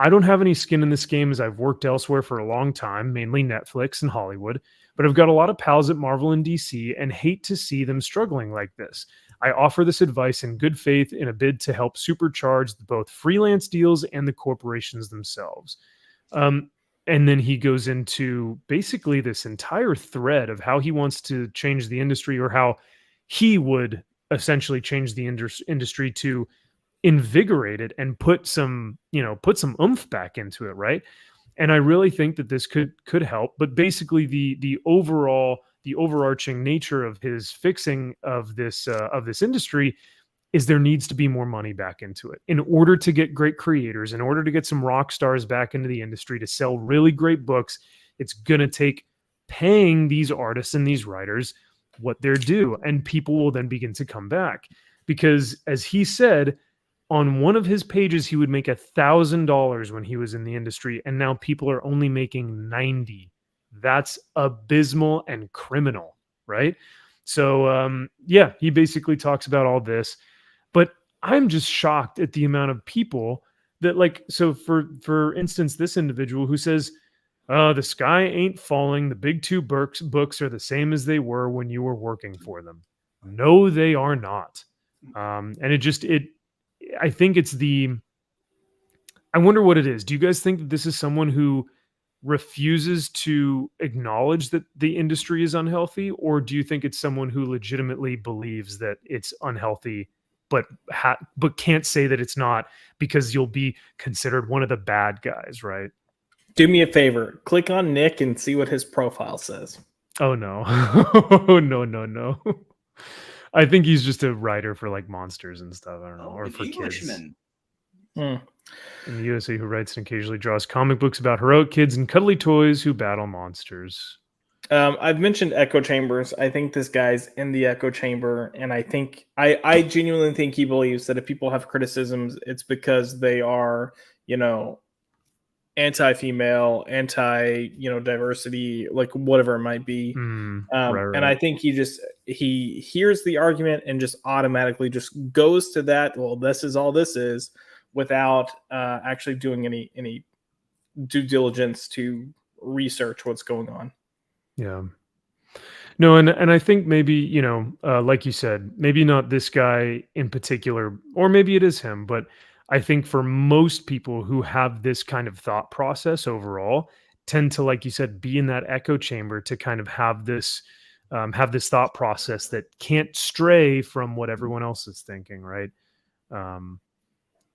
I don't have any skin in this game as I've worked elsewhere for a long time, mainly Netflix and Hollywood, but I've got a lot of pals at Marvel and DC and hate to see them struggling like this. I offer this advice in good faith in a bid to help supercharge both freelance deals and the corporations themselves. And then he goes into basically this entire thread of how he wants to change the industry, or how he would essentially change the industry to invigorate it and put some oomph back into it, right? And I really think that this could help. But basically, the overarching nature of his fixing of this industry is there needs to be more money back into it in order to get great creators, in order to get some rock stars back into the industry to sell really great books. It's going to take paying these artists and these writers what they're due, and people will then begin to come back. Because as he said, on one of his pages, he would make $1,000 when he was in the industry, and now people are only making 90. That's abysmal and criminal, right? So, he basically talks about all this, but I'm just shocked at the amount of people that, like, so for instance, this individual who says, the sky ain't falling. The big two books are the same as they were when you were working for them. No, they are not. And I think it's I wonder what it is. Do you guys think that this is someone who refuses to acknowledge that the industry is unhealthy, or do you think it's someone who legitimately believes that it's unhealthy, but can't say that it's not because you'll be considered one of the bad guys, right? Do me a favor. Click on Nick and see what his profile says. Oh, no. No. I think he's just a writer for like monsters and stuff. I don't know. Or for Englishman. Kids. In the USA, who writes and occasionally draws comic books about heroic kids and cuddly toys who battle monsters. I've mentioned echo chambers. I think this guy's in the echo chamber, and I genuinely think he believes that if people have criticisms, it's because they are, anti-female, diversity, like whatever it might be. Right. And I think he hears the argument and just automatically just goes to that. Well, this is all this is, without actually doing any due diligence to research what's going on. Yeah. No, and I think maybe, like you said, maybe not this guy in particular, or maybe it is him, but I think for most people who have this kind of thought process overall tend to, like you said, be in that echo chamber to kind of have this thought process that can't stray from what everyone else is thinking, right?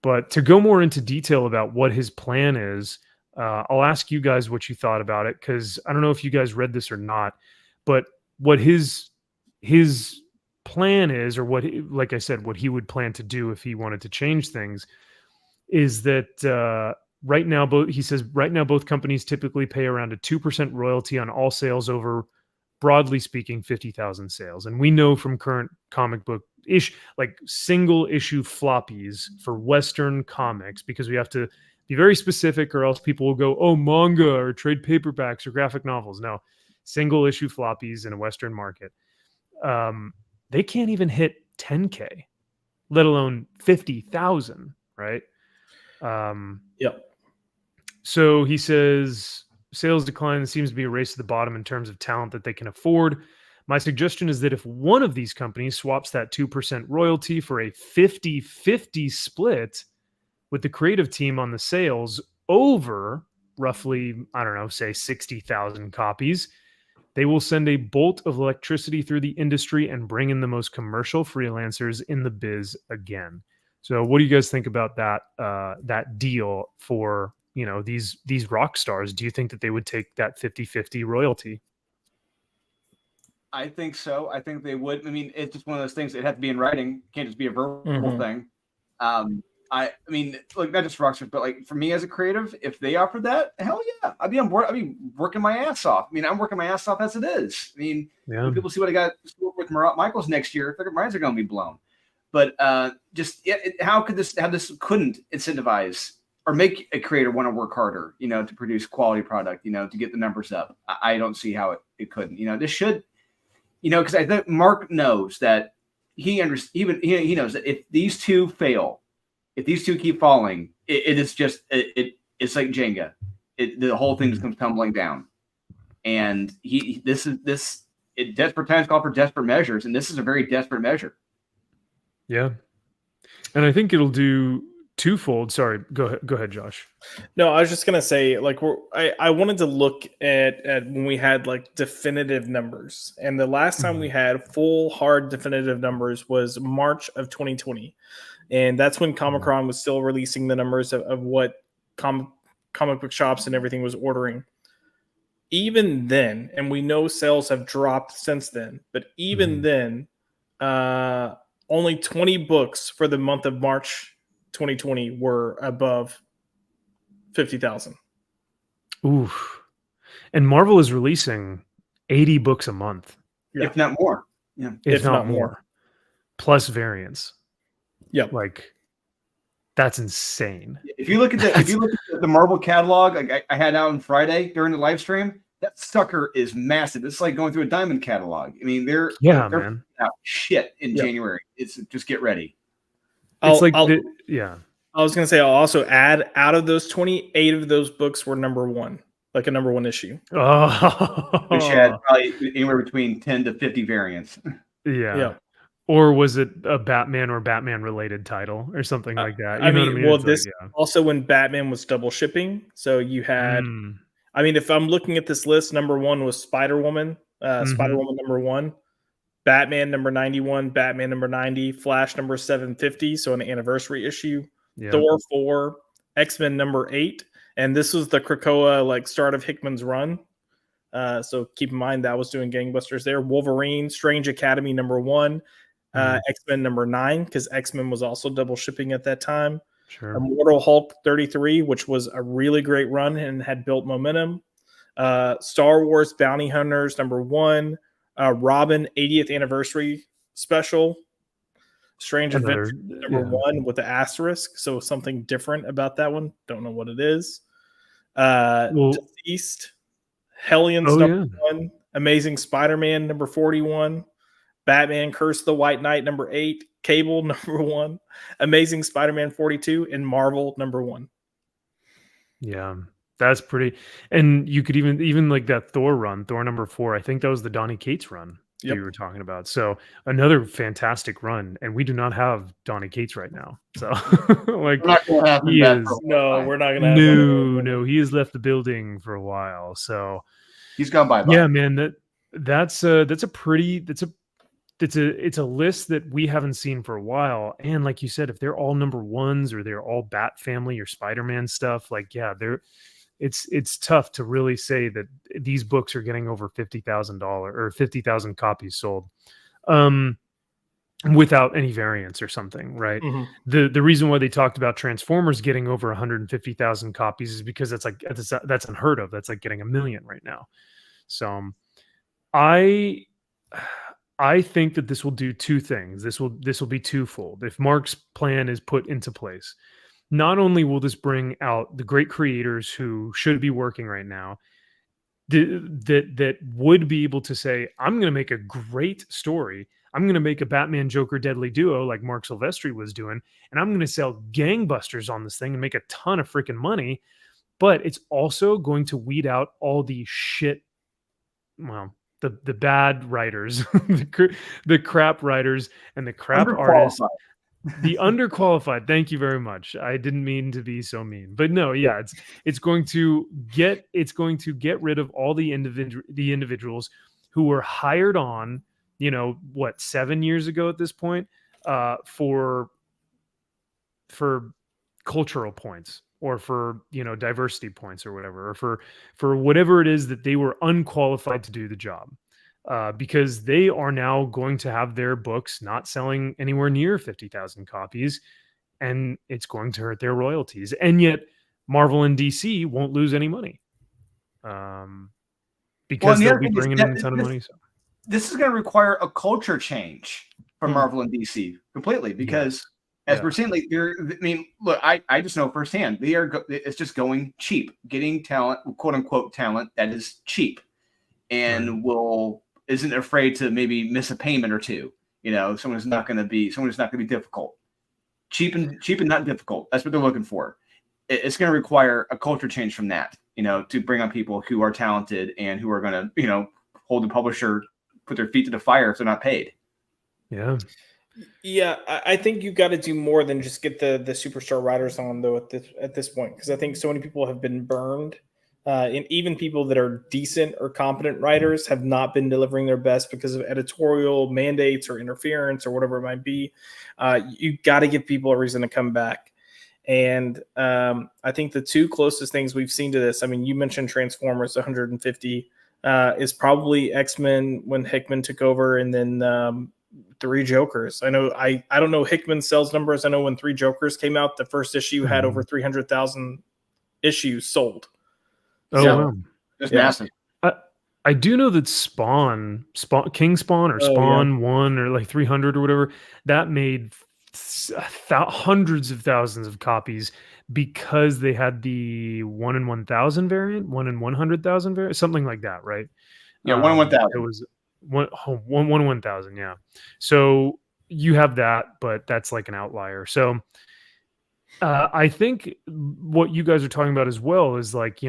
But to go more into detail about what his plan is, I'll ask you guys what you thought about it, because I don't know if you guys read this or not, but what his plan is, or like I said, what he would plan to do if he wanted to change things, is that right now both companies typically pay around a 2% royalty on all sales over, broadly speaking, 50,000 sales. And we know from current comic book like single issue floppies for Western comics, because we have to be very specific or else people will go, oh, manga or trade paperbacks or graphic novels. No, single issue floppies in a Western market. They can't even hit 10K, let alone 50,000, right? Yep. So he says sales decline seems to be a race to the bottom in terms of talent that they can afford. My suggestion is that if one of these companies swaps that 2% royalty for a 50-50 split with the creative team on the sales over roughly, I don't know, say 60,000 copies, they will send a bolt of electricity through the industry and bring in the most commercial freelancers in the biz again. So what do you guys think about that deal for, these rock stars? Do you think that they would take that 50-50 royalty? I think so. I think they would. I mean, it's just one of those things. It had to be in writing. It can't just be a verbal thing. I mean, like not just Rockstar, but like for me as a creative, if they offered that, hell yeah, I'd be on board. I'd be working my ass off. I mean, I'm working my ass off as it is. I mean, when people see what I got with Michaels next year, their minds are going to be blown. But how this couldn't incentivize or make a creator want to work harder, to produce quality product, to get the numbers up. I don't see how it couldn't. This should, because I think Mark knows that he knows that if these two fail. If these two keep falling, it's like Jenga. The whole thing comes tumbling down. And desperate times call for desperate measures, and this is a very desperate measure. Yeah, and I think it'll do twofold. Sorry, go ahead, Josh. No, I was just gonna say, like, I wanted to look at when we had like definitive numbers, and the last time we had full hard definitive numbers was March of 2020. And that's when Comic-Con was still releasing the numbers of what comic book shops and everything was ordering. Even then, and we know sales have dropped since then, but even then, only 20 books for the month of March 2020 were above 50,000. Oof. And Marvel is releasing 80 books a month. Yeah. If not more. Yeah. If not more. Plus variants. Yeah, like that's insane. If you look at the Marvel catalog, like I had out on Friday during the live stream, that sucker is massive. It's like going through a diamond catalog. I mean, they're man out shit in January. It's just get ready. I was gonna say I'll also add out of those 28 of those books were number one, like a number one issue. Which had probably anywhere between 10 to 50 variants. Yeah. Or was it a Batman or Batman related title or something like that? I mean, well, this also when Batman was double shipping. So you had, I mean, if I'm looking at this list, number one was Spider-Woman, Spider-Woman number one, Batman number 91, Batman number 90, Flash number 750. So an anniversary issue, Thor 4, X-Men number 8. And this was the Krakoa, like start of Hickman's run. So keep in mind that was doing gangbusters there. Wolverine, Strange Academy number 1. X-Men number 9, because X-Men was also double shipping at that time. Sure. Immortal Hulk 33, which was a really great run and had built momentum. Star Wars Bounty Hunters number 1. Robin 80th anniversary special. Strange Adventure number 1 with the asterisk, so something different about that one. Don't know what it is. Deceased, Hellions number 1. Amazing Spider-Man number 41. Batman Curse of the White Knight number 8, Cable number 1, Amazing Spider-Man 42, and Marvel number 1. Yeah, that's pretty. And you could even like that Thor run, Thor number 4. I think that was the Donny Cates run that you were talking about. So another fantastic run, and we do not have Donny Cates right now. So like we're not gonna have no, he has left the building for a while. So he's gone bye. Yeah, man, it's a list that we haven't seen for a while. And like you said, if they're all number ones or they're all Bat Family or Spider-Man stuff, like, it's tough to really say that these books are getting over $50,000 or 50,000 copies sold without any variants or something, right? The reason why they talked about Transformers getting over 150,000 copies is because that's unheard of. That's like getting 1 million right now. So I think that this will do two things. This will be twofold. If Mark's plan is put into place, not only will this bring out the great creators who should be working right now, that would be able to say, I'm going to make a great story. I'm going to make a Batman Joker Deadly Duo like Mark Silvestri was doing, and I'm going to sell gangbusters on this thing and make a ton of freaking money. But it's also going to weed out all the shit. Well, the bad writers, the crap writers, and the crap artists, the underqualified. Thank you very much. I didn't mean to be so mean, but no, yeah, it's going to get rid of all the individuals who were hired on, 7 years ago at this point, for cultural points, or for diversity points or whatever, or for whatever it is that they were unqualified to do the job, because they are now going to have their books not selling anywhere near 50,000 copies, and it's going to hurt their royalties. And yet Marvel and DC won't lose any money because they'll be bringing in a ton of money. So. This is going to require a culture change from Marvel and DC completely, because as we're seeing, like, look, I just know firsthand, it's just going cheap, getting talent, quote unquote talent that is cheap, and isn't afraid to maybe miss a payment or two. Someone's not going to be difficult. Cheap and not difficult. That's what they're looking for. It's going to require a culture change from that, to bring on people who are talented and who are going to, hold the publisher, put their feet to the fire if they're not paid. Yeah. Yeah, I think you got to do more than just get the superstar writers on, though, at this point, because I think so many people have been burned, and even people that are decent or competent writers have not been delivering their best because of editorial mandates or interference or whatever it might be. You got to give people a reason to come back. And I think the two closest things we've seen to this, I mean, you mentioned Transformers 150, is probably X-Men when Hickman took over, and then 3 Jokers. I don't know Hickman's sales numbers. I know when 3 Jokers came out, the first issue had over 300,000 issues sold. Oh, So, wow. Just massive. I do know that King Spawn or Spawn 1 or like 300 or whatever, that made hundreds of thousands of copies because they had the 1 in 1,000 variant, 1 in 100,000 variant, something like that, right? Yeah, 1 in 1,000. It was 1 in 1,000, yeah. So you have that, but that's like an outlier. So I think what you guys are talking about as well is like,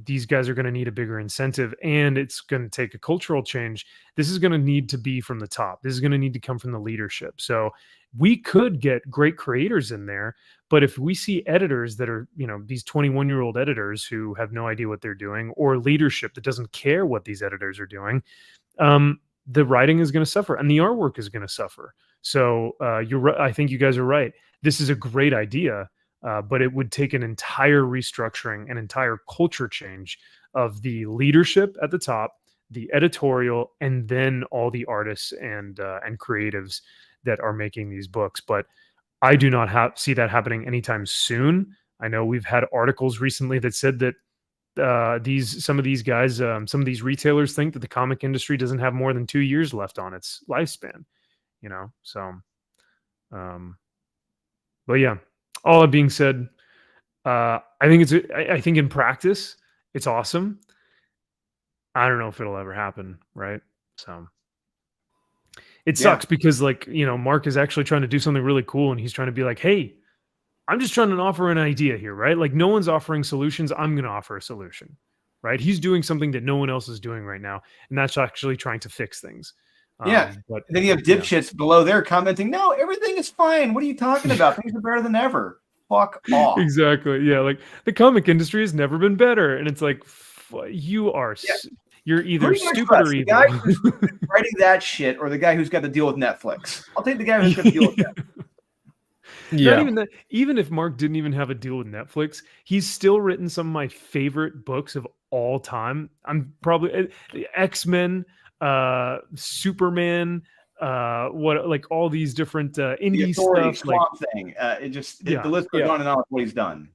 these guys are going to need a bigger incentive, and it's going to take a cultural change. This is going to need to be from the top. This is going to need to come from the leadership. So we could get great creators in there, but if we see editors that are, these 21-year-old editors who have no idea what they're doing, or leadership that doesn't care what these editors are doing, the writing is going to suffer and the artwork is going to suffer. So you're right. I think you guys are right. This is a great idea, but it would take an entire restructuring, an entire culture change of the leadership at the top, the editorial, and then all the artists and creatives that are making these books. But I do not see that happening anytime soon. I know we've had articles recently that said that some of these guys, some of these retailers think that the comic industry doesn't have more than 2 years left on its lifespan. So, but yeah, all that being said, I think in practice, it's awesome. I don't know if it'll ever happen. Right. So it sucks because Mark is actually trying to do something really cool, and he's trying to be like, hey, I'm just trying to offer an idea here, right? Like, no one's offering solutions. I'm going to offer a solution, right? He's doing something that no one else is doing right now, and that's actually trying to fix things. But then you have dipshits below there commenting, no, everything is fine. What are you talking about? Things are better than ever. Fuck off. Exactly. Yeah, like the comic industry has never been better, and it's like you're either stupid or evil. The guy who's writing that shit, or the guy who's got to deal with Netflix. I'll take the guy who's got to deal with that. Yeah. Not even that. Even if Mark didn't even have a deal with Netflix, he's still written some of my favorite books of all time. I'm probably X-Men, Superman, all these different indie stuff. Swamp Thing. The list goes on and on with what he's done.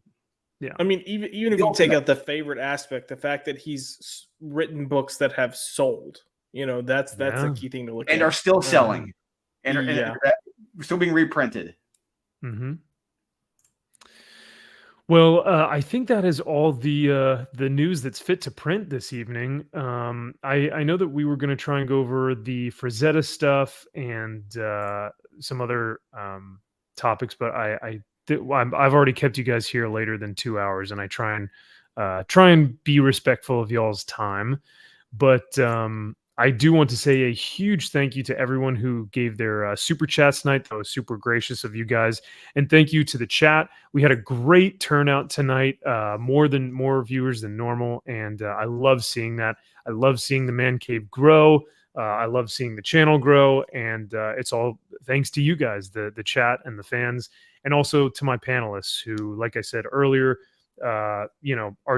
Yeah, I mean, even if you take out the favorite aspect, the fact that he's written books that have sold, that's a key thing to look at, and are still selling, and are still being reprinted. Mm-hmm. Well, I think that is all the news that's fit to print this evening. I know that we were going to try and go over the Frazetta stuff and some other topics, but I've already kept you guys here later than 2 hours, and I try and be respectful of y'all's time. But I do want to say a huge thank you to everyone who gave their super chats tonight. That was super gracious of you guys. And thank you to the chat. We had a great turnout tonight, more viewers than normal. And I love seeing that. I love seeing the man cave grow. I love seeing the channel grow. And it's all thanks to you guys, the chat and the fans, and also to my panelists who, like I said earlier, are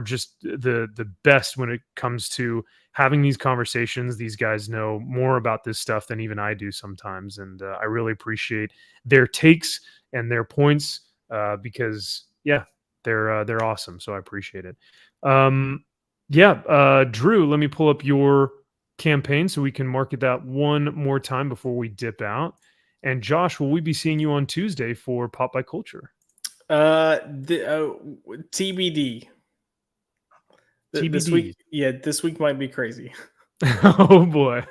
just the best when it comes to having these conversations. These guys know more about this stuff than even I do sometimes, and I really appreciate their takes and their points because they're awesome. So I appreciate it. Drew, let me pull up your campaign so we can market that one more time before we dip out. And Josh, will we be seeing you on Tuesday for Pop by Culture? TBD. TBD. This week might be crazy. Oh boy.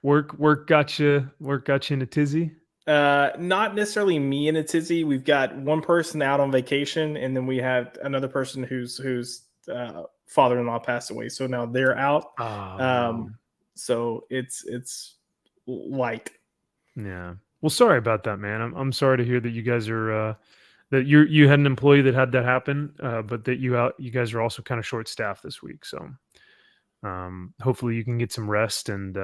Work got you in a tizzy? Not necessarily me in a tizzy. We've got one person out on vacation, and then we have another person whose father-in-law passed away. So now they're out. So it's light. Yeah. Well, sorry about that, man. I'm sorry to hear that you guys are that you had an employee that had that happen, but that you guys are also kind of short staffed this week. So hopefully you can get some rest. And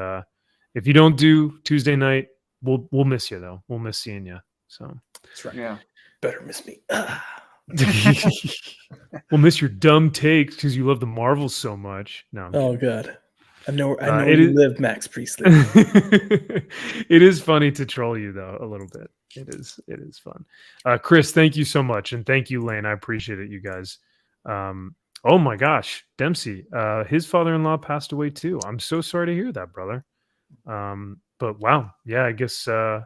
if you don't do Tuesday night, we'll miss you though. We'll miss seeing you. So That's right. Yeah. Better miss me. We'll miss your dumb takes because you love the Marvels so much. No. I'm Oh kidding. God. I know where you live, Max Priestley. It is funny to troll you though a little bit. It is fun. Chris, thank you so much, and thank you, Lane. I appreciate it, you guys. Oh my gosh, Dempsey, his father-in-law passed away too. I'm so sorry to hear that, brother. But wow, yeah, I guess that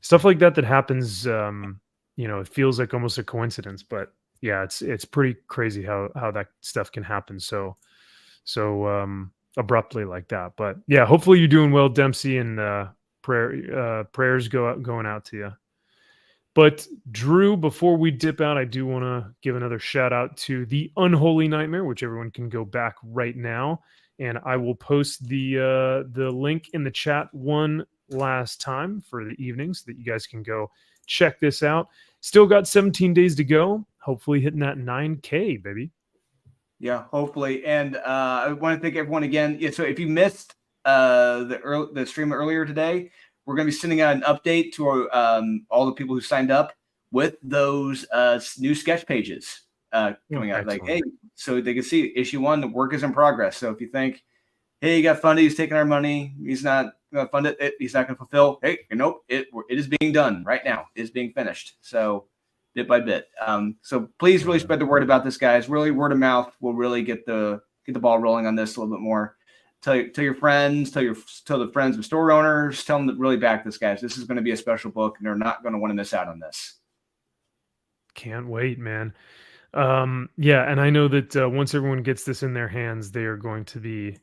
stuff like that happens. It feels like almost a coincidence, but yeah, it's pretty crazy how that stuff can happen so abruptly like that. But yeah, hopefully you're doing well, Dempsey, and prayers going out to you. But Drew, before we dip out, I do want to give another shout out to The Unholy Nightmare, which everyone can go back right now, and I will post the link in the chat one last time for the evening so that you guys can go check this out. Still got 17 days to go. Hopefully hitting that 9K, baby. Yeah, hopefully. And I want to thank everyone again. Yeah, so if you missed the stream earlier today, we're going to be sending out an update to all the people who signed up with those new sketch pages coming out. Like, hey, so they can see issue 1, the work is in progress. So if you think, hey, you got funded, he's taking our money, he's not going to fund it, he's not going to fulfill. Hey, nope, it is being done right now. It is being finished. So bit by bit. So please really spread the word about this, guys. Really, word of mouth will really get the ball rolling on this a little bit more. Tell your friends, tell the friends of store owners, tell them to really back this, guys. This is going to be a special book, and they're not going to want to miss out on this. Can't wait, man. Yeah, and I know that once everyone gets this in their hands, they are going to be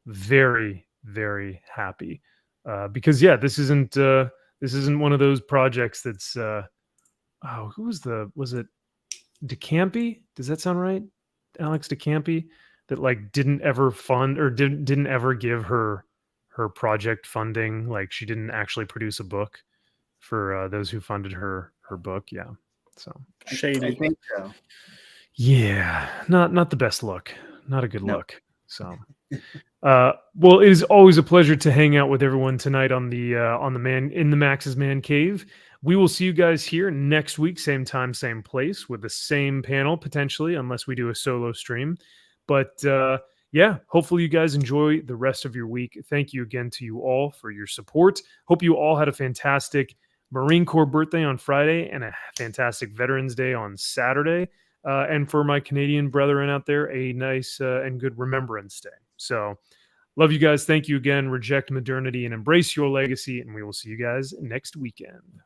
very, very happy. Because this isn't one of those projects that's was it DeCampi? Does that sound right? Alex DeCampi, that like didn't ever fund or didn't ever give her project funding. Like she didn't actually produce a book for those who funded her book. Yeah. So shady. I think so. Yeah, not the best look. Not a good look. So well, it is always a pleasure to hang out with everyone tonight on the Max's Man Cave. We will see you guys here next week, same time, same place, with the same panel potentially, unless we do a solo stream. But hopefully you guys enjoy the rest of your week. Thank you again to you all for your support. Hope you all had a fantastic Marine Corps birthday on Friday and a fantastic Veterans Day on Saturday. And for my Canadian brethren out there, a nice and good Remembrance Day. So love you guys. Thank you again. Reject modernity and embrace your legacy. And we will see you guys next weekend.